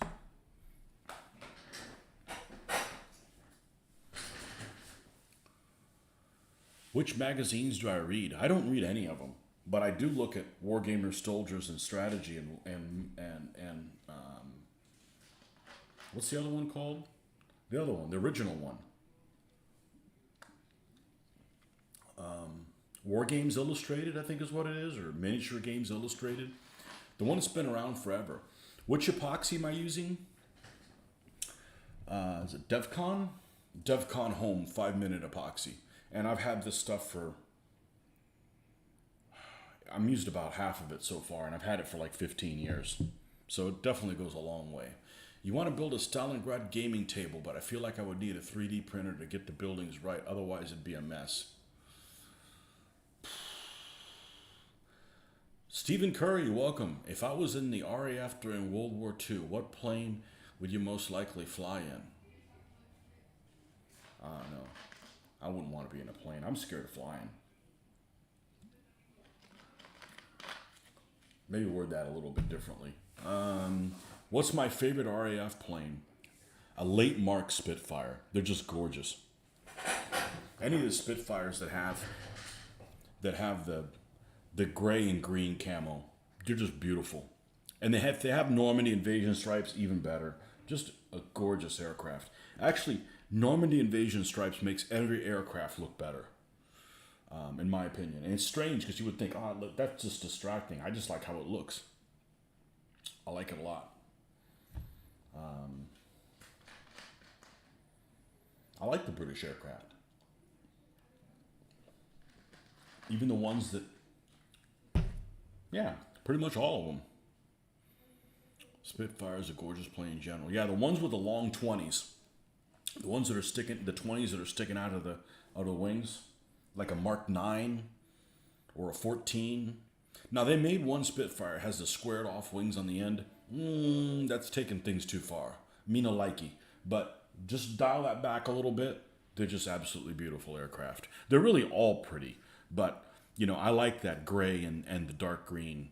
Which magazines do I read? I don't read any of them, but I do look at Wargamer, Soldiers, and Strategy, and what's the other one called? The other one, the original one. War Games Illustrated, I think is what it is, or Miniature Games Illustrated. The one that's been around forever. Which epoxy am I using? Is it DevCon? DevCon Home 5-minute epoxy. And I've had this stuff for, I'm used about half of it so far, and I've had it for like 15 years. So it definitely goes a long way. You want to build a Stalingrad gaming table, but I feel like I would need a 3D printer to get the buildings right. Otherwise, it'd be a mess. Stephen Curry, welcome. If I was in the RAF during World War II, what plane would you most likely fly in? I don't know. I wouldn't want to be in a plane. I'm scared of flying. Maybe word that a little bit differently. What's my favorite RAF plane? A late Mark Spitfire. They're just gorgeous. Any of the Spitfires that have the gray and green camo, they're just beautiful. And they have Normandy invasion stripes, even better. Just a gorgeous aircraft. Actually, Normandy invasion stripes makes every aircraft look better, in my opinion. And it's strange because you would think, oh, look, that's just distracting. I just like how it looks. I like it a lot. I like the British aircraft. Even the ones that, yeah, pretty much all of them. Spitfire is a gorgeous plane in general. Yeah, the ones with the long 20s. The ones that are sticking, the 20s that are sticking out of the wings, like a Mark 9 or a 14. Now they made one Spitfire has the squared off wings on the end. That's taking things too far. Me no likey, but just dial that back a little bit. They're just absolutely beautiful aircraft. They're really all pretty, but I like that gray and the dark green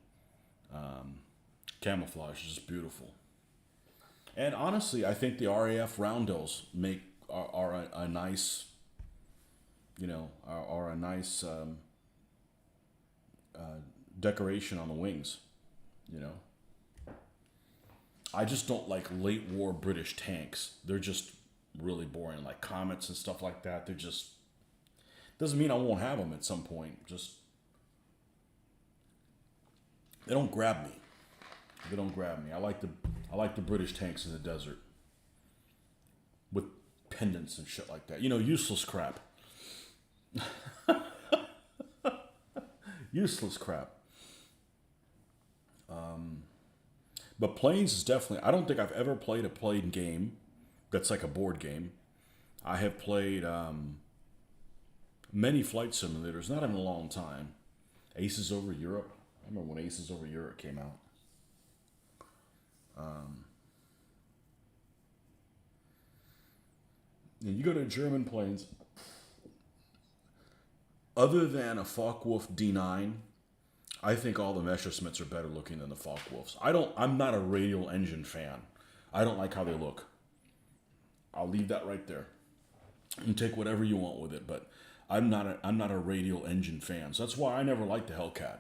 camouflage. It's just beautiful. And honestly, I think the RAF roundels are a nice, are a nice decoration on the wings. You know, I just don't like late war British tanks. They're just really boring, like comets and stuff like that. They're just doesn't mean I won't have them at some point. Just they don't grab me. They don't grab me. I like the British tanks in the desert with pendants and shit like that. Useless crap. Useless crap. But planes is definitely. I don't think I've ever played a played game that's like a board game. I have played many flight simulators, not in a long time. Aces Over Europe. I remember when Aces Over Europe came out. And you go to German planes, other than a Focke-Wulf D9, I think all the Messerschmitts are better looking than the Focke-Wulfs. I'm not a radial engine fan. I don't like how they look. I'll leave that right there. And take whatever you want with it, but I'm not a radial engine fan. So that's why I never liked the Hellcat.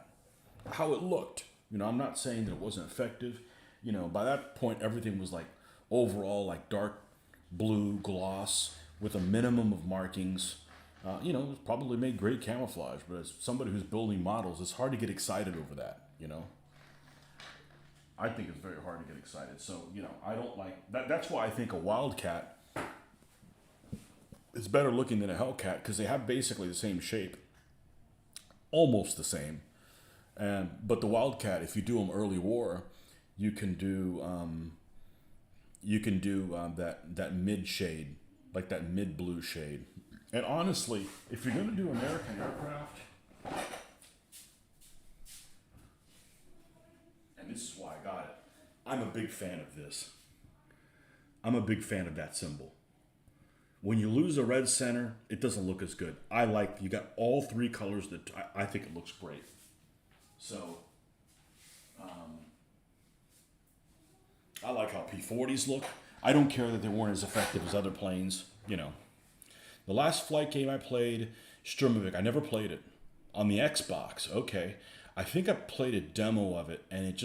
How it looked. I'm not saying that it wasn't effective. By that point everything was like overall like dark blue gloss with a minimum of markings. It was probably made great camouflage, but as somebody who's building models, it's hard to get excited over that, I think it's very hard to get excited. So, I don't like that. That's why I think a Wildcat is better looking than a Hellcat because they have basically the same shape, almost the same. But the Wildcat, if you do them early war, you can do that mid shade, like that mid blue shade. And honestly, if you're going to do American aircraft, and this is why I got it, I'm a big fan of this. I'm a big fan of that symbol. When you lose a red center, it doesn't look as good. You got all three colors that I think it looks great. So, I like how P-40s look. I don't care that they weren't as effective as other planes, The last flight game I played, Sturmovik, I never played it. On the Xbox, okay. I think I played a demo of it, and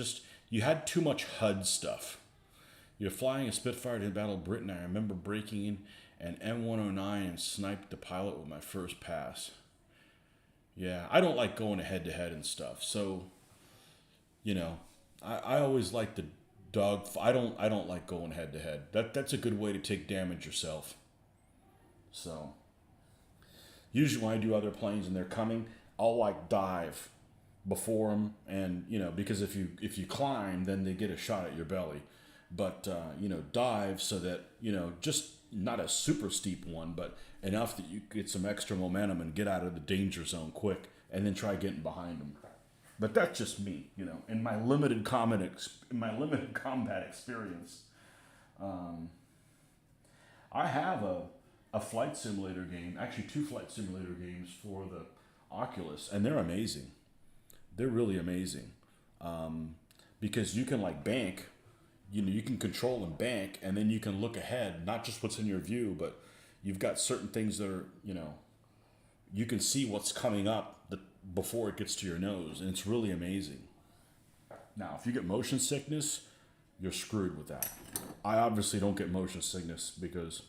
you had too much HUD stuff. You're flying a Spitfire to the Battle of Britain. I remember breaking in an M109 and sniped the pilot with my first pass. Yeah, I don't like going head-to-head and stuff. So, I always like the dog. I don't like going head-to-head. That's a good way to take damage yourself. So, usually when I do other planes and they're coming, I'll like dive before them, and because if you climb, then they get a shot at your belly. But dive so that just not a super steep one, but enough that you get some extra momentum and get out of the danger zone quick, and then try getting behind them. But that's just me, you know. In my limited combat experience, I have a flight simulator game, actually two flight simulator games for the Oculus, and they're amazing. They're really amazing because you can like bank, you know, you can control and bank, and then you can look ahead, not just what's in your view, but you've got certain things that are, you know, you can see what's coming up before it gets to your nose, and it's really amazing. Now, if you get motion sickness, you're screwed with that. I obviously don't get motion sickness because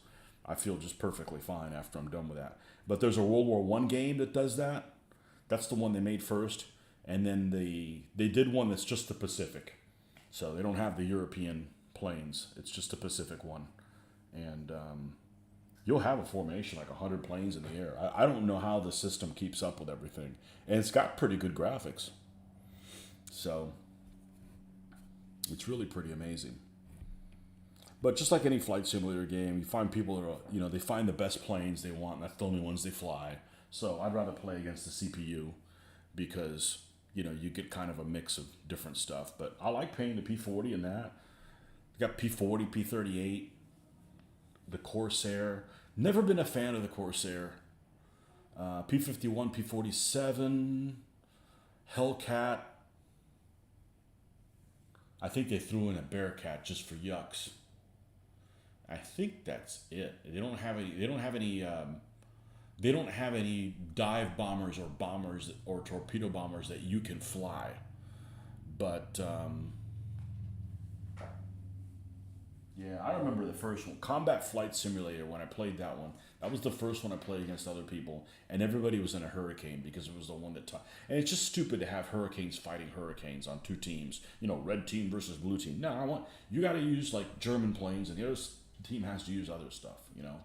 I feel just perfectly fine after I'm done with that. But there's a World War One game that does that. That's the one they made first, and then they did one that's just the Pacific, so they don't have the European planes. It's just the Pacific one, and you'll have a formation like 100 planes in the air. I don't know how the system keeps up with everything, and it's got pretty good graphics, so it's really pretty amazing. But just like any flight simulator game, you find people that are, you know, they find the best planes they want, and that's the only ones they fly. So I'd rather play against the CPU because, you know, you get kind of a mix of different stuff. But I like playing the P40 and that. You got P40, P38, the Corsair. Never been a fan of the Corsair. P51, P47, Hellcat. I think they threw in a Bearcat just for yucks. I think that's it. They don't have any. They don't have any. They don't have any dive bombers or bombers or torpedo bombers that you can fly. But yeah, I remember the first one, Combat Flight Simulator. When I played that one, that was the first one I played against other people, and everybody was in a hurricane because it was the one that. And it's just stupid to have hurricanes fighting hurricanes on two teams. You know, red team versus blue team. No, I want you got to use like German planes, and the other team has to use other stuff. You know.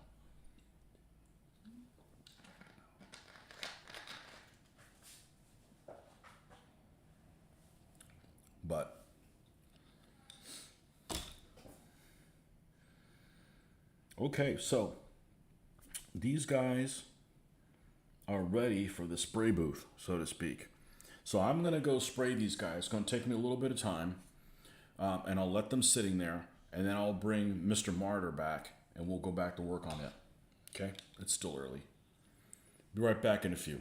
But okay, so these guys are ready for the spray booth, so to speak. So I'm gonna go spray these guys. It's gonna take me a little bit of time, and I'll let them sitting there, and then I'll bring Mr. Marder back, and we'll go back to work on it. Okay? It's still early. Be right back in a few.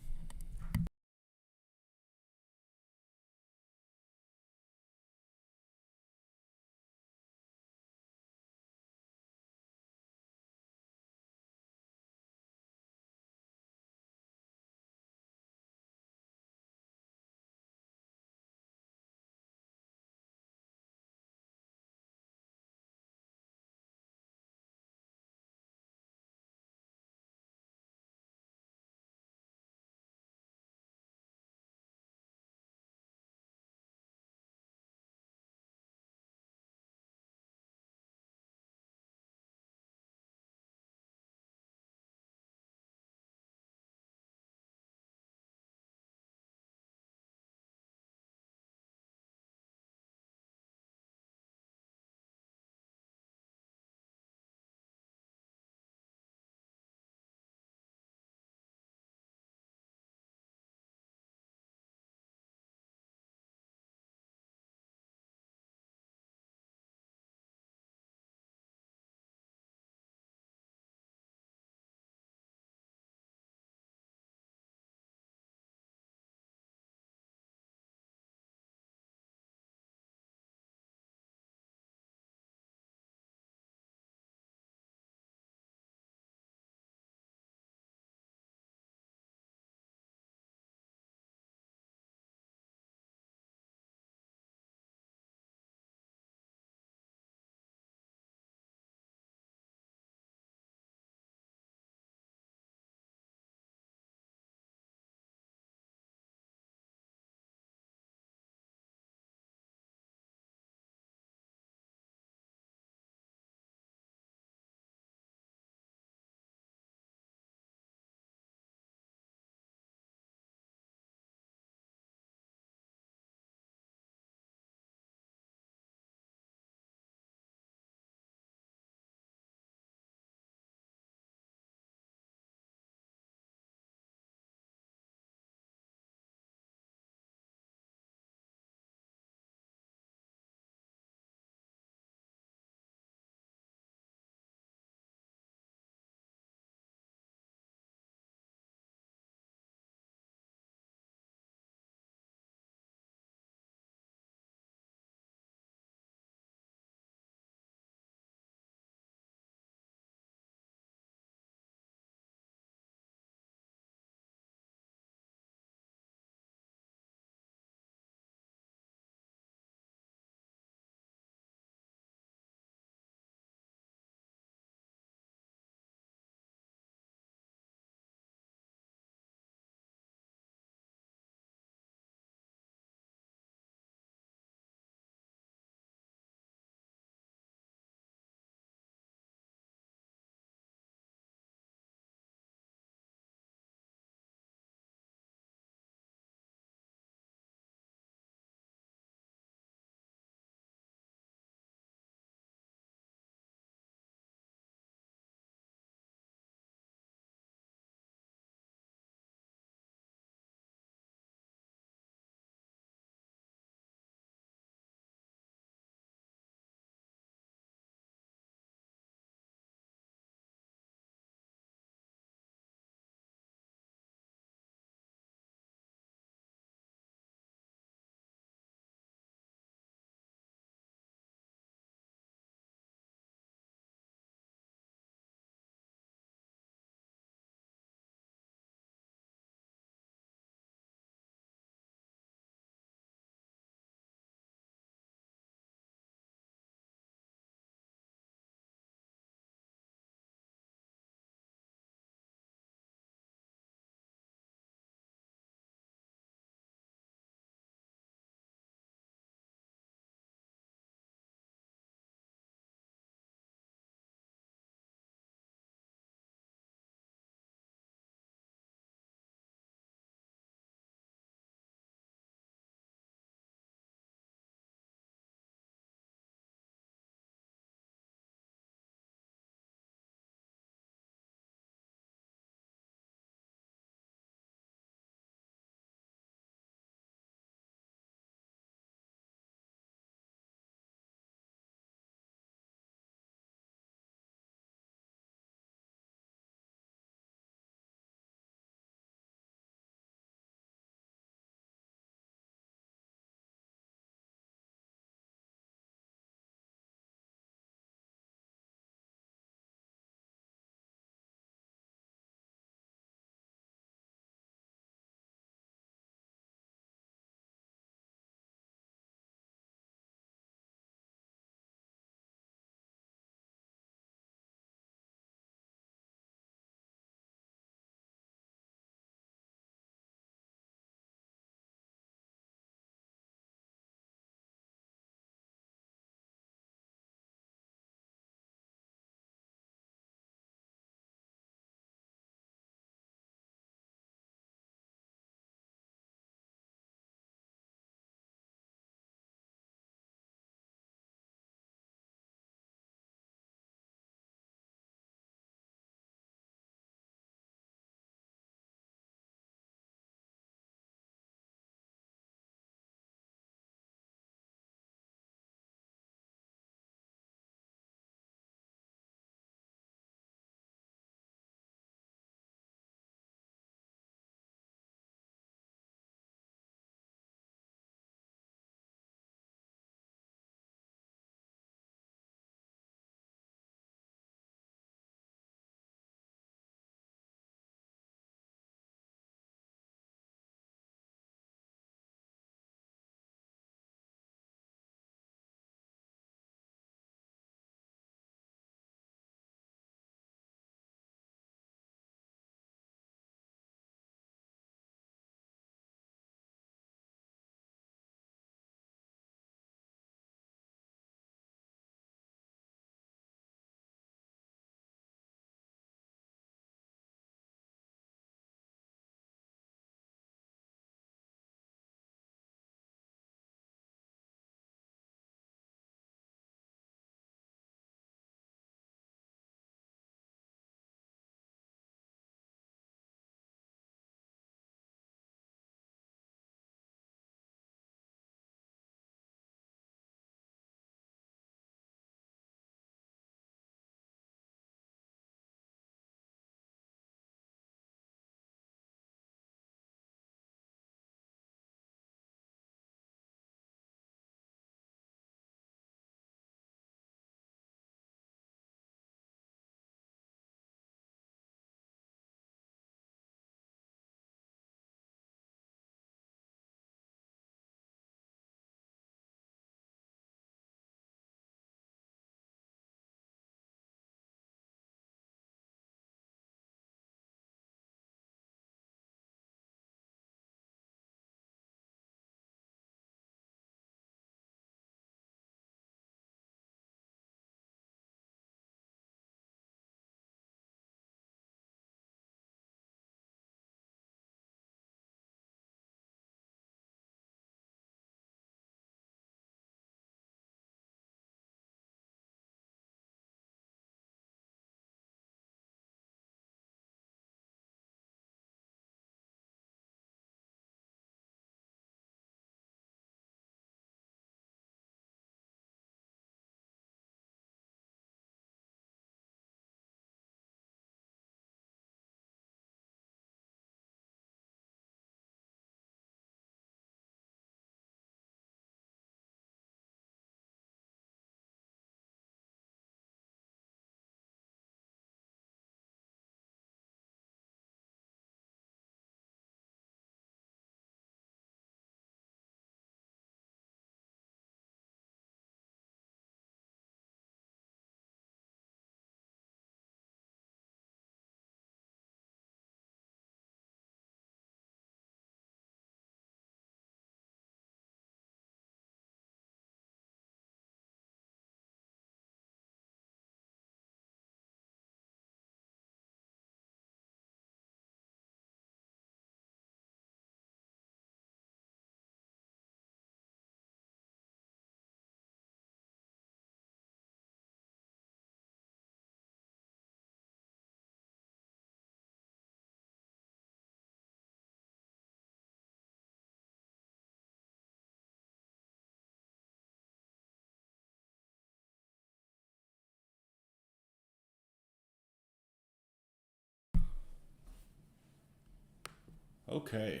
Okay.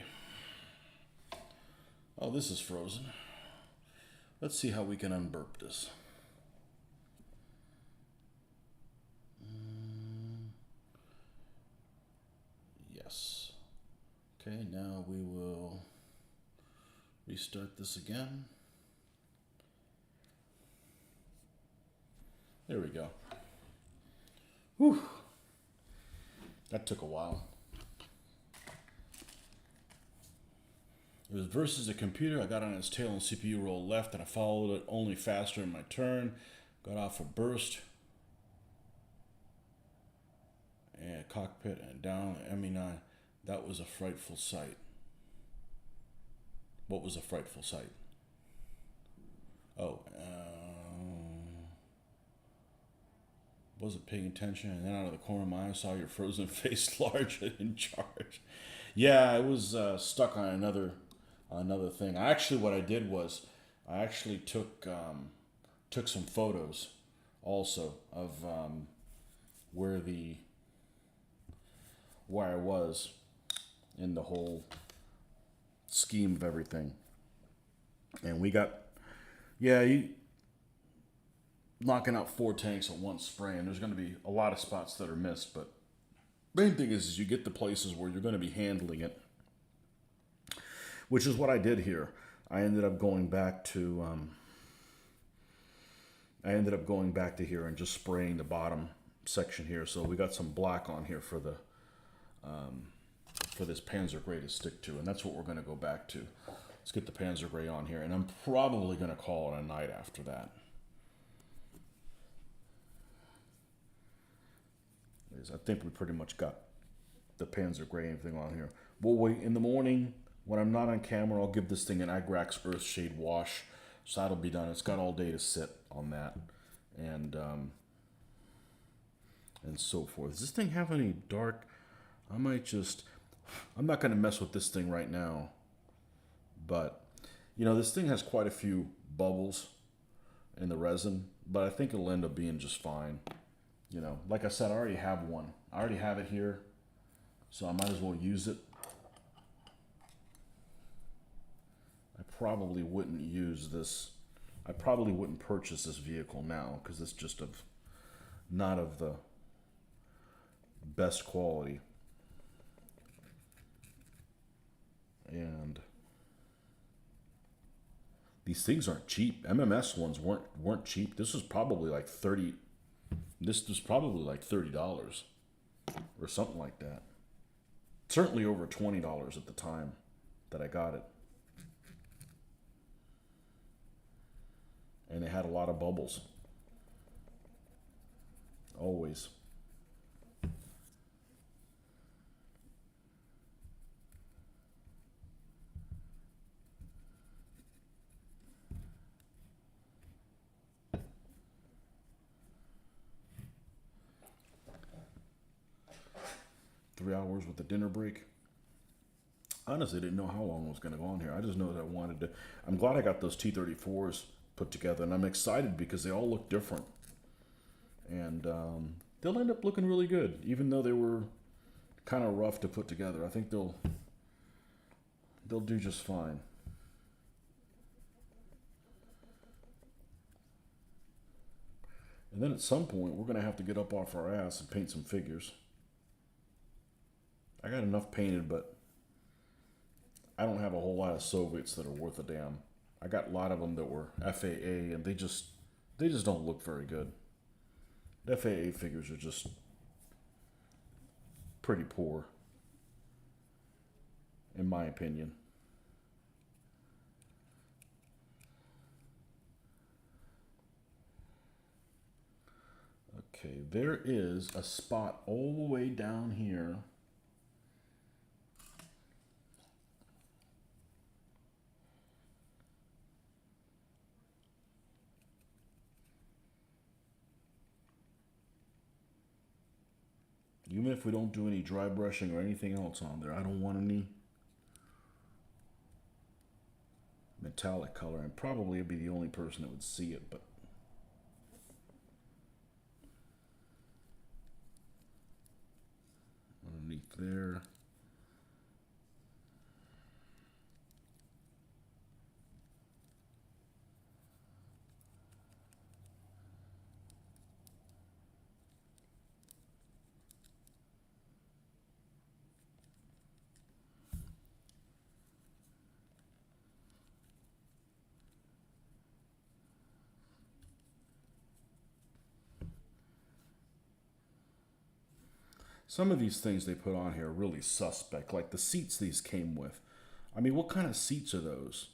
Oh, this is frozen. Let's see how we can unburp this. Yes. Okay, now we will restart this again. There we go. Whew. That took a while. It was versus a computer. I got on its tail and CPU rolled left, and I followed it only faster in my turn. Got off a burst. And cockpit and down the ME9. That was a frightful sight. What was a frightful sight? Oh, wasn't paying attention, and then out of the corner of my eye, I saw your frozen face, large and in charge. Yeah, I was stuck on another thing. What I did was, I actually took some photos, also of where I was in the whole scheme of everything, and we got knocking out 4 tanks at one spray, and there's going to be a lot of spots that are missed, but main thing is you get the places where you're going to be handling it, which is what I did here. I ended up going back to here and just spraying the bottom section here. So we got some black on here for the for this Panzer Gray to stick to, and that's what we're going to go back to. Let's get the Panzer Gray on here, and I'm probably going to call it a night after that. I think we pretty much got the Panzer Gray anything on here. We'll wait in the morning when I'm not on camera. I'll give this thing an Agrax Earthshade wash, so that'll be done. It's got all day to sit on that, and so forth. Does this thing have any dark? I'm not going to mess with this thing right now, but this thing has quite a few bubbles in the resin, but I think it'll end up being just fine. Like I said, I already have one. I already have it here, so I might as well use it. I probably wouldn't use this. I probably wouldn't purchase this vehicle now because it's just not of the best quality. And these things aren't cheap. MMS ones weren't cheap. This was probably like $30 or something like that. Certainly over $20 at the time that I got it. And it had a lot of bubbles. Always. Three hours with the dinner break. Honestly, didn't know how long it was going to go on here. I just know that I wanted to. I'm glad I got those T-34s put together, and I'm excited because they all look different. And they'll end up looking really good, even though they were kind of rough to put together. I think they'll do just fine. And then at some point, we're going to have to get up off our ass and paint some figures. I got enough painted, but I don't have a whole lot of Soviets that are worth a damn. I got a lot of them that were FAA, and they just don't look very good. The FAA figures are just pretty poor, in my opinion. Okay, there is a spot all the way down here. Even if we don't do any dry brushing or anything else on there, I don't want any metallic color. And probably I'd be the only person that would see it, but underneath there. Some of these things they put on here are really suspect, like the seats these came with. I mean, what kind of seats are those?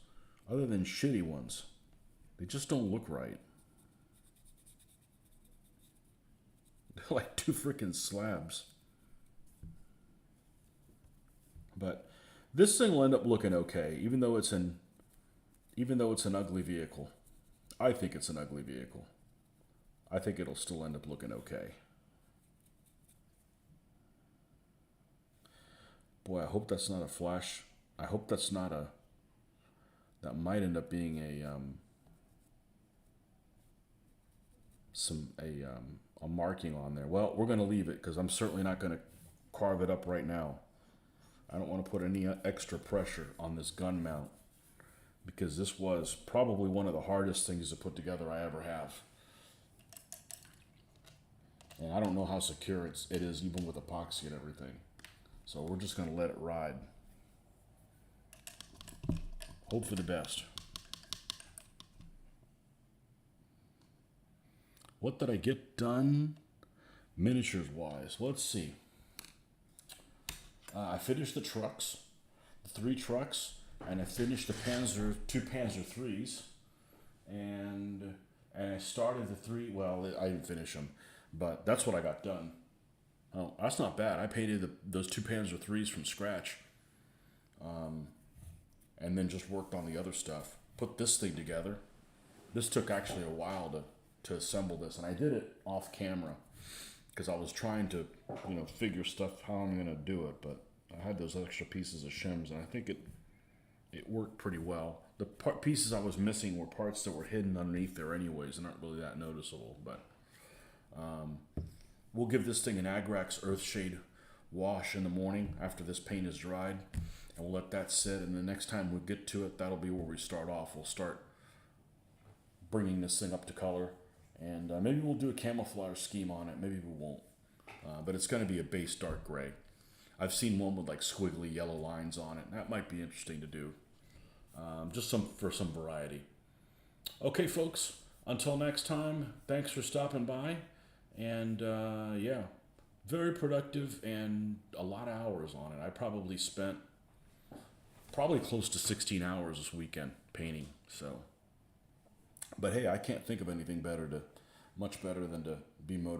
Other than shitty ones. They just don't look right. They're like two freaking slabs. But this thing will end up looking okay, even though it's an ugly vehicle. I think it's an ugly vehicle. I think it'll still end up looking okay. Boy, I hope that's not a flash. I hope that's not a. That might end up being a marking on there. Well, we're gonna leave it because I'm certainly not gonna carve it up right now. I don't want to put any extra pressure on this gun mount because this was probably one of the hardest things to put together I ever have. And I don't know how secure it is even with epoxy and everything. So we're just going to let it ride. Hope for the best. What did I get done miniatures wise? Let's see. I finished the trucks, the 3 trucks, and I finished the two Panzer IIIs, and I started the 3. Well, I didn't finish them, but that's what I got done. Oh, that's not bad. I painted those 2 Panzer IIIs from scratch, and then just worked on the other stuff. Put this thing together. This took actually a while to assemble this, and I did it off camera because I was trying to, figure stuff how I'm gonna do it. But I had those extra pieces of shims, and I think it worked pretty well. The pieces I was missing were parts that were hidden underneath there anyways, and aren't really that noticeable. But we'll give this thing an Agrax Earthshade wash in the morning after this paint is dried, and we'll let that sit. And the next time we get to it, that'll be where we start off. We'll start bringing this thing up to color, and maybe we'll do a camouflage scheme on it. Maybe we won't, but it's going to be a base dark gray. I've seen one with like squiggly yellow lines on it. That might be interesting to do, just for some variety. Okay, folks. Until next time, thanks for stopping by. And yeah, very productive and a lot of hours on it. I probably spent close to 16 hours this weekend painting. So, but hey, I can't think of anything much better than to be motivated.